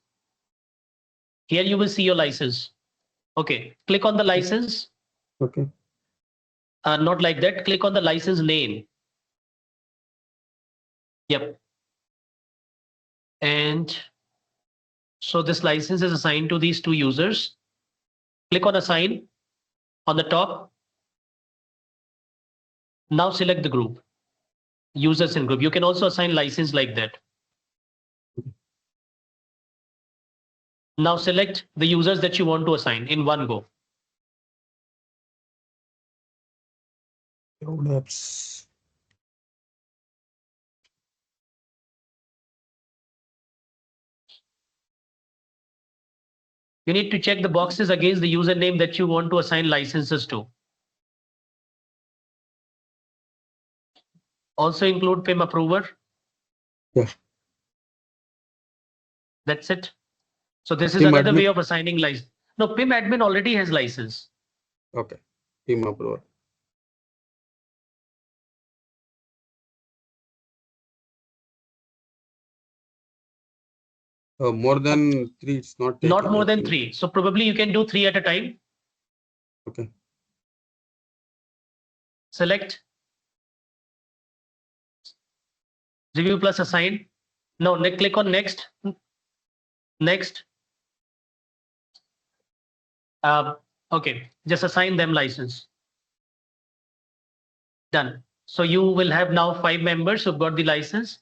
Here you will see your license. Okay. Click on the license. Okay. Not like that. Click on the license name. Yep. And so this license is assigned to these two users. Click on assign on the top. Now select the group. Users in group. You can also assign license like that. Now select the users that you want to assign in one go. Apps. You need to check the boxes against the username that you want to assign licenses to. Also include PIM approver. Yeah. That's it. So this is PIM another admin. way of assigning license. No, PIM admin already has license. Okay. PIM approval. More than 3, it's not taking. Not more than 3. So probably you can do 3 at a time. Okay. Select. Review plus assign. No, click on next. Next. Okay, just assign them license. Done. So you will have now 5 members who've got the license.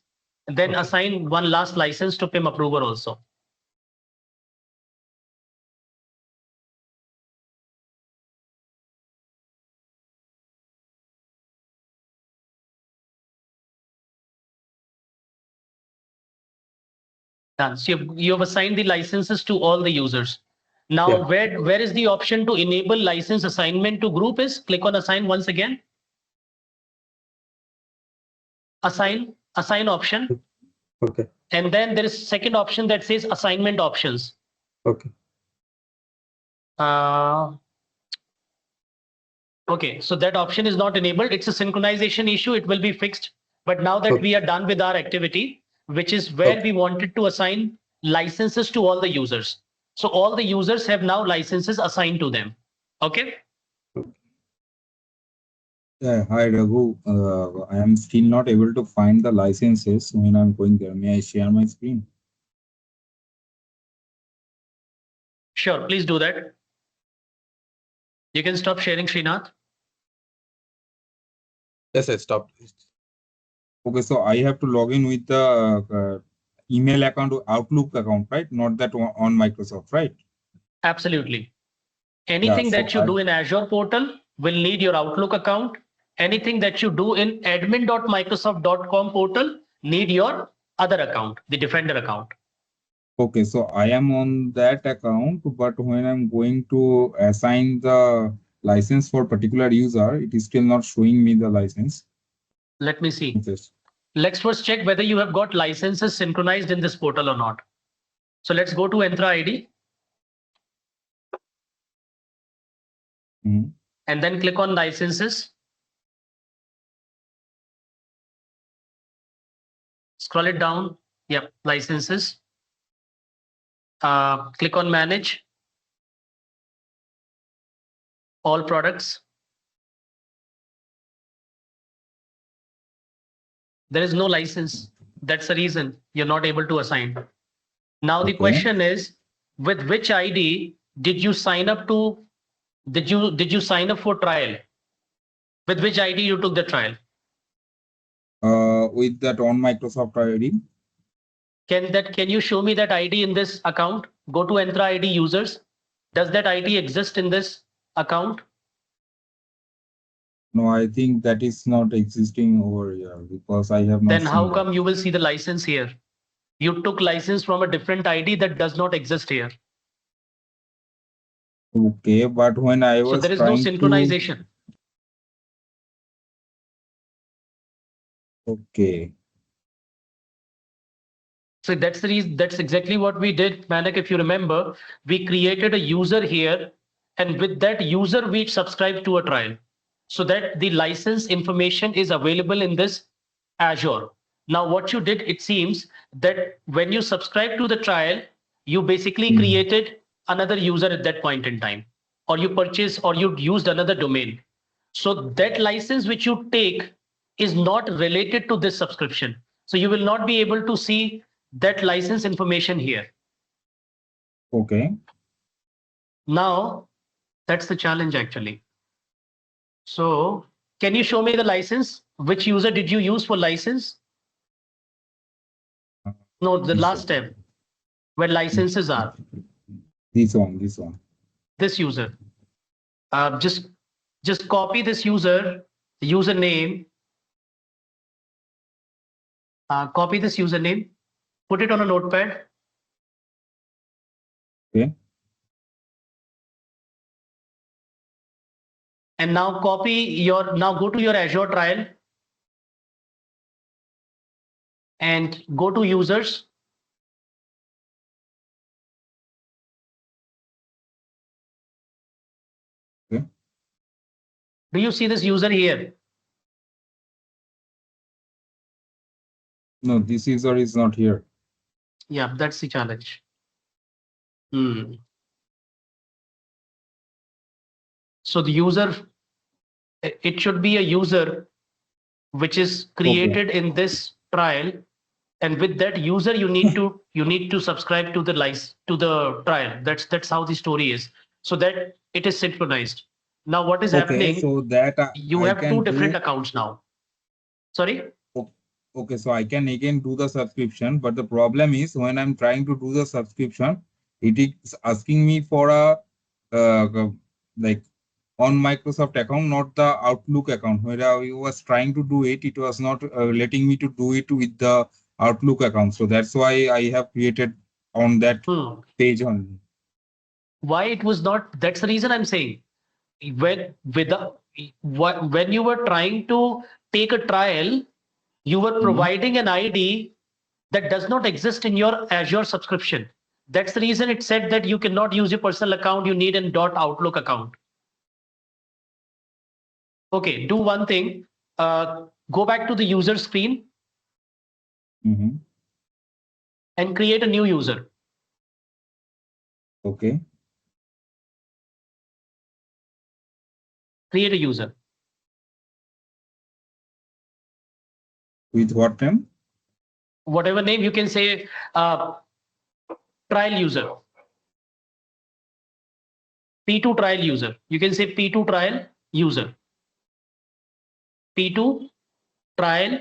Then Okay. assign one last license to PIM approver also. Done. So you have assigned the licenses to all the users. Now, Yeah. where is the option to enable license assignment to group is? Click on assign once again. Assign option. Okay. And then there is second option that says assignment options. Okay. Okay, so that option is not enabled. It's a synchronization issue. It will be fixed. But now that we are done with our activity, which is where we wanted to assign licenses to all the users. So all the users have now licenses assigned to them. Okay. Yeah, hi Raghu. I am still not able to find the licenses when I'm going there. May I share my screen? Sure, please do that. You can stop sharing, Srinath. Yes, I stopped. Okay, so I have to log in with the email account, Outlook account, right? Not that on Microsoft, right? Absolutely. Anything so that you do in Azure portal will need your Outlook account. Anything that you do in admin.microsoft.com portal need your other account, the Defender account. Okay, so I am on that account, but when I'm going to assign the license for particular user, it is still not showing me the license. Let me see. Yes. Let's first check whether you have got licenses synchronized in this portal or not. So let's go to Entra ID. And then click on licenses. Scroll it down. Yep, licenses. Click on manage. All products. There is no license. That's the reason you're not able to assign. Now the question is, with which ID did you sign up to? Did you sign up for trial? With which ID you took the trial? With that on Microsoft ID. Can you show me that ID in this account? Go to Entra ID users. Does that ID exist in this account? No, I think that is not existing over here because I have not. Then how come you will see the license here? You took license from a different ID that does not exist here. Okay, but when I was so there is no synchronization. Okay. So that's the reason, that's exactly what we did, Manik. If you remember, we created a user here, and with that user, we subscribed to a trial so that the license information is available in this Azure. Now, what you did, it seems that when you subscribe to the trial, you basically created another user at that point in time, or you purchased or you used another domain. So that license which you take is not related to this subscription. So you will not be able to see that license information here. Okay. Now, that's the challenge actually. So can you show me the license? Which user did you use for license? No, the last step where licenses are. This one. This user. Just copy this username. Copy this username. Put it on a notepad. Okay. And now go to your Azure trial and go to users. Okay. Do you see this user here? No, this user is not here. Yeah, that's the challenge. So the user, it should be a user which is created in this trial, and with that user you need to subscribe to the trial. That's how the story is, so that it is synchronized. Now what is happening? So that You have two different accounts now. Sorry? Okay, so I can again do the subscription, but the problem is when I'm trying to do the subscription, it is asking me for a like on Microsoft account, not the Outlook account. When I was trying to do it, it was not letting me to do it with the Outlook account. So that's why I have created on that page only. Why it was not? That's the reason I'm saying. When you were trying to take a trial, you were providing an ID that does not exist in your Azure subscription. That's the reason it said that you cannot use your personal account. You need an .outlook account. Okay, do one thing. Go back to the user screen and create a new user. Okay. Create a user. With what name? Whatever name you can say, trial user. P2 trial user. You can say P2 trial user. P2 trial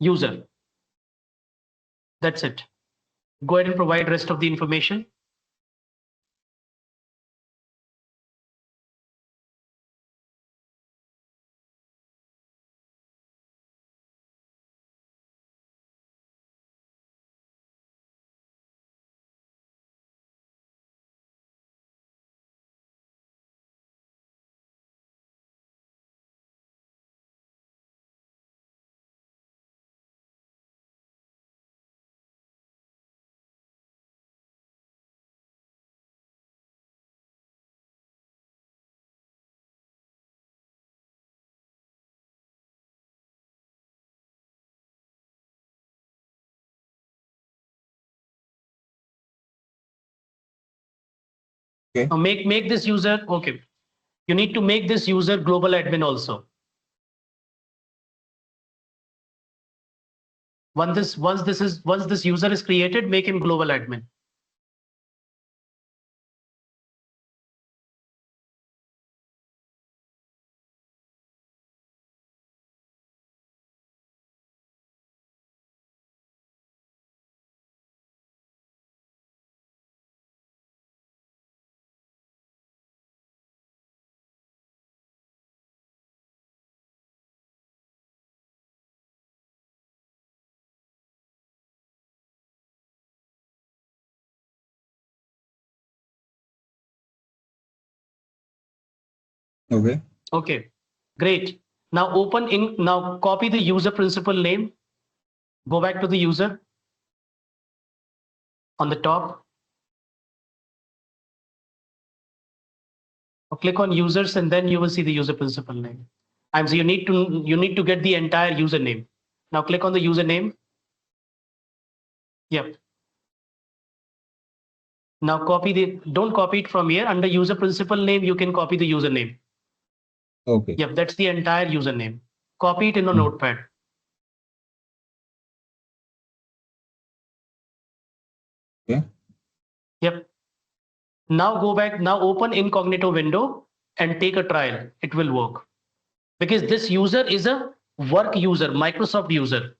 user. That's it. Go ahead and provide rest of the information. Okay. Now make this user, okay. You need to make this user global admin also. Once this user is created, make him global admin. Okay. Okay, great. Now now copy the user principal name. Go back to the user on the top. Or click on users and then you will see the user principal name. So you need to get the entire username. Now click on the username. Yep. Now don't copy it from here. Under user principal name, you can copy the username. Okay. Yep, that's the entire username. Copy it in a notepad. Okay. Yep. Now go back, now open incognito window and take a trial. It will work. Because this user is a work user, Microsoft user.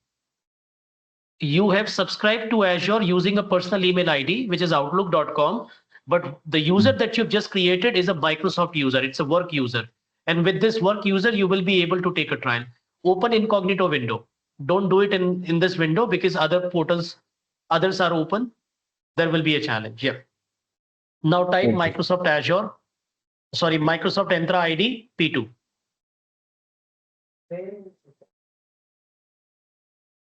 You have subscribed to Azure using a personal email ID, which is outlook.com. But the user that you've just created is a Microsoft user. It's a work user. And with this work user, you will be able to take a trial. Open incognito window. Don't do it in this window because others are open. There will be a challenge. Yeah. Now type Microsoft Azure. Sorry, Microsoft Entra ID P2.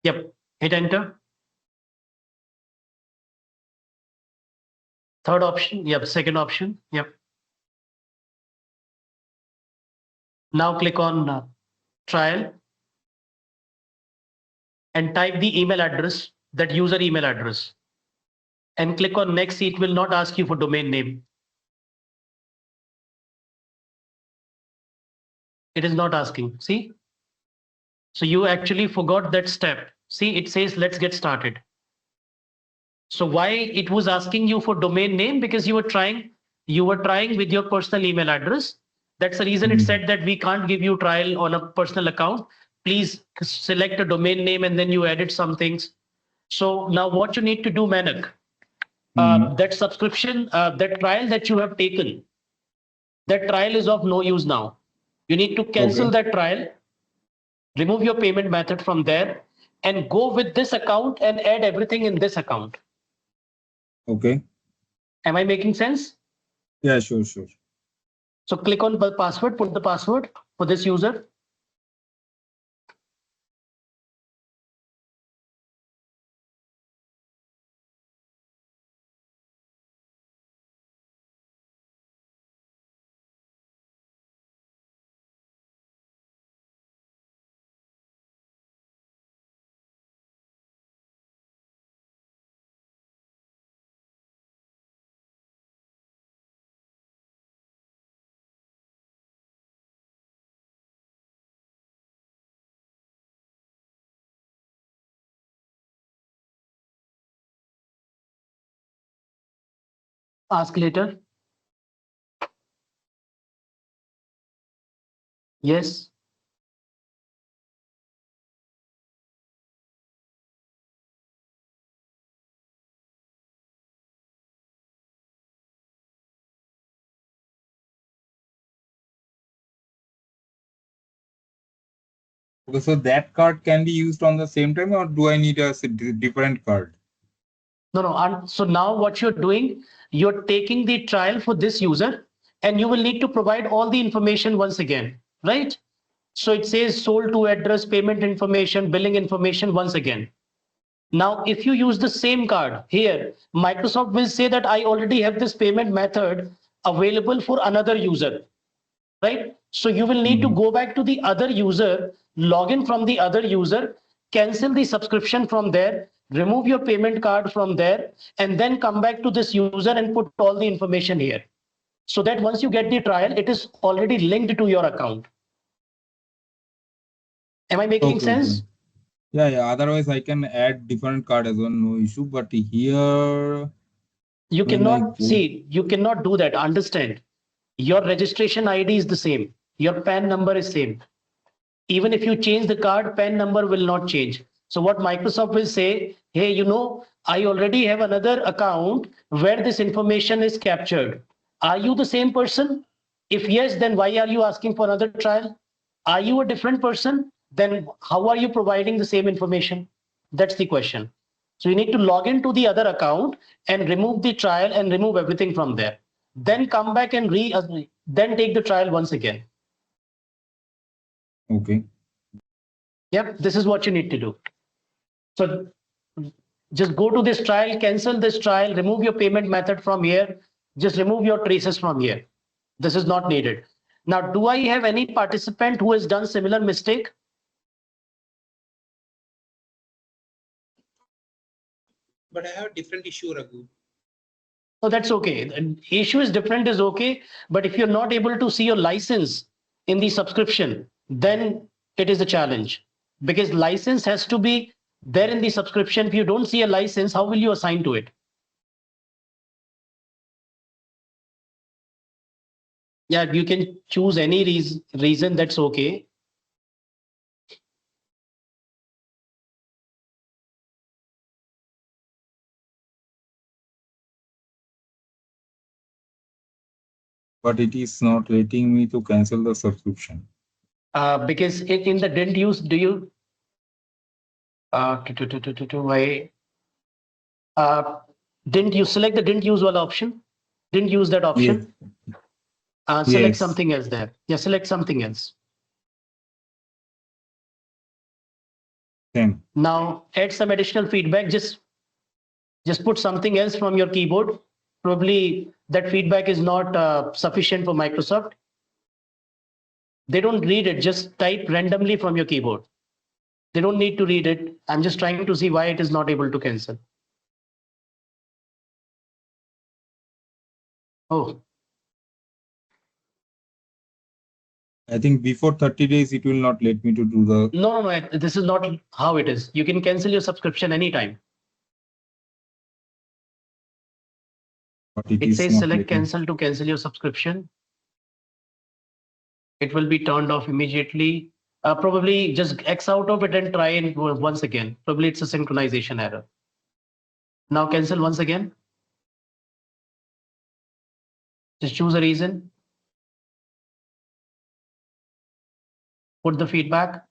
Yep. Hit enter. Third option. Yep. Second option. Yep. Now click on trial and type the email address, that user email address, and click on next. It will not ask you for domain name. It is not asking. See? So you actually forgot that step. See, it says, let's get started. So why it was asking you for domain name? Because you were trying with your personal email address. That's the reason it said that we can't give you trial on a personal account. Please select a domain name and then you edit some things. So now what you need to do, Manak, that subscription, that trial that you have taken, that trial is of no use now. You need to cancel that trial, remove your payment method from there, and go with this account and add everything in this account. Okay. Am I making sense? Yeah, sure. So click on the password, put the password for this user. Ask later. Yes. Okay, so that card can be used on the same time, or do I need a different card? No. And so now what you're doing, you're taking the trial for this user and you will need to provide all the information once again, right? So it says sold to address, payment information, billing information once again. Now, if you use the same card here, Microsoft will say that I already have this payment method available for another user, right? So you will need to go back to the other user, log in from the other user, cancel the subscription from there, remove your payment card from there, and then come back to this user and put all the information here. So that once you get the trial, it is already linked to your account. Am I making sense? Yeah. Otherwise, I can add different card as well, no issue. But here, you cannot see, you cannot do that. Understand? Your registration ID is the same. Your PAN number is same. Even if you change the card, PAN number will not change. So what Microsoft will say, hey, I already have another account where this information is captured. Are you the same person? If yes, then why are you asking for another trial? Are you a different person? Then how are you providing the same information? That's the question. So you need to log into the other account and remove the trial and remove everything from there. Then come back and then take the trial once again. Okay. Yep, this is what you need to do. So just go to this trial, cancel this trial, remove your payment method from here, just remove your traces from here. This is not needed. Now, do I have any participant who has done similar mistake? But I have a different issue, Raghu. So that's okay. The issue is different is okay. But if you're not able to see your license in the subscription, then it is a challenge because license has to be there in the subscription. If you don't see a license, how will you assign to it? Yeah, you can choose any reason, that's okay. But it is not letting me to cancel the subscription. Because in the didn't use, do you? Why? Didn't you select the didn't use one option? Didn't use that option? Yes. Select something else there. Yeah, select something else. Same. Now add some additional feedback. Just put something else from your keyboard. Probably that feedback is not sufficient for Microsoft. They don't read it. Just type randomly from your keyboard. They don't need to read it. I'm just trying to see why it is not able to cancel. Oh. I think before 30 days, it will not let me to do the. No. This is not how it is. You can cancel your subscription anytime. But it It is says not select letting. cancel to cancel your subscription. It will be turned off immediately. Probably just X out of it and try it once again. Probably it's a synchronization error. Now cancel once again. Just choose a reason. Put the feedback.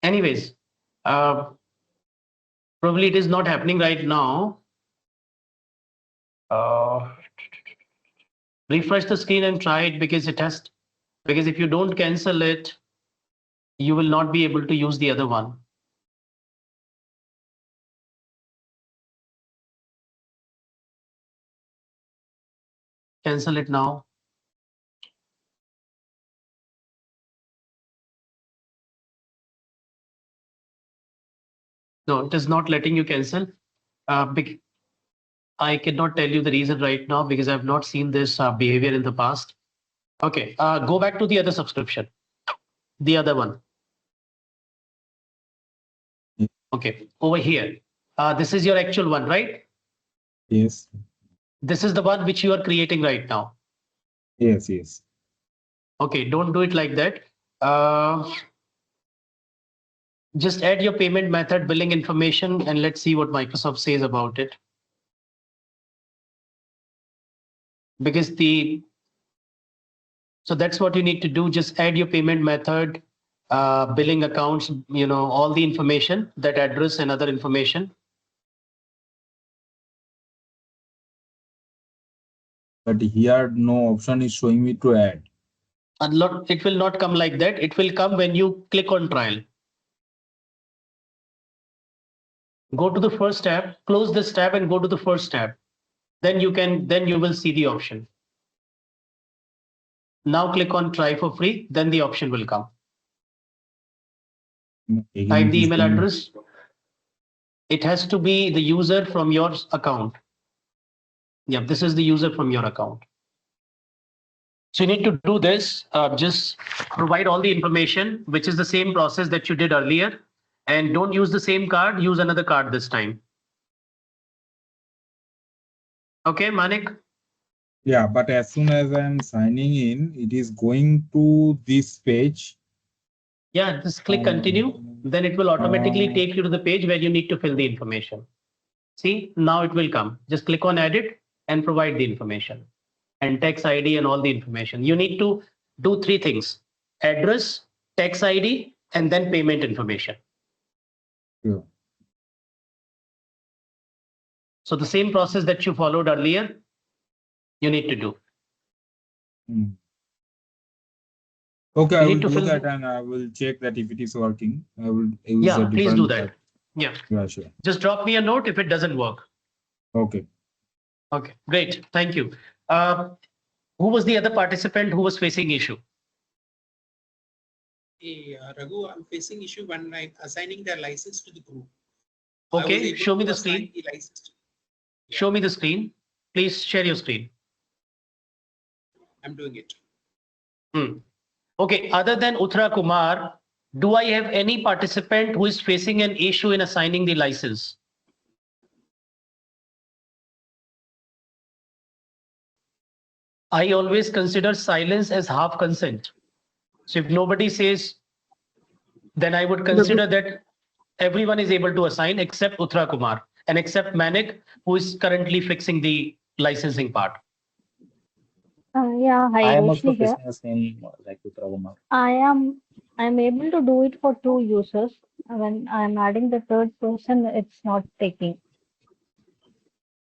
Anyways, probably it is not happening right now. Refresh the screen and try it because because if you don't cancel it, you will not be able to use the other one. Cancel it now. No, it is not letting you cancel. I cannot tell you the reason right now because I've not seen this behavior in the past. Okay, go back to the other subscription, the other one. Okay, over here. This is your actual one, right? Yes. This is the one which you are creating right now. Yes, yes. Okay, don't do it like that. Just add your payment method, billing information, and let's see what Microsoft says about it. Because so that's what you need to do. Just add your payment method, billing accounts, all the information, that address and other information. But here no option is showing me to add. It will not come like that. It will come when you click on trial. Go to the first tab, close this tab and go to the first tab. Then you will see the option. Now click on try for free, then the option will come. Type the email address. It has to be the user from your account. Yeah, this is the user from your account. So you need to do this, just provide all the information, which is the same process that you did earlier. And don't use the same card, use another card this time. Okay, Manik? Yeah, but as soon as I'm signing in, it is going to this page. Yeah, just click continue. Then it will automatically take you to the page where you need to fill the information. See, now it will come. Just click on edit and provide the information and tax ID and all the information. You need to do 3 things: address, tax ID, and then payment information. Yeah. So the same process that you followed earlier, you need to do. Okay, I will to do fill that and I will check that if it is working. I will use Yeah, a please do different that. Yeah. Yeah, sure. Just drop me a note if it doesn't work. Okay. Okay, great. Thank you. Who was the other participant who was facing issue? Hey, Raghu, I'm facing issue when I'm assigning the license to the group. Okay, show me the screen. Show me the screen. Please share your screen. I'm doing it. Okay, other than Uttara Kumar, do I have any participant who is facing an issue in assigning the license? I always consider silence as half consent. So if nobody says, then I would consider that everyone is able to assign except Uttara Kumar and except Manik, who is currently fixing the licensing part. Yeah, hi, I am also Roshni here. facing the same like Uttara Kumar. I'm able to do it for 2 users. When I'm adding the third person, it's not taking.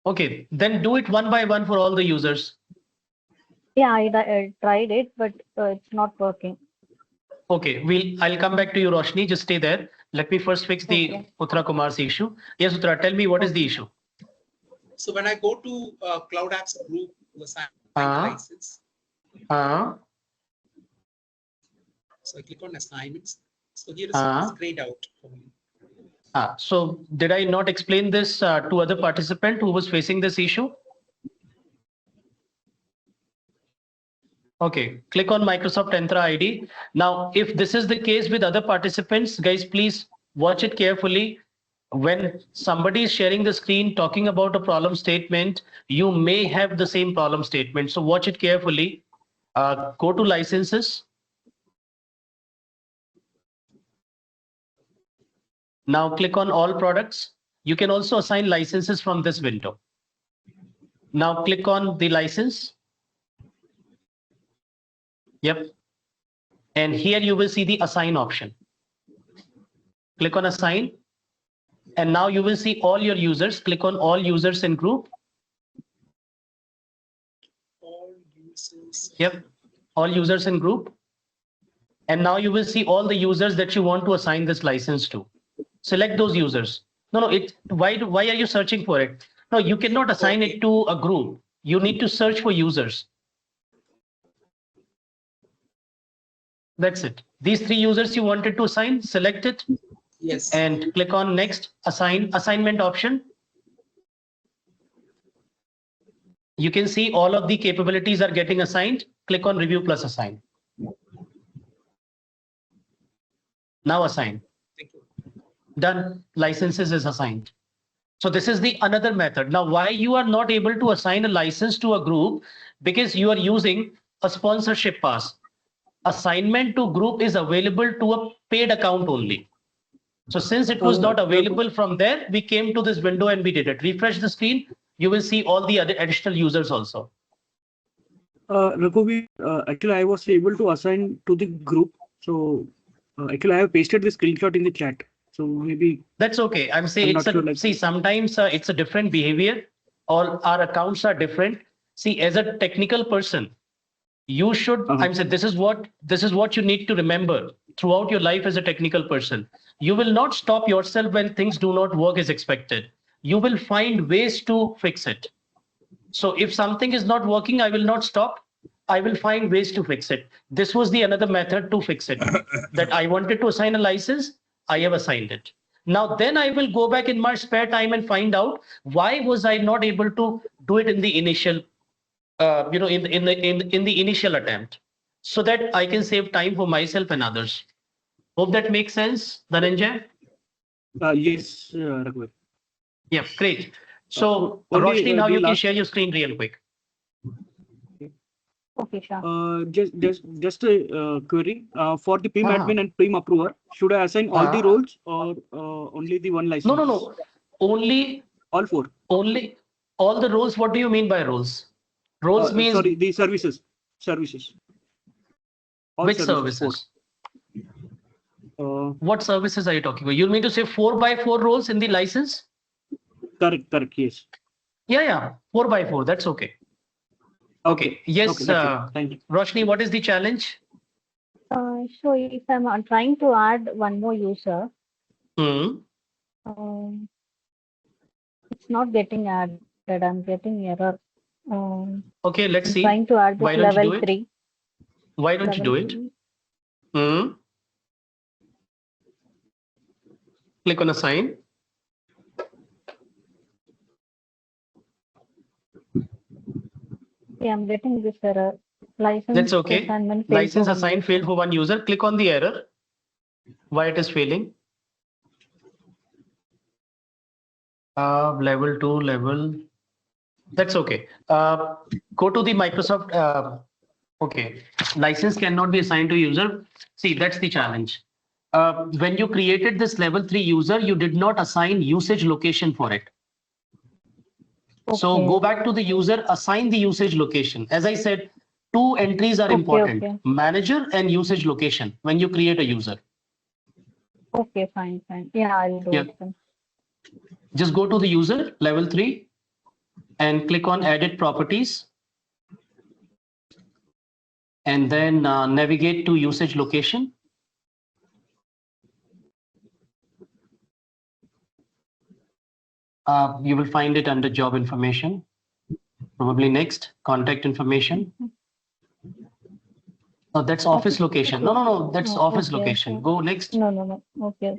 Okay, then do it one by one for all the users. Yeah, I tried it, but it's not working. Okay, I'll come back to you, Roshni. Just stay there. Let me first fix the Uttara Kumar's issue. Yes, Uttara, tell me what is the issue. So when I go to Cloud Apps group to assign license, so I click on assignments. So here is grayed out for me. So did I not explain this to other participant who was facing this issue? Okay, click on Microsoft Entra ID. Now, if this is the case with other participants, guys, please watch it carefully. when somebody is sharing the screen talking about a problem statement, you may have the same problem statement. So watch it carefully. Go to licenses. Now click on all products. You can also assign licenses from this window. Now click on the license. Yep. And here you will see the assign option. Click on assign. And now you will see all your users. Click on all users in group. All users. Yep. All users in group. And now you will see all the users that you want to assign this license to. Select those users. No, why are you searching for it? No, you cannot assign it to a group. You need to search for users. That's it. These 3 users you wanted to assign, select it. Yes. And click on next, assignment option. You can see all of the capabilities are getting assigned. Click on review plus assign. Now assign. Thank you. Done. Licenses is assigned. So this is the another method. Now, why you are not able to assign a license to a group? Because you are using a sponsorship pass. Assignment to group is available to a paid account only. So since it was not available from there, we came to this window and we did it. Refresh the screen. You will see all the other additional users also. Raghuveer, actually, I was able to assign to the group. So actually, I have pasted the screenshot in the chat. So maybe that's okay. I'm saying it's sure, see, sometimes it's a different behavior. All our accounts are different. See, as a technical person, you should, I'm saying this is what you need to remember throughout your life as a technical person. You will not stop yourself when things do not work as expected. You will find ways to fix it. So if something is not working, I will not stop. I will find ways to fix it. This was the another method to fix it. That I wanted to assign a license, I have assigned it. Now then I will go back in my spare time and find out why was I not able to do it in the initial, in the initial attempt, so that I can save time for myself and others. Hope that makes sense, Dhananjay? Yes, Raghuveer. Yeah, great. So Roshni, now you can share your screen real quick. Okay, sure. Just a query for the PIM admin and PIM approver. Should I assign all the roles or only the one license? No. Only all 4. Only all the roles. What do you mean by roles? Roles means sorry, the services. All which services? What services are you talking about? You mean to say 4x4 roles in the license? Correct. Yes. Yeah. 4x4. That's okay. Okay. Yes. Thank you. Roshni, what is the challenge? So if I'm trying to add one more user, it's not getting added. I'm getting error. Okay, let's see. Trying to add this level 3. Why don't you do it? Click on assign. Yeah, I'm getting this error. License That's okay. License assigned failed for one user. Click on the error. Why it is failing? Level 2, level. That's okay. Go to the Microsoft. Okay. License cannot be assigned to user. See, that's the challenge. When you created this level 3 user, you did not assign usage location for it. Okay. So go back to the user, assign the usage location. As I said, 2 entries are important, manager and usage location when you create a user. Okay, fine. Yeah, I'll do it then. Just go to the user, level 3, and click on edit properties. And then navigate to usage location. You will find it under job information. Probably next, contact information. Oh, that's office location. No, that's office location. Okay. Go next. No. Okay.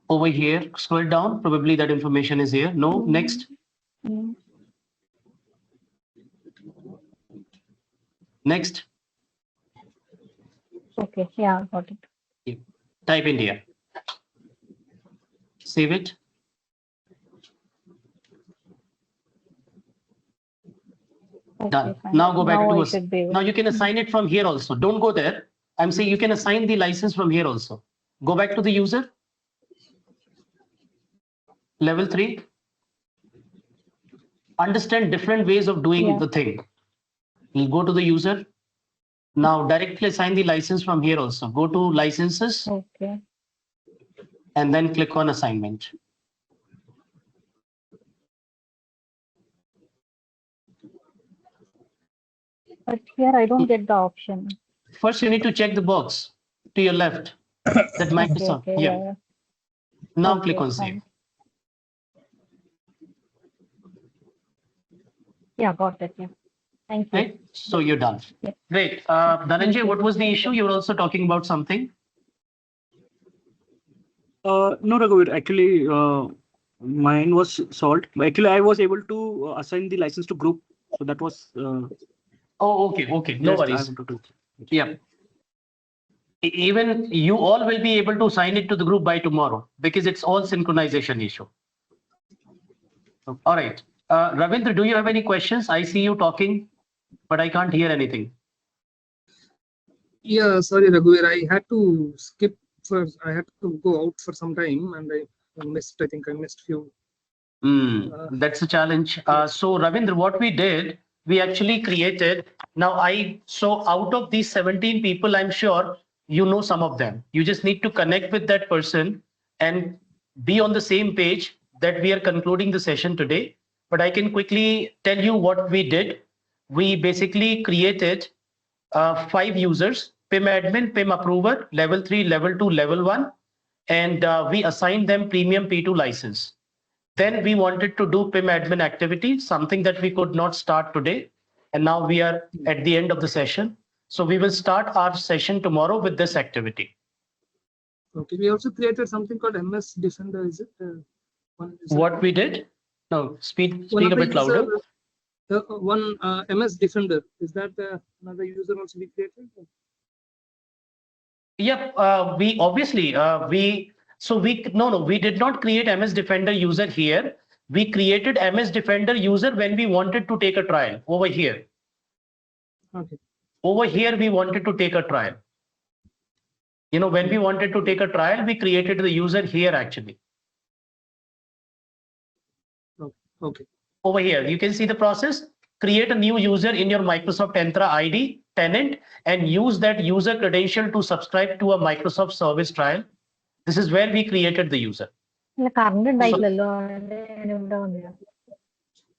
Over here, scroll down. Probably that information is here. No, next. Next. Okay, yeah, got it. Type India. Save it. Okay, Done. fine. Now go back Now to I us. should be able Now you can assign it from here also. Don't go there. I'm saying you can assign the license from here also. Go back to the user. Level 3. Understand different ways of doing the thing. You'll go to the user. Now directly assign the license from here also. Go to licenses. Okay. And then click on assignment. But here I don't get the option. First, you need to check the box to your left. That Microsoft. Okay, yeah. Now Okay, click on fine. save. Yeah, got it. Yeah. Thank you. Right? So you're done. Yeah. Great. Dhananjay, what was the issue? You were also talking about something. No, Raghuveer, actually, mine was solved. Actually, I was able to assign the license to group. So that was. Oh, okay. Okay. No just I worries. wanted to. Yeah. Even you all will be able to assign it to the group by tomorrow because it's all synchronization issue. All right. Ravindra, do you have any questions? I see you talking, but I can't hear anything. Yeah, sorry, Raghuveer, I had to skip I had to go out for some time and I missed few. That's a challenge. So Ravindra, what we did, we actually created, so out of these 17 people, I'm sure you know some of them. You just need to connect with that person and be on the same page that we are concluding the session today. But I can quickly tell you what we did. We basically created 5 users, PIM admin, PIM approver, level 3, level 2, level 1, and we assigned them premium P2 license. Then we wanted to do PIM admin activity, something that we could not start today. And now we are at the end of the session. So we will start our session tomorrow with this activity. Okay, we also created something called MS Defender. Is it? What we did? No, speak a bit louder. One MS Defender. Is that another user also we created? Yep. We obviously we did not create MS Defender user here. We created MS Defender user when we wanted to take a trial over here. Okay. Over here, we wanted to take a trial. You know, when we wanted to take a trial, we created the user here actually. Okay. Over here, you can see the process. Create a new user in your Microsoft Entra ID tenant and use that user credential to subscribe to a Microsoft service trial. This is where we created the user. You're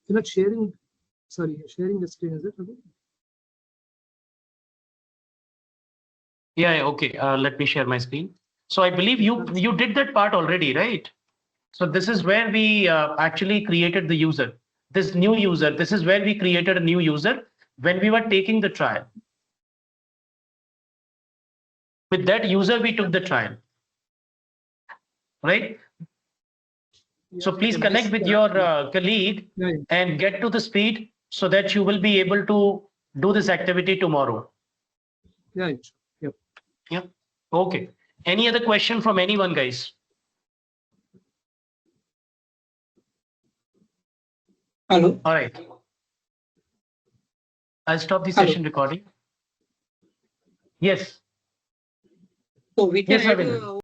not sharing. Sorry, sharing the screen, is it? Yeah, okay. Let me share my screen. So I believe you did that part already, right? So this is where we actually created the user. This new user, this is where we created a new user when we were taking the trial. With that user, we took the trial, right? So please connect with your colleague and get to the speed so that you will be able to do this activity tomorrow. Yeah. Yep. Yep. Okay. Any other question from anyone, guys? Hello. All right. I'll stop the session recording. Yes. So we can Yes, Ravindra.